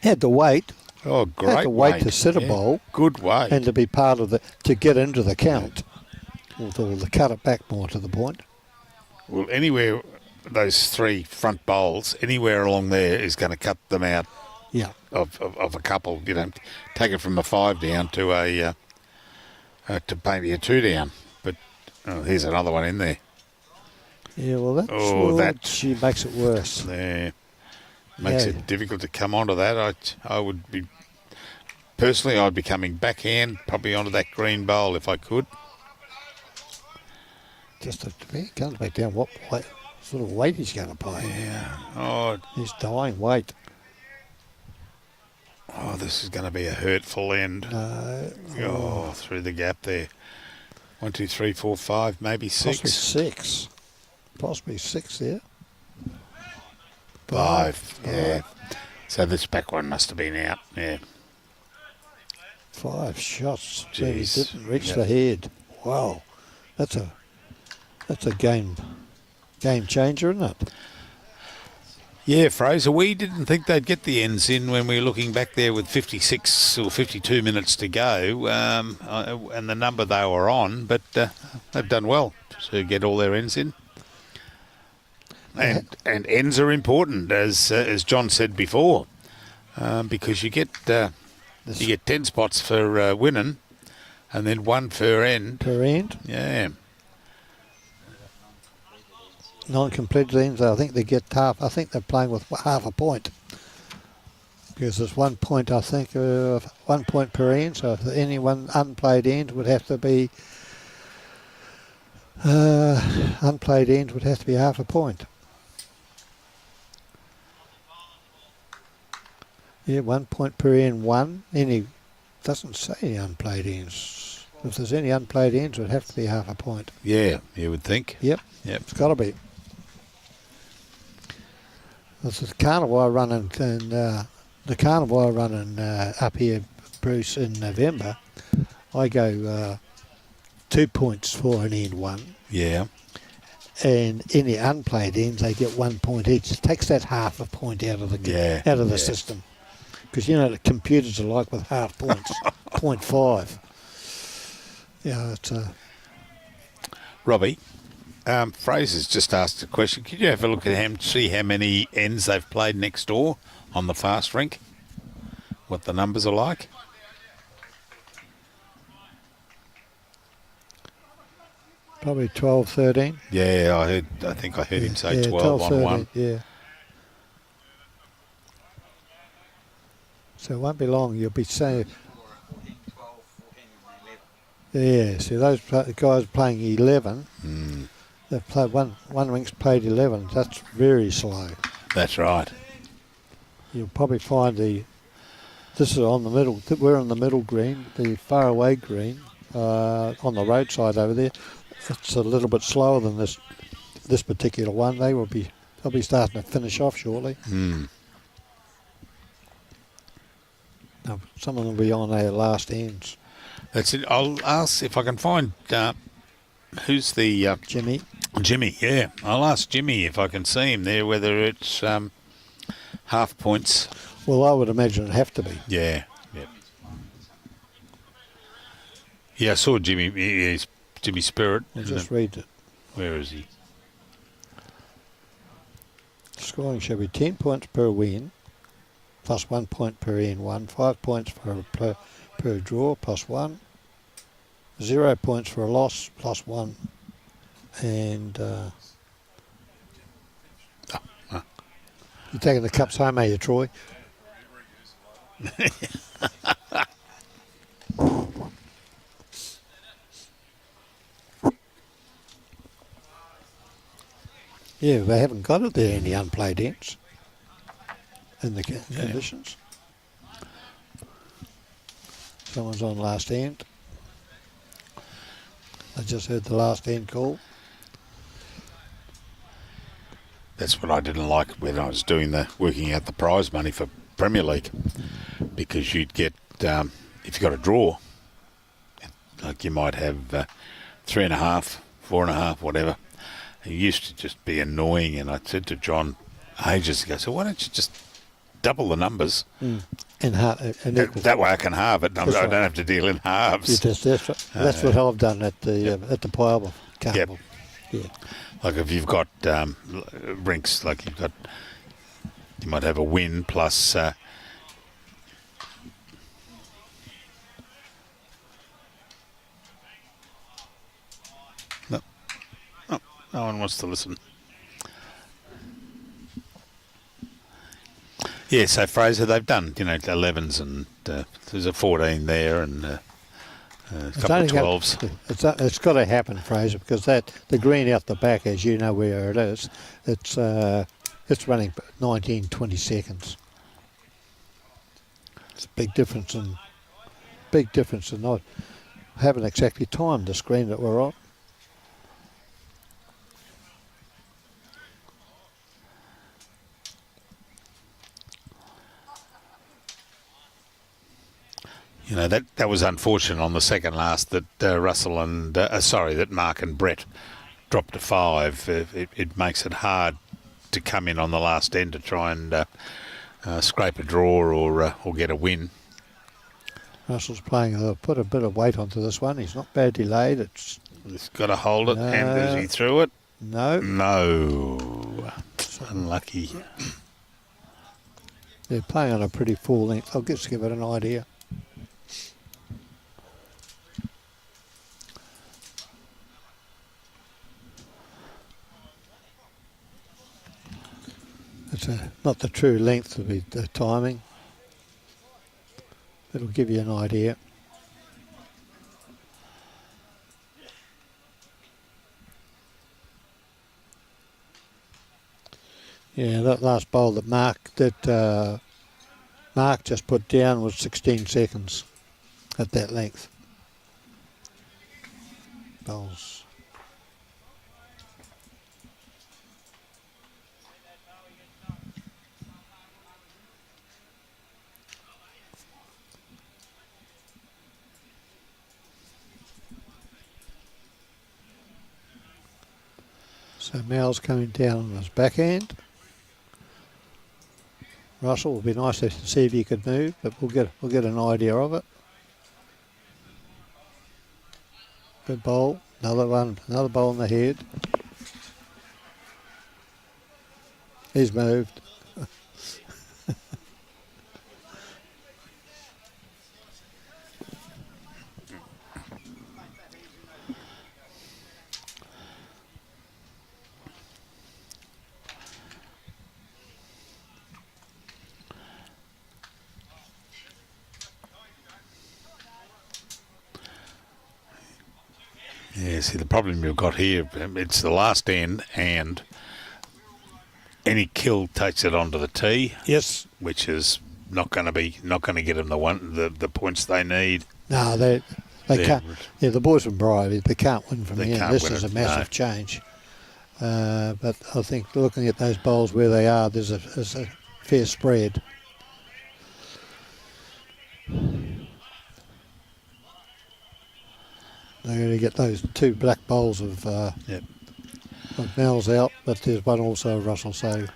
Had the weight. Oh, great Had the weight to set a bowl. Good weight. And to be part of to get into the count. Or to cut it back more to the point. Well, anywhere, those 3 front bowls, anywhere along there is going to cut them out. Yeah. Of a couple, take it from a 5 down to to maybe a 2 down. But here's another one in there. Yeah, well, that she makes it worse. There. Makes it difficult to come onto that. I would be... Personally, I'd be coming backhand, probably onto that green bowl if I could. Just to comes back down what sort of weight he's going to play. Yeah. Oh, he's dying weight. Oh, this is going to be a hurtful end. Through the gap there. 1, 2, 3, 4, 5, maybe 6. Possibly 6 there. 5. Yeah. So this back one must have been out. Yeah. 5 shots. Jeez. But he didn't reach the head. Wow. That's a game changer, isn't it? Yeah, Fraser, we didn't think they'd get the ends in when we were looking back there with 56 or 52 minutes to go, and the number they were on, but they've done well to get all their ends in. And ends are important, as John said before, because you get 10 spots for winning, and then 1 per end. Per end? Yeah. Non-completed ends, I think they get half. I think they're playing with half a point. Because there's 1 point, I think, 1 point per end. So if any one unplayed end would have to be half a point. Yeah, 1 point per end. Doesn't say any unplayed ends. If there's any unplayed ends, it would have to be half a point. Yeah, you would think. Yep. It's got to be. This is Carnival running, and the Carnival running up here, Bruce, in November. I go 2 points for an end one. Yeah. And any unplayed ends, they get 1 point each. It takes that half a point out of the system. Because, the computers are like with half points, 0.5. Yeah, it's Robbie, Fraser's just asked a question. Could you have a look at him, see how many ends they've played next door on the fast rink? What the numbers are like? Probably 12, 13. Yeah, I think I heard him say 12 on 13, one. Yeah. So it won't be long. You'll be saying... Yeah, see, those guys playing 11, they've played one rink's played 11. That's very slow. That's right. You'll probably find this is on the middle. We're on the middle green, the far away green, on the roadside over there. It's a little bit slower than this particular one. They'll be starting to finish off shortly. Now, some of them will be on their last ends. That's it. I'll ask if I can find who's the... Jimmy. Jimmy, yeah. I'll ask Jimmy if I can see him there, whether it's half points. Well, I would imagine it'd have to be. Yeah. Yeah, I saw Jimmy. He's Jimmy Spirit. I'll just read it. Where is he? Scoring shall be 10 points per win, plus 1 point per end one, 5 points per per draw, +1. 0 points for a loss, +1. And you're taking the cups home, are you, Troy? Yeah, they haven't got it there, any unplayed ends in the conditions. Someone's on last end. I just heard the last end call. That's what I didn't like when I was doing working out the prize money for Premier League, because you'd get, if you got a draw, like you might have 3.5, 4.5, whatever. It used to just be annoying, and I said to John ages ago, so why don't you just double the numbers? And that way I can halve it. I don't have to deal in halves. That's what I've done at the Pile Carnival. Yep. Yeah. Like if you've got rinks, like you might have a win plus. No one wants to listen. Yeah, so Fraser, they've done, 11s, and there's a 14 there, and a couple of 12s. It's got to happen, Fraser, because the green out the back, as you know where it is, it's running 19, 20 seconds. It's a big difference in not having exactly timed the screen that we're on. That was unfortunate on the second last that that Mark and Brett dropped to 5. It makes it hard to come in on the last end to try and scrape a draw or get a win. Russell's put a bit of weight onto this one. He's not badly laid. He's got to hold it, and as he threw it. No. Unlucky. They're playing on a pretty full length. I'll just give it an idea. It's not the true length of the timing. It'll give you an idea. Yeah, that last bowl that Mark just put down was 16 seconds at that length. Bowls. So Mal's coming down on his backhand. Russell, will be nice to see if he could move, but we'll get an idea of it. Good bowl. Another bowl in the head. He's moved. Yeah, see, the problem you've got here, it's the last end, and any kill takes it onto the tee. Yes, which is not going to get them the points they need. No, they can't. Yeah, the boys from Bribie, they can't win from here. This is a massive change. But I think looking at those bowls where they are, there's a fair spread. They're going to get those 2 black bowls of Mel's out, but there's one also of Russell. So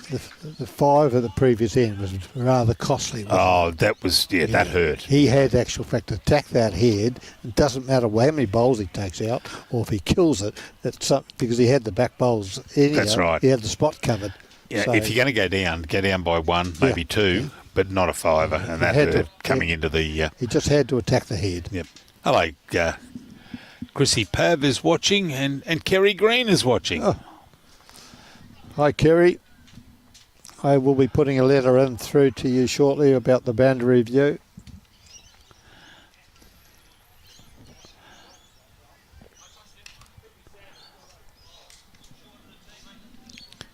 the 5 at the previous end was rather costly. That was that hurt. He had actual fact to attack that head. It doesn't matter how many bowls he takes out or if he kills it. Because he had the back bowls. That's right. He had the spot covered. Yeah, so, if you're going to go down by 1, maybe 2. but not a fiver, and that had to- hurt coming into the... He just had to attack the head. Yep. Hello, Chrissy Pav is watching, and Kerry Green is watching. Oh. Hi, Kerry. I will be putting a letter in through to you shortly about the boundary review.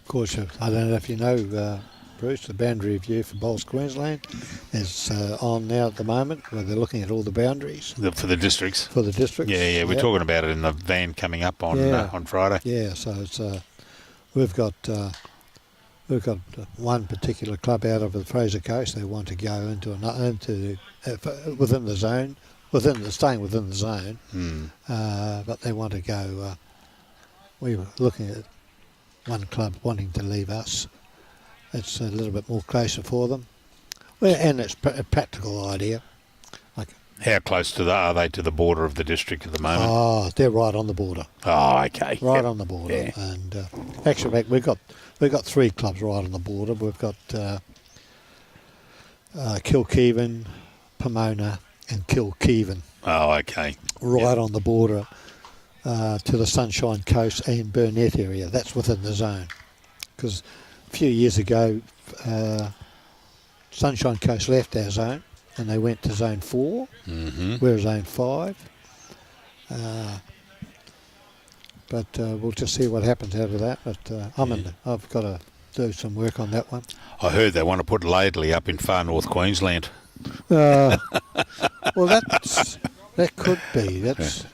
Of course, I don't know if you know, Bruce, the boundary review for Bowls Queensland is on now at the moment, where they're looking at all the boundaries For the districts. for the districts. Yeah, we're Yep. talking about it in the van coming up on Yeah. on Friday. Yeah, so it's we've got one particular club out of the Fraser Coast. They want to go into within the zone, staying within the zone, but they want to go. We were looking at one club wanting to leave us. It's a little bit more closer for them, well, and it's a practical idea. How close are they to the border of the district at the moment? Oh, they're right on the border. Oh, okay. Right Yep. on the border, Yeah. and actually, we've got 3 clubs right on the border. We've got Kilkeven, Pomona, and Kilkeven, Oh, okay. right on the border to the Sunshine Coast and Burnett area. That's within the zone, because a few years ago, Sunshine Coast left our zone and they went to Zone 4. We're Zone 5. But we'll just see what happens out of that. But I've got to do some work on that one. I heard they want to put Laidley up in far north Queensland. Well, that could be. That's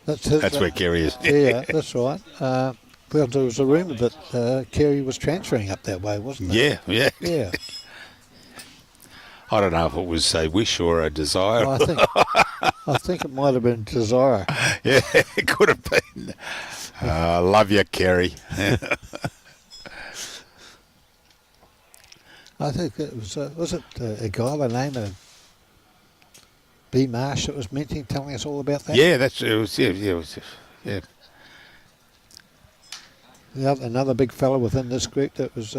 That's where Kerry is. Yeah, that's right. Well, there was a rumour that Kerry was transferring up that way, wasn't there? Yeah. Yeah. I don't know if it was a wish or a desire. Well, I think it might have been desire. Yeah, it could have been. I love you, Kerry. I think it was it a guy by the name of B. Marsh that was telling us all about that? Yeah, it was. Another big fella within this group that was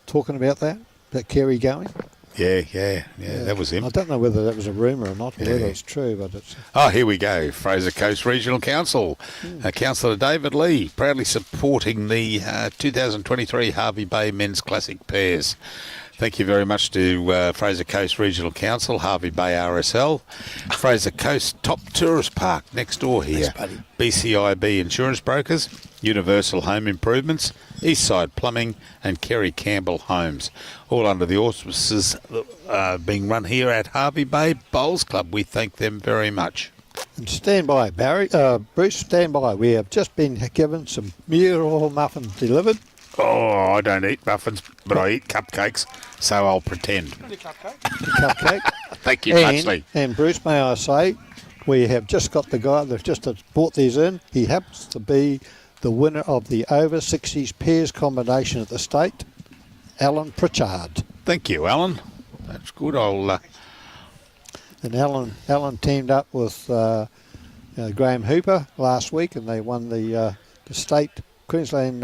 talking about that Kerry going. Yeah, that was him. I don't know whether that was a rumour or not, or Yeah. whether it's true, but it's... Oh, here we go. Fraser Coast Regional Council. Councillor David Lee proudly supporting the 2023 Hervey Bay Men's Classic Pairs. Thank you very much to Fraser Coast Regional Council, Hervey Bay RSL, Fraser Coast Top Tourist Park next door here, BCIB Insurance Brokers, Universal Home Improvements, Eastside Plumbing and Kerry Campbell Homes, all under the auspices being run here at Hervey Bay Bowls Club. We thank them very much. And stand by, Bruce, stand by. We have just been given some mural muffins delivered. Oh, I don't eat muffins, but I eat cupcakes, so I'll pretend. Cupcake. Thank you muchly. And Bruce, may I say, we have just got the guy that just brought these in. He happens to be the winner of the over 60s pairs combination at the state, Alan Pritchard. Thank you, Alan. That's good. And Alan teamed up with Graham Hooper last week, and they won the state Queensland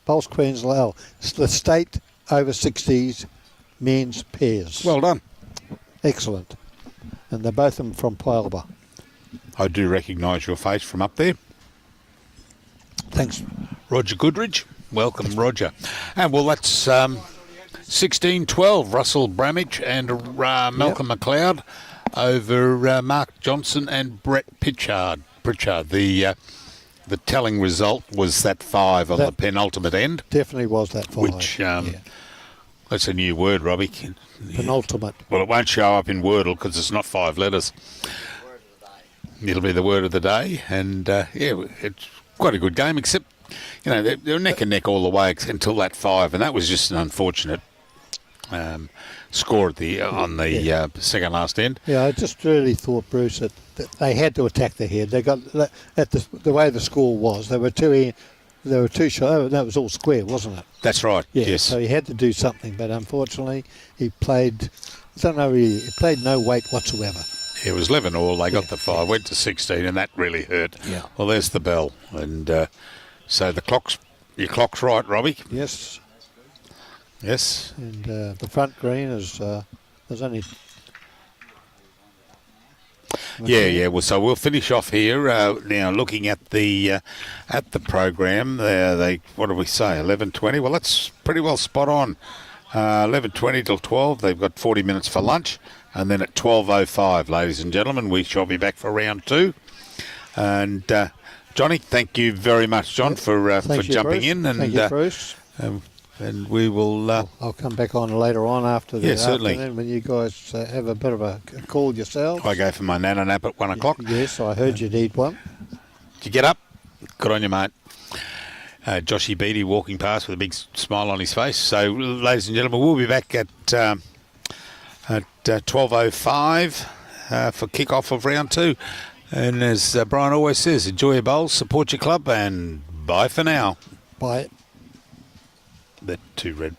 Pulse Queensland, the state over 60s men's pairs. Well done. Excellent. And they're both of them from Pilbara. I do recognise your face from up there. Thanks. Roger Goodridge. Welcome, Roger. And well, that's 16-12, Russell Bramich and Malcolm MacLeod over Mark Johnson and Brett Pritchard. The telling result was that 5 on the penultimate end. Definitely was that 5. Which, that's a new word, Robbie. Penultimate. Well, it won't show up in Wordle because it's not 5 letters. It'll be the word of the day. And, it's quite a good game, except, they were neck and neck all the way until that 5, and that was just an unfortunate score on the second last end. Yeah, I just really thought, Bruce, that they had to attack the head. They got at the way the score was. They were too shy. That was all square, wasn't it? That's right. Yeah. Yes. So he had to do something, but unfortunately, he played. I don't know. He played no weight whatsoever. It was 11 all. They got the 5, went to 16, and that really hurt. Yeah. Well, there's the bell, and so your clock's right, Robbie. Yes. Yes. And the front green is there's only. Yeah. Well, so we'll finish off here now. Looking at the program, what do we say? 11:20. Well, that's pretty well spot on. 11:20 till 12. They've got 40 minutes for lunch, and then at 12:05, ladies and gentlemen, we shall be back for round 2. And Johnny, thank you very much, John, for jumping in. And thank you, Bruce. And we will. I'll come back on later on after the certainly. afternoon when you guys have a bit of a call yourselves. I go for my nana nap at 1 o'clock. Yes, I heard you need one. Did you get up? Good on you, mate. Joshy Beattie walking past with a big smile on his face. So, ladies and gentlemen, we'll be back at 12:05 for kick-off of round 2. And as Brian always says, enjoy your bowls, support your club, and bye for now. Bye. The two red.